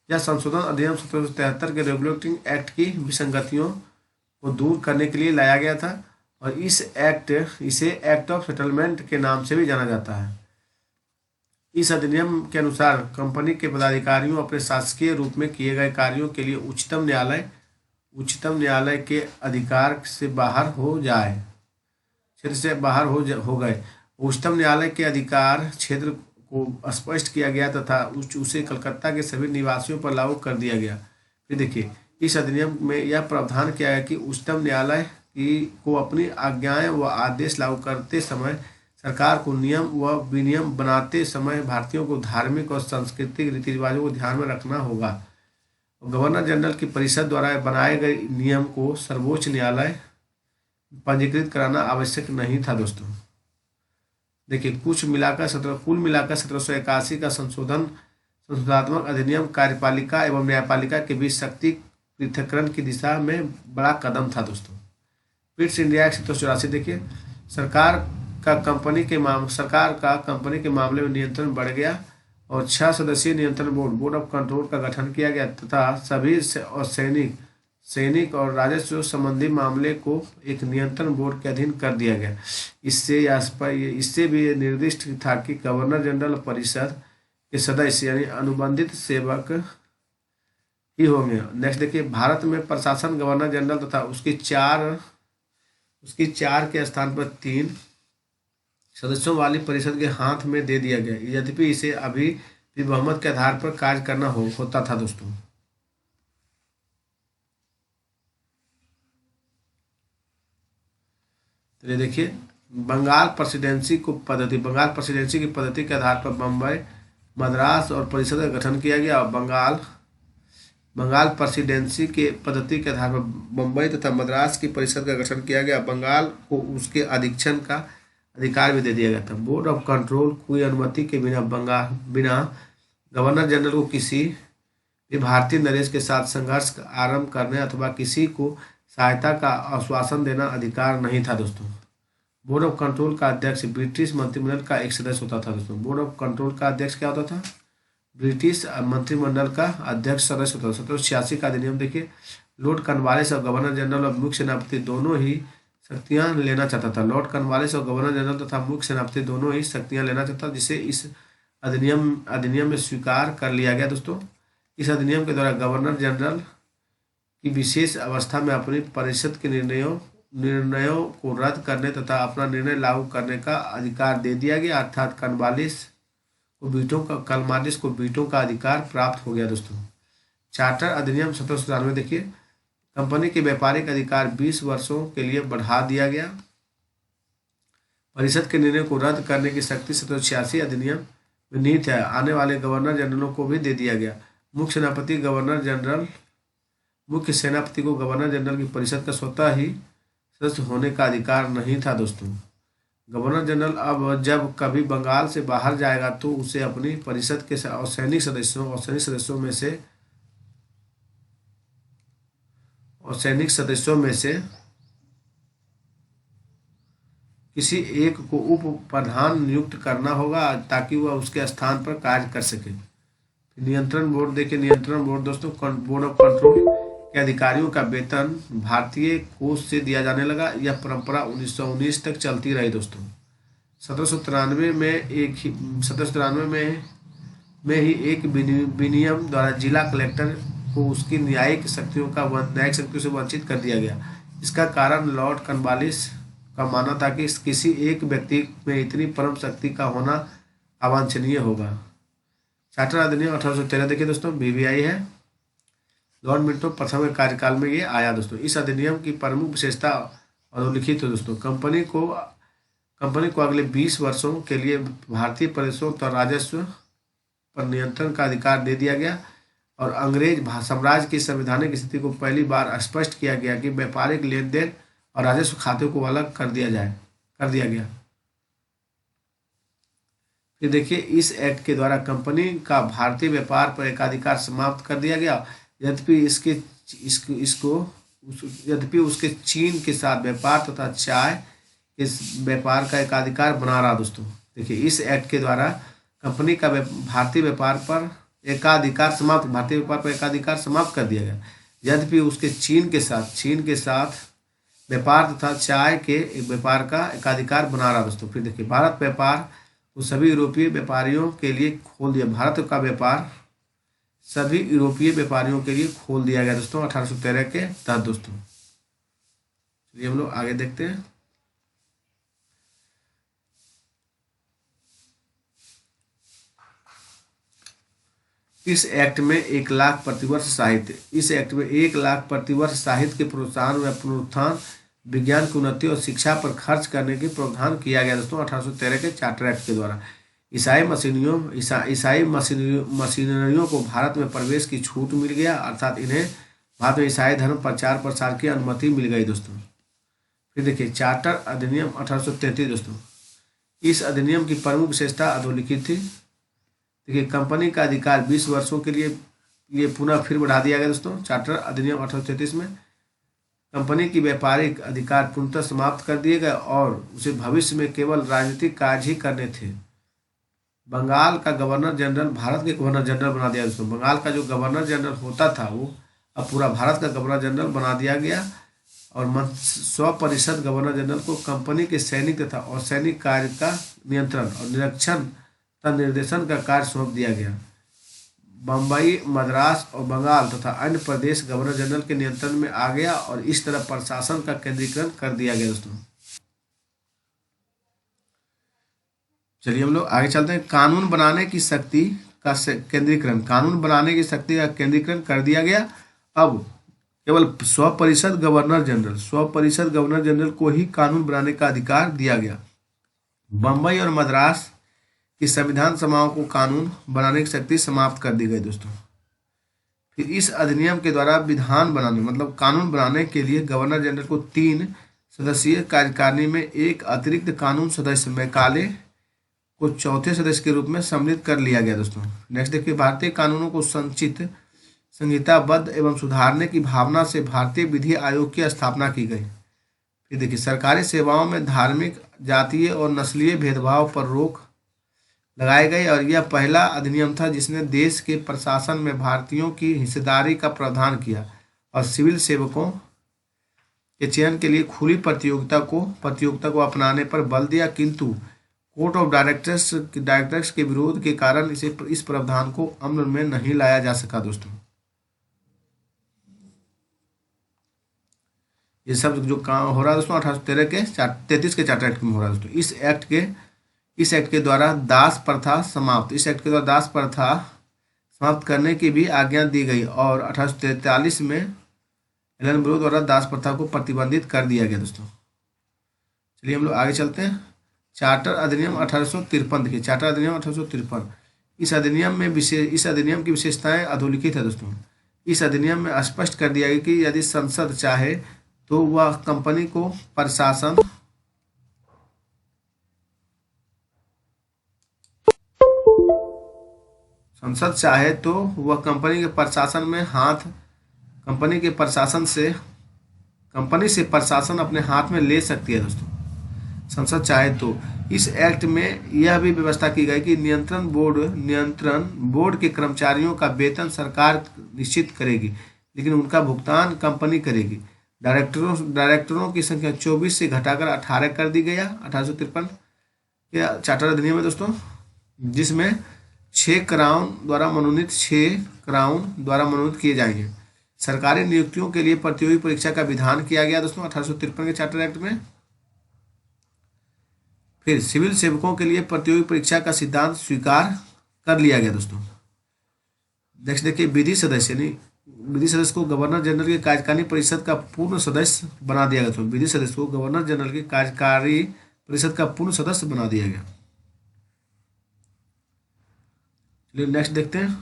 यह संशोधन अधिनियम 1773 के रेगुलेटिंग एक्ट की विसंगतियों को दूर करने के लिए लाया गया था और इसे एक्ट ऑफ सेटलमेंट के नाम से भी जाना जाता है। इस अधिनियम के अनुसार कंपनी के पदाधिकारियों अपने शासकीय रूप में किए गए कार्यों के लिए उच्चतम न्यायालय के अधिकार से बाहर हो गए। उच्चतम न्यायालय के अधिकार क्षेत्र को स्पष्ट किया गया तथा उसे कलकत्ता के सभी निवासियों पर लागू कर दिया गया। फिर देखिए, इस अधिनियम में यह प्रावधान किया गया कि उच्चतम न्यायालय को अपनी आज्ञाएं व आदेश लागू करते समय सरकार को नियम व विनियम बनाते समय भारतीयों को धार्मिक और सांस्कृतिक रीति रिवाजों को ध्यान में रखना होगा। गवर्नर जनरल की परिषद द्वारा बनाए गए नियम को सर्वोच्च न्यायालय पंजीकृत कराना आवश्यक नहीं था। दोस्तों देखिए, कुल मिलाकर 1781 का संशोधनात्मक अधिनियम कार्यपालिका एवं न्यायपालिका के बीच शक्ति पृथक्करण की दिशा में बड़ा कदम था। दोस्तों पिट्स इंडिया एक्ट 1784 देखिए, सरकार सरकार का कंपनी के मामले में नियंत्रण बढ़ गया और 6 सदस्यीय नियंत्रण बोर्ड ऑफ कंट्रोल का गठन किया गया तथा सभी और सैनिक और राजस्व संबंधी मामले को एक नियंत्रण बोर्ड के अधीन कर दिया गया। इससे भी निर्दिष्ट था कि गवर्नर जनरल परिषद के सदस्य यानी अनुबंधित सेवक ही होंगे। नेक्स्ट देखिए, भारत में प्रशासन गवर्नर जनरल तथा उसकी चार के स्थान पर 3 सदस्यों वाली परिषद के हाथ में दे दिया गया, यद्यपि इसे अभी भी बहुमत के आधार पर कार्य करना होता था दोस्तों। तो ये देखिए, बंगाल प्रेसिडेंसी की पद्धति के आधार पर बम्बई, मद्रास और परिषद का गठन किया गया और बंगाल प्रेसिडेंसी के पद्धति के आधार पर बम्बई तथा मद्रास की परिषद का गठन किया गया। बंगाल को उसके अधीक्षण का अधिकार भी दे दिया गया था। बोर्ड ऑफ कंट्रोल कोई अनुमति के बिना गवर्नर जनरल को किसी भी भारतीय नरेश के साथ संघर्ष आरंभ करने अथवा किसी को सहायता का आश्वासन देना अधिकार नहीं था दोस्तों। बोर्ड ऑफ कंट्रोल का अध्यक्ष ब्रिटिश मंत्रिमंडल का एक सदस्य होता था दोस्तों। बोर्ड ऑफ कंट्रोल का अध्यक्ष क्या होता था? ब्रिटिश मंत्रिमंडल का अध्यक्ष सदस्य होता था। 1786 का अधिनियम देखिए, लॉर्ड कॉर्नवालिस और गवर्नर जनरल और मुख्य सेनापति दोनों ही शक्तियां लेना चाहता था। लॉर्ड कॉर्नवालिस और गवर्नर जनरल तथा मुख्य सेनापति दोनों ही शक्तियां लेना चाहता, जिसे इस अधिनियम में स्वीकार कर लिया गया दोस्तों। इस अधिनियम के द्वारा गवर्नर जनरल की विशेष अवस्था में अपनी परिषद के निर्णयों को रद्द करने तथा अपना निर्णय लागू करने का अधिकार दे दिया गया, अर्थात कॉर्नवालिस को वीटो का अधिकार प्राप्त हो गया दोस्तों। चार्टर अधिनियम 1793 देखिए, कंपनी के व्यापारिक अधिकार 20 वर्षों के लिए बढ़ा दिया गया। परिषद के निर्णय को रद्द करने की शक्ति 1786 अधिनियम में निहित है। आने वाले गवर्नर जनरलों को भी दे दिया गया। मुख्य सेनापति को गवर्नर जनरल की परिषद का स्वतः ही सदस्य होने का अधिकार नहीं था दोस्तों। गवर्नर जनरल अब जब कभी बंगाल से बाहर जाएगा तो उसे अपनी परिषद के और सैनिक सदस्यों में से किसी एक को उप प्रधान नियुक्त करना होगा ताकि वह उसके स्थान पर कार्य कर सके। नियंत्रण बोर्ड देखिए, नियंत्रण बोर्ड दोस्तों, बोर्ड ऑफ कंट्रोल के अधिकारियों का वेतन भारतीय कोष से दिया जाने लगा। यह परंपरा 1919 तक चलती रही दोस्तों। 1793 में ही एक विनियम द्वारा जिला कलेक्टर को उसकी न्यायिक शक्तियों से वंचित कर दिया गया। इसका कारण लॉर्ड कॉर्नवालिस का मानना था कि किसी एक व्यक्ति में इतनी परम शक्ति का होना अवांछनीय होगा। चार्टर अधिनियम 1813 देखिए दोस्तों, BBI है, लॉर्ड मिंटो प्रथम के कार्यकाल में ये आया दोस्तों। इस अधिनियम की प्रमुख विशेषता अधोलिखित है दोस्तों। कंपनी को अगले 20 वर्षों के लिए भारतीय प्रदेशों तथा राजस्व पर नियंत्रण का अधिकार दे दिया गया और अंग्रेज साम्राज्य की संवैधानिक स्थिति को पहली बार स्पष्ट किया गया कि व्यापारिक लेन देन और राजस्व खाते को अलग कर दिया गया। फिर देखिए, इस एक्ट के द्वारा कंपनी का भारतीय व्यापार पर एकाधिकार समाप्त कर दिया गया, यद्यपि उसके चीन के साथ व्यापार तथा चाय के व्यापार का एकाधिकार बना रहा दोस्तों। देखिए, इस एक्ट के द्वारा कंपनी का भारतीय व्यापार पर एकाधिकार समाप्त कर दिया गया, यद्यपि उसके चीन के साथ व्यापार तथा चाय के व्यापार का एकाधिकार बना रहा दोस्तों। फिर देखिए, भारत व्यापार को सभी यूरोपीय व्यापारियों के लिए खोल दिया। भारत का व्यापार सभी यूरोपीय व्यापारियों के लिए खोल दिया गया दोस्तों 1813 के तहत दोस्तों। चलिए हम लोग आगे देखते हैं। इस एक्ट में 1 लाख प्रतिवर्ष साहित्य के प्रोत्साहन व पुनरुत्थान, विज्ञान की उन्नति और शिक्षा पर खर्च करने की प्रावधान किया गया दोस्तों 1813 के चार्टर एक्ट के द्वारा। ईसाई मशीनरियों को भारत में प्रवेश की छूट मिल गया, अर्थात इन्हें भारत में ईसाई धर्म प्रचार प्रसार की अनुमति मिल गई दोस्तों। फिर देखिए, चार्टर अधिनियम 1833 दोस्तों। इस अधिनियम की प्रमुख विशेषता अधोलिखित थी। देखिए, कंपनी का अधिकार 20 वर्षों के लिए पुनः फिर बढ़ा दिया गया दोस्तों। चार्टर अधिनियम 1833 में कंपनी की व्यापारिक अधिकार पूर्णतः समाप्त कर दिए गए और उसे भविष्य में केवल राजनीतिक कार्य ही करने थे। बंगाल का गवर्नर जनरल भारत के गवर्नर जनरल बना दिया उसको। बंगाल का जो गवर्नर जनरल होता था वो अब पूरा भारत का गवर्नर जनरल बना दिया गया और स्वपरिषद गवर्नर जनरल को कंपनी के सैनिक तथा और सैनिक कार्य का नियंत्रण और निरीक्षण तथा निर्देशन का कार्य सौंप दिया गया। बम्बई, मद्रास और बंगाल तथा अन्य प्रदेश गवर्नर जनरल के नियंत्रण में आ गया और इस तरह प्रशासन का केंद्रीकरण कर दिया गया। दोस्तों चलिए हम लोग आगे चलते हैं। कानून बनाने की शक्ति का केंद्रीकरण, कानून बनाने की शक्ति का केंद्रीकरण कर दिया गया। अब केवल स्वपरिषद गवर्नर जनरल को ही कानून बनाने का अधिकार दिया गया। बम्बई और मद्रास की संविधान सभाओं को कानून बनाने की शक्ति समाप्त कर दी गई। दोस्तों फिर इस अधिनियम के द्वारा विधान बनाने मतलब कानून बनाने के लिए गवर्नर जनरल को 3 सदस्यीय कार्यकारिणी में एक अतिरिक्त कानून सदस्य मैकाले को चौथे सदस्य के रूप में सम्मिलित कर लिया गया। दोस्तों नेक्स्ट देखिए, भारतीय कानूनों को संचित, संहिताबद्ध एवं सुधारने की भावना से भारतीय विधि आयोग की स्थापना की गई। फिर देखिए, सरकारी सेवाओं में धार्मिक, जातीय और नस्लीय भेदभाव पर रोक लगाई गई और यह पहला अधिनियम था जिसने देश के प्रशासन में भारतीयों की हिस्सेदारी का प्रावधान किया और सिविल सेवकों के चयन के लिए खुली प्रतियोगिता को अपनाने पर बल दिया, किंतु कोर्ट ऑफ डायरेक्टर्स के विरोध के कारण इस प्रावधान को अमल में नहीं लाया जा सका। दोस्तों ये सब जो काम हो रहा है दोस्तों 1833 के चार्टर एक्ट में हो रहा है। दोस्तों इस एक्ट के द्वारा दास प्रथा समाप्त करने की भी आज्ञा दी गई और 1843 में एलन ब्रो द्वारा दास प्रथा को प्रतिबंधित कर दिया गया। दोस्तों चलिए हम लोग आगे चलते हैं। चार्टर अधिनियम 1853 देखिए, चार्टर अधिनियम 1853। इस अधिनियम की विशेषताएं अधोलिखित है। दोस्तों इस अधिनियम में स्पष्ट कर दिया गया कि यदि संसद चाहे तो वह कंपनी को प्रशासन कंपनी से प्रशासन अपने हाथ में ले सकती है। दोस्तों संसद चाहे तो इस एक्ट में यह भी व्यवस्था की गई कि नियंत्रण बोर्ड के कर्मचारियों का वेतन सरकार निश्चित करेगी, लेकिन उनका भुगतान कंपनी करेगी। डायरेक्टरों की संख्या 24 से घटाकर 18 कर दी गया 1853 के चार्टर अधिनियम में। दोस्तों जिसमें 6 क्राउन द्वारा मनोनीत किए जाएंगे। सरकारी नियुक्तियों के लिए प्रतियोगी परीक्षा का विधान किया गया। दोस्तों 1853 के चार्टर एक्ट में। फिर सिविल सेवकों के लिए प्रतियोगी परीक्षा का सिद्धांत स्वीकार कर लिया गया। दोस्तों नेक्स्ट देखिए, विधि सदस्य को गवर्नर जनरल की कार्यकारिणी परिषद का पूर्ण सदस्य बना दिया गया। तो विधि सदस्य को गवर्नर जनरल की कार्यकारी परिषद का पूर्ण सदस्य बना दिया गया। चलिए नेक्स्ट देखते हैं,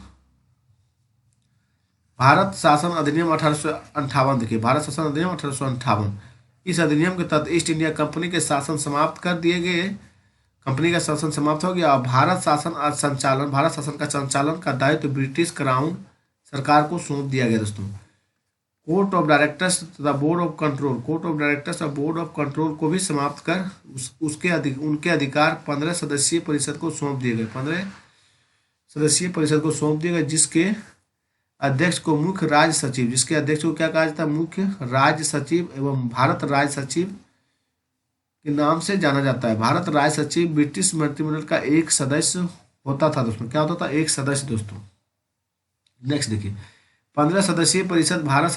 भारत शासन अधिनियम 1858 देखिए, भारत शासन अधिनियम 1858। इस अधिनियम के तहत ईस्ट इंडिया कंपनी के शासन समाप्त कर दिए गए, कंपनी का शासन समाप्त हो गया और भारत शासन का संचालन का दायित्व ब्रिटिश क्राउन सरकार को सौंप दिया गया। दोस्तों कोर्ट ऑफ डायरेक्टर्स तथा बोर्ड ऑफ कंट्रोल को भी समाप्त कर उनके अधिकार 15 सदस्यीय परिषद को सौंप दिए गए। 15 सदस्यीय परिषद को सौंप दिए गए, जिसके अध्यक्ष को मुख्य राज्य सचिव, जिसके अध्यक्ष को क्या कहा जाता है, मुख्य राज्य सचिव एवं भारत राज्य सचिव के नाम से जाना जाता है। भारत राज्य सचिव ब्रिटिश मंत्रिमंडल का एक सदस्य होता था। दोस्तों क्या होता था, एक सदस्य। दोस्तों नेक्स्ट देखिए, 15 सदस्यीय परिषद भारत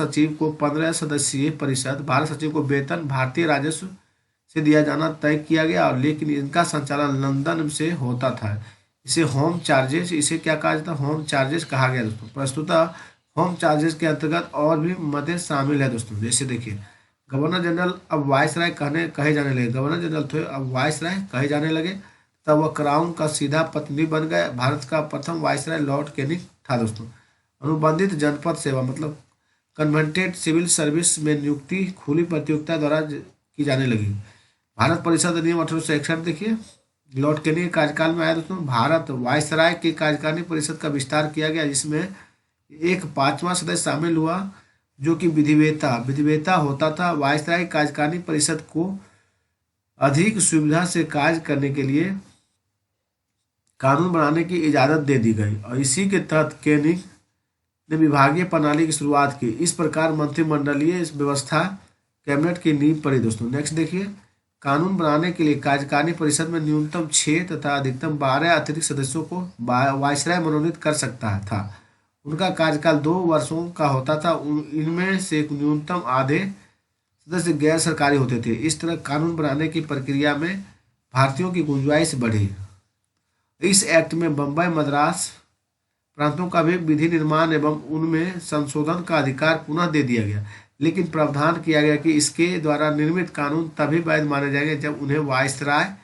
सचिव को वेतन भारतीय राजस्व से दिया जाना तय किया गया और लेकिन इनका संचालन लंदन से होता था। इसे होम चार्जेस कहा गया। दोस्तों प्रस्तुतः होम चार्जेस के अंतर्गत और भी मदे शामिल है। दोस्तों जैसे देखिए, गवर्नर जनरल अब वायसराय कहे जाने लगे, गवर्नर जनरल थे अब वायसराय कहे जाने लगे, तब वह क्राउन का सीधा प्रतिनिधि बन गए। भारत का प्रथम वायसराय लॉर्ड कैनिंग था। दोस्तों अनुबंधित जनपद सेवा मतलब कन्वेंटेड सिविल सर्विस में नियुक्ति खुली प्रतियोगिता द्वारा की जाने लगी। भारत परिषद अधिनियम 1861 देखिए, लॉर्ड कैनिंग के कार्यकाल में आया। दोस्तों भारत वायसराय के कार्यकारिणी परिषद का विस्तार किया गया, जिसमें एक 5वां सदस्य शामिल हुआ जो कि विधिवेता होता था। वायसराय कार्यकारिणी परिषद को अधिक सुविधा से कार्य करने के लिए कानून बनाने की इजाज़त दे दी गई और इसी के तहत केनिंग ने विभागीय प्रणाली की शुरुआत की। इस प्रकार मंत्रिमंडलीय इस व्यवस्था कैबिनेट की नींव पड़ी दोस्तों। नेक्स्ट देखिए, कानून बनाने के लिए कार्यकारिणी परिषद में न्यूनतम 6 तथा अधिकतम 12 अतिरिक्त सदस्यों को वायसराय मनोनीत कर सकता था। उनका कार्यकाल 2 वर्षों का होता था। इनमें से न्यूनतम आधे सदस्य गैर सरकारी होते थे। इस तरह कानून बनाने की प्रक्रिया में भारतीयों की गुंजाइश बढ़ी। इस एक्ट में बम्बई मद्रास प्रांतों का भी विधि निर्माण एवं उनमें संशोधन का अधिकार पुनः दे दिया गया, लेकिन प्रावधान किया गया कि इसके द्वारा निर्मित कानून तभी वैध माने जाएंगे जब उन्हें वायसराय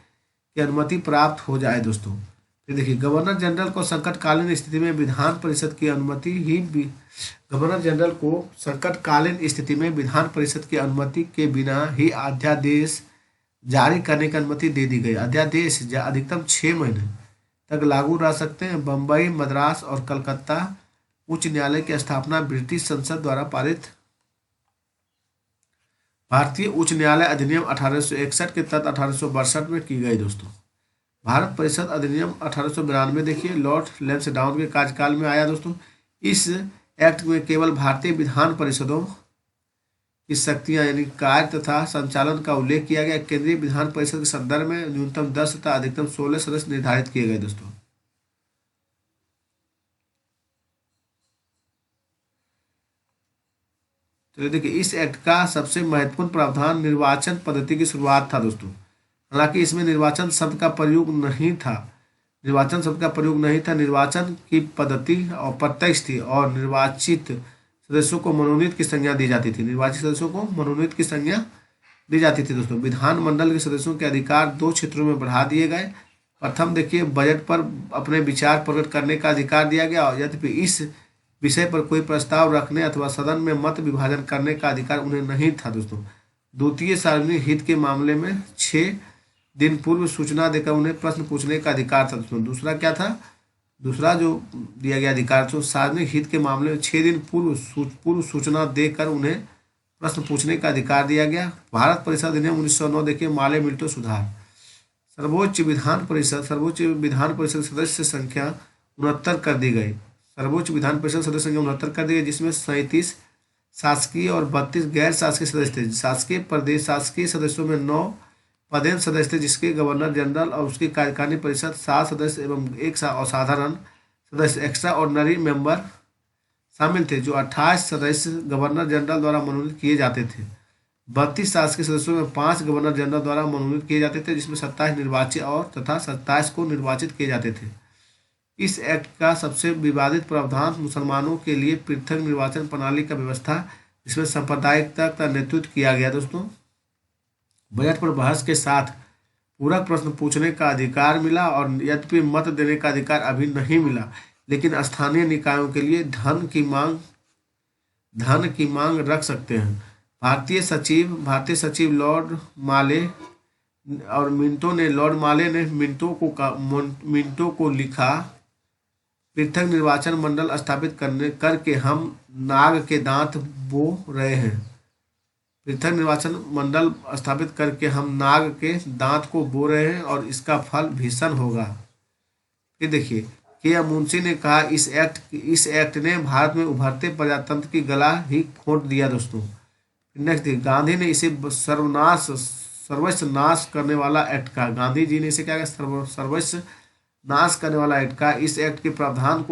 की अनुमति प्राप्त हो जाए दोस्तों। फिर देखिए, गवर्नर जनरल को संकटकालीन स्थिति में विधान परिषद की अनुमति के बिना ही अध्यादेश जारी करने की अनुमति दे दी गई। अध्यादेश अधिकतम 6 महीने तक लागू रह सकते हैं। बम्बई, मद्रास और कलकत्ता उच्च न्यायालय की स्थापना ब्रिटिश संसद द्वारा पारित भारतीय उच्च न्यायालय अधिनियम 1861 के तहत 1862 में की गई दोस्तों। भारत परिषद अधिनियम 1892 देखिए लॉर्ड लैंसडाउन के कार्यकाल में आया दोस्तों। इस एक्ट में केवल भारतीय विधान परिषदों की शक्तियां यानी कार्य तथा संचालन का उल्लेख किया गया। केंद्रीय विधान परिषद के संदर्भ में न्यूनतम 10 तथा अधिकतम 16 सदस्य निर्धारित किए गए दोस्तों। तो देखिए, इस एक्ट का सबसे महत्वपूर्ण प्रावधान निर्वाचन पद्धति की शुरुआत था दोस्तों। हालांकि इसमें निर्वाचन शब्द का प्रयोग नहीं था। निर्वाचन की पद्धति और प्रत्यक्ष थी और निर्वाचित सदस्यों को मनोनीत की संज्ञा दी जाती थी। दोस्तों। विधानमंडल के सदस्यों के अधिकार 2 क्षेत्रों में बढ़ा दिए गए। प्रथम देखिए, बजट पर अपने विचार प्रकट करने का अधिकार दिया गया और यद्यपि इस विषय पर कोई प्रस्ताव रखने अथवा सदन में मत विभाजन करने का अधिकार उन्हें नहीं था दोस्तों। द्वितीय, सार्वजनिक हित के मामले में 6 दिन पूर्व सूचना देकर उन्हें प्रश्न पूछने का अधिकार था दोस्तों। दूसरा क्या था? दूसरा जो दिया गया अधिकार तो सार्वजनिक हित के मामले में 6 दिन पूर्व सूचना देकर उन्हें प्रश्न पूछने का अधिकार दिया गया। भारत परिषद अधिनियम 1909 देखिए माले मिल्टो सुधार। सर्वोच्च विधान परिषद सदस्य संख्या 69 कर दी गई। जिसमें 37 शासकीय और 32 गैर शासकीय सदस्य थे। शासकीय सदस्यों में 9 पदेन सदस्य थे, जिसके गवर्नर जनरल और उसकी कार्यकारिणी परिषद 7 सदस्य एवं एक असाधारण सदस्य एक्स्ट्रा ऑर्डिनरी मेंबर शामिल थे, जो 28 सदस्य गवर्नर जनरल द्वारा मनोनीत किए जाते थे। 32 शासकीय सदस्यों में 5 गवर्नर जनरल द्वारा मनोनीत किए जाते थे, जिसमें 27 निर्वाचित और तथा 27 को निर्वाचित किए जाते थे। इस एक्ट का सबसे विवादित प्रावधान मुसलमानों के लिए पृथक निर्वाचन प्रणाली का व्यवस्था, जिसमें सांप्रदायिकता का नेतृत्व किया गया दोस्तों। बजट पर बहस के साथ पूरक प्रश्न पूछने का अधिकार मिला और यद्यपि मत देने का अधिकार अभी नहीं मिला, लेकिन स्थानीय निकायों के लिए धन की मांग रख सकते हैं। भारतीय सचिव लॉर्ड माले ने मिंटो को लिखा, पृथक निर्वाचन मंडल स्थापित करके हम नाग के दांत बो रहे हैं। और इसका फल भीषण होगा। फिर देखिए, के मुंशी ने कहा, इस एक्ट ने भारत में उभरते प्रजातंत्र की गला ही खोट दिया दोस्तों। नेक्स्ट, गांधी ने इसे सर्वस्व नाश करने वाला एक्ट कहा। गांधी जी ने इसे क्या कहा? सर्वस्व नाश करने वाला एक्ट का। इस एक्ट के प्रावधानों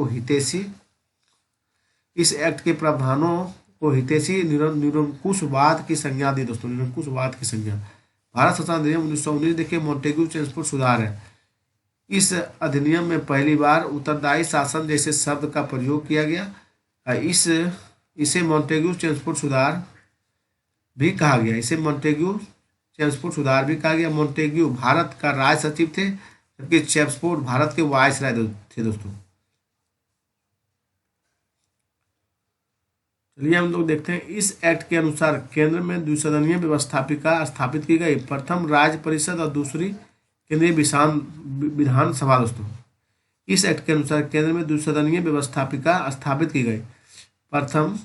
को हितैषी निरंकुशवाद की संज्ञा दी दोस्तों। भारत शासन अधिनियम 1919 देखिए मॉन्टेग्यू चेम्सफोर्ड सुधार है। इस अधिनियम में पहली बार उत्तरदायी शासन जैसे शब्द का प्रयोग किया गया। इसे मॉन्टेग्यू चेम्सफोर्ड सुधार भी कहा गया। मॉन्टेग्यू भारत का राज सचिव थे, जबकि चेम्सफोर्ड भारत के वायसराय थे दोस्तों। चलिए हम लोग देखते हैं, इस एक्ट के अनुसार केंद्र में द्विसदनीय व्यवस्थापिका स्थापित की गई। प्रथम राज्य परिषद और दूसरी केंद्रीय विधानसभा दोस्तों। इस एक्ट के अनुसार केंद्र में द्विसदनीय व्यवस्थापिका स्थापित की गई। प्रथम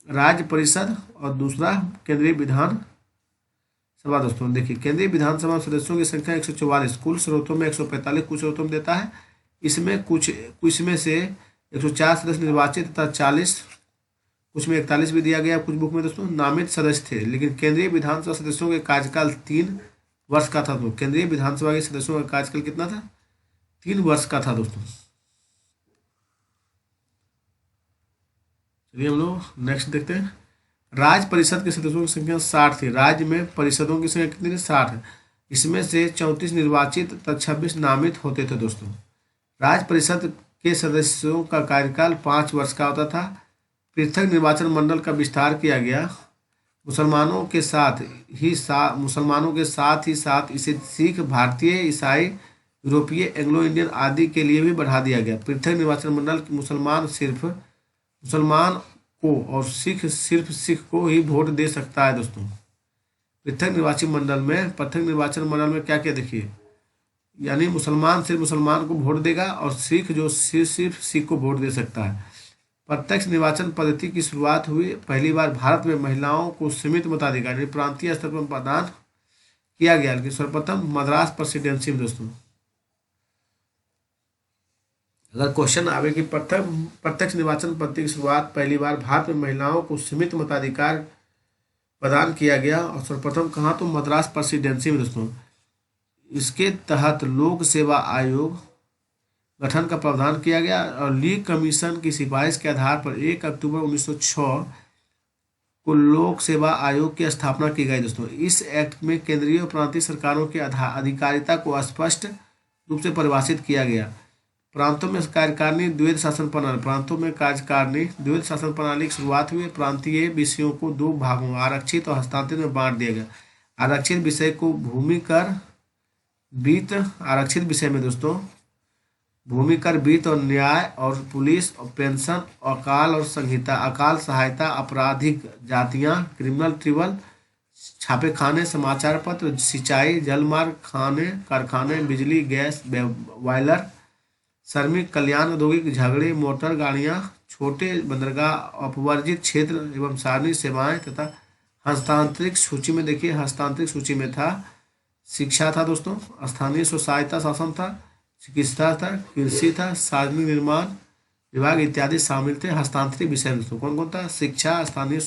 राज्य परिषद और दूसरा केंद्रीय विधान सभा। दोस्तों देखिए, केंद्रीय विधानसभा सदस्यों की संख्या 144, कुल स्रोतों में 145 कुल स्रोतों में देता है। इसमें कुछ में से 104 सदस्य निर्वाचित तथा 40, कुछ में 41 भी दिया गया कुछ बुक में दोस्तों नामित सदस्य थे। लेकिन केंद्रीय विधानसभा सदस्यों के कार्यकाल 3 वर्ष का था। तो केंद्रीय विधानसभा के सदस्यों का कार्यकाल कितना था? 3 वर्ष का था दोस्तों। चलिए हम लोग नेक्स्ट देखते हैं। राज्य परिषद के सदस्यों की संख्या 60 थी। राज्य में परिषदों की संख्या कितनी थी? 60 है। इसमें से 34 निर्वाचित तथा 26 नामित होते थे दोस्तों। राज्य परिषद के सदस्यों का कार्यकाल 5 वर्ष का होता था। पृथक निर्वाचन मंडल का विस्तार किया गया। मुसलमानों के साथ ही साथ इसे सिख, भारतीय, ईसाई, यूरोपीय, एंग्लो इंडियन आदि के लिए भी बढ़ा दिया गया। पृथक निर्वाचन मंडल मुसलमान को और सिर्फ सिख को ही वोट दे सकता है दोस्तों। पृथक निर्वाचन मंडल में क्या क्या देखिए, यानी मुसलमान सिर्फ मुसलमान को वोट देगा और सिख जो सिर्फ सिख को वोट दे सकता है। प्रत्यक्ष निर्वाचन पद्धति की शुरुआत हुई पहली बार भारत में महिलाओं को सीमित मताधिकार प्रांतीय स्तर पर प्रदान किया गया। लेकिन सर्वप्रथम मद्रास प्रेसिडेंसी में दोस्तों, अगर क्वेश्चन आवे कि प्रत्यक्ष निर्वाचन पद्धति की शुरुआत पहली बार भारत में महिलाओं को सीमित मताधिकार प्रदान किया गया और सर्वप्रथम कहाँ? तो मद्रास प्रेसिडेंसी में दोस्तों। इसके तहत लोक सेवा आयोग गठन का प्रावधान किया गया और लीग कमीशन की सिफारिश के आधार पर 1 अक्टूबर 1906 को लोक सेवा आयोग की स्थापना की गई दोस्तों। इस एक्ट में केंद्रीय और प्रांतीय सरकारों की अधिकारिता को स्पष्ट रूप से परिभाषित किया गया। प्रांतों में कार्यकारिणी द्वैध शासन प्रणाली की शुरुआत हुई। प्रांतीय विषयों को 2 भागों आरक्षित और हस्तांतरित में बांट दिया गया। आरक्षित विषय को भूमि कर, वित्त, आरक्षित विषय में दोस्तों भूमि कर, वित्त और न्याय और पुलिस और पेंशन, अकाल और संहिता, अकाल सहायता, आपराधिक जातियां, क्रिमिनल ट्रिब्यूनल, छापे खाने, समाचार पत्र, सिंचाई, जलमार्ग, खाने, कारखाने, बिजली, गैस, बॉयलर, श्रमिक कल्याण, औद्योगिक झगड़े, मोटर गाड़ियां, छोटे बंदरगाह, अपवर्जित क्षेत्र एवं सार्वजनिक सेवाएं तथा हस्तांतरित सूची में देखिए, हस्तांतरित सूची में था शिक्षा था दोस्तों, स्थानीय स्वसहायता शासन था, चिकित्सा था, कृषि था, सार्वजनिक निर्माण विभाग इत्यादि शामिल थे। हस्तांतरित विषय दोस्तों कौन कौन था? शिक्षा, स्थानीय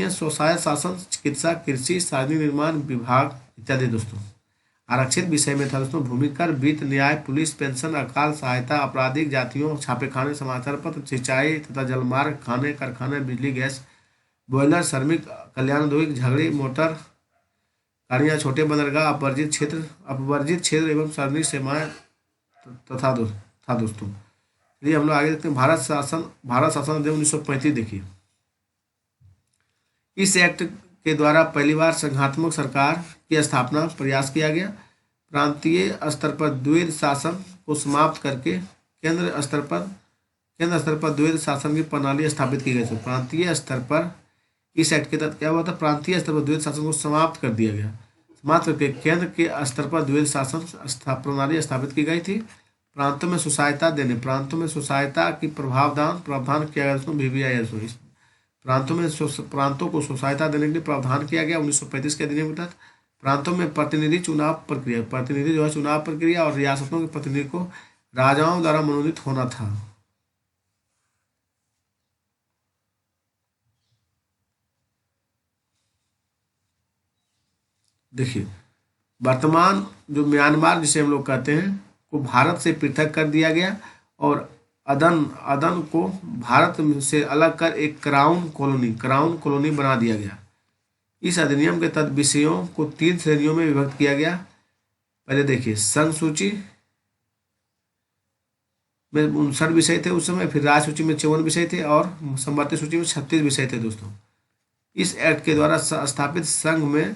स्वसहायता शासन, चिकित्सा, कृषि, सार्वजनिक निर्माण विभाग इत्यादि दोस्तों। आरक्षित विषय में था दोस्तों भूमि कर, वित्त, न्याय, पुलिस, पेंशन, अकाल सहायता, आपराधिक जातियों, छापेखाने, समाचार पत्र, सिंचाई तथा जलमार्ग, खाने, कारखाने, बिजली, गैस, बॉयलर, श्रमिक कल्याण, औद्योगिक झगड़े, मोटर गाड़ियां, छोटे बंदरगाह, अपवर्जित क्षेत्र एवं सार्वजनिक सेवाएं तथा था दोस्तों। चलिए हम लोग आगे देखते हैं। भारत शासन अधिनियम 1935 देखिए। इस एक्ट के द्वारा पहली बार संघात्मक सरकार की स्थापना प्रयास किया गया। प्रांतीय स्तर पर द्वैध शासन को समाप्त करके केंद्र स्तर पर द्वैध शासन की प्रणाली स्थापित की गई। तो प्रांतीय स्तर पर इस एक्ट के तहत क्या हुआ था? प्रांतीय स्तर पर द्वैध शासन को समाप्त कर दिया गया। समाप्त करके केंद्र के स्तर पर द्वैध शासन प्रणाली स्थापित की गई थी। प्रांतों में स्वसहायता की प्रावधान किया गया दोस्तों VVIS। प्रांतों को स्वसहायता देने के लिए प्रावधान किया गया 1935 के अधिनियम के तहत। प्रांतों में प्रतिनिधि चुनाव प्रक्रिया और रियासतों के प्रतिनिधि को राजाओं द्वारा मनोनीत होना था। देखिए, वर्तमान जो म्यांमार जिसे हम लोग कहते हैं को भारत से पृथक कर दिया गया और अदन को भारत से अलग कर एक क्राउन कॉलोनी बना दिया गया। इस अधिनियम के तहत विषयों को 3 श्रेणियों में विभक्त किया गया। पहले देखिए, संघ सूची में 59 विषय थे उस समय, फिर राज्य सूची में 54 विषय थे और संवर्ती सूची में 36 विषय थे दोस्तों। इस एक्ट के द्वारा स्थापित संघ में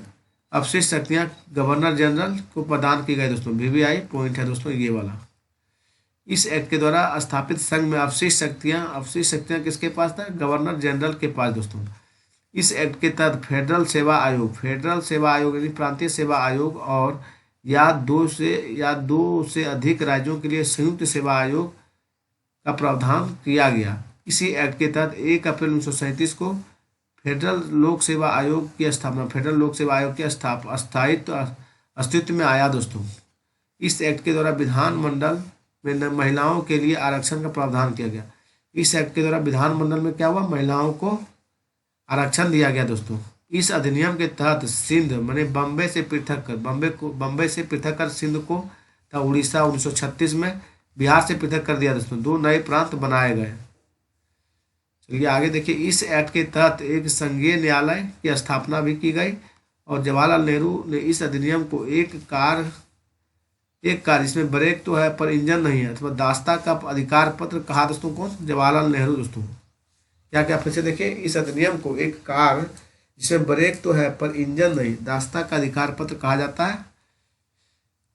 अवशिष्ट शक्तियां गवर्नर जनरल को प्रदान की गई दोस्तों। VVI पॉइंट है दोस्तों ये वाला। इस एक्ट के द्वारा स्थापित संघ में अवशिष्ट शक्तियां किसके पास था? गवर्नर जनरल के पास दोस्तों। इस एक्ट के तहत फेडरल सेवा आयोग यानी प्रांतीय सेवा आयोग और या दो से अधिक राज्यों के लिए संयुक्त सेवा आयोग का प्रावधान किया गया। इसी एक्ट के तहत 1 अप्रैल 1937 को फेडरल लोक सेवा आयोग की स्थापना, फेडरल लोक सेवा आयोग के अस्तित्व में आया दोस्तों। इस एक्ट के द्वारा विधानमंडल में महिलाओं के लिए आरक्षण का प्रावधान किया गया। इस एक्ट के द्वारा विधानमंडल में क्या हुआ, महिलाओं को आरक्षण दिया गया दोस्तों। इस अधिनियम के तहत सिंध माने बम्बई से पृथक कर, बम्बई से पृथक कर सिंध को तथा उड़ीसा 1936 में बिहार से पृथक कर दिया दोस्तों। 2 नए प्रांत बनाए गए। चलिए आगे देखिए, इस एक्ट के तहत एक संघीय न्यायालय की स्थापना भी की गई और जवाहरलाल नेहरू ने इस अधिनियम को एक कार इसमें ब्रेक तो है पर इंजन नहीं है अथवा दास्ता का अधिकार पत्र कहा दोस्तों। कौन? जवाहरलाल नेहरू दोस्तों। क्या क्या फिर से देखिए, इस अधिनियम को एक कार जिसमें ब्रेक तो है पर इंजन नहीं, दास्ता का अधिकार पत्र कहा जाता है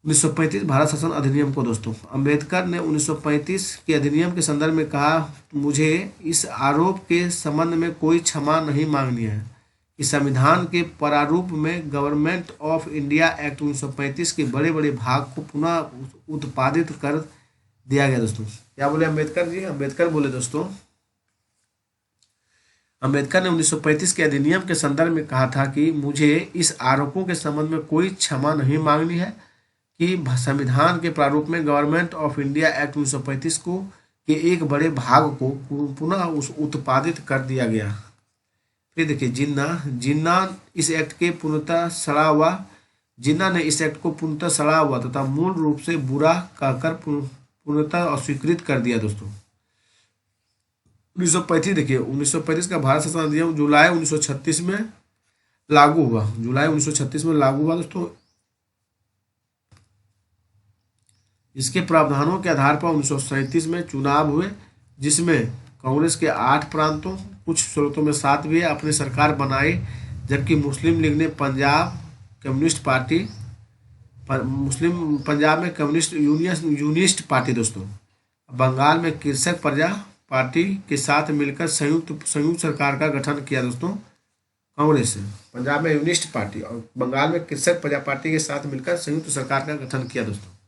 1935 भारत शासन अधिनियम को दोस्तों। अंबेडकर ने 1935 के अधिनियम के संदर्भ में कहा, मुझे इस आरोप के संबंध में कोई क्षमा नहीं मांगनी है कि संविधान के प्रारूप में गवर्नमेंट ऑफ इंडिया एक्ट 1935 के बड़े बड़े भाग को पुनः उत्पादित कर दिया गया दोस्तों। क्या बोले अम्बेडकर जी? अम्बेडकर बोले दोस्तों, अम्बेडकर ने 1935 के अधिनियम के संदर्भ में कहा था कि मुझे इस आरोपों के संबंध में कोई क्षमा नहीं मांगनी है कि संविधान के प्रारूप में गवर्नमेंट ऑफ इंडिया एक्ट 1935 को के एक बड़े भाग को पुनः उत्पादित कर दिया गया। फिर देखिए, जिन्ना इस एक्ट के पूर्णतः सड़ा हुआ, जिन्ना ने इस एक्ट को पूर्णतः सड़ा हुआ तथा मूल रूप से बुरा कहकर पूर्णतः अस्वीकृत कर दिया दोस्तों। 1935 देखिए, 1935 का भारत शासन अधिनियम जुलाई 1936 में लागू हुआ। जुलाई 1936 में लागू हुआ दोस्तों। इसके प्रावधानों के आधार पर 1937 में चुनाव हुए, जिसमें कांग्रेस के 8 प्रांतों, कुछ स्रोतों में 7 भी अपनी सरकार बनाई, जबकि मुस्लिम लीग ने पंजाब में कम्युनिस्ट यूनिस्ट पार्टी दोस्तों, बंगाल में कृषक प्रजा पार्टी के साथ मिलकर संयुक्त सरकार का गठन किया दोस्तों। कांग्रेस से पंजाब में यूनिस्ट पार्टी और बंगाल में कृषक प्रजा पार्टी के साथ मिलकर संयुक्त सरकार का गठन किया दोस्तों।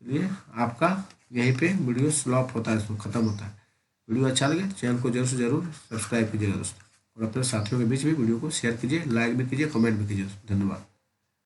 ये आपका यहीं पे वीडियो स्लॉप होता है, इसमें खत्म होता है। वीडियो अच्छा लगे चैनल को जरूर से जरूर सब्सक्राइब कीजिएगा दोस्तों, और अपने साथियों के बीच भी वीडियो को शेयर कीजिए, लाइक भी कीजिए, कमेंट भी कीजिए। धन्यवाद।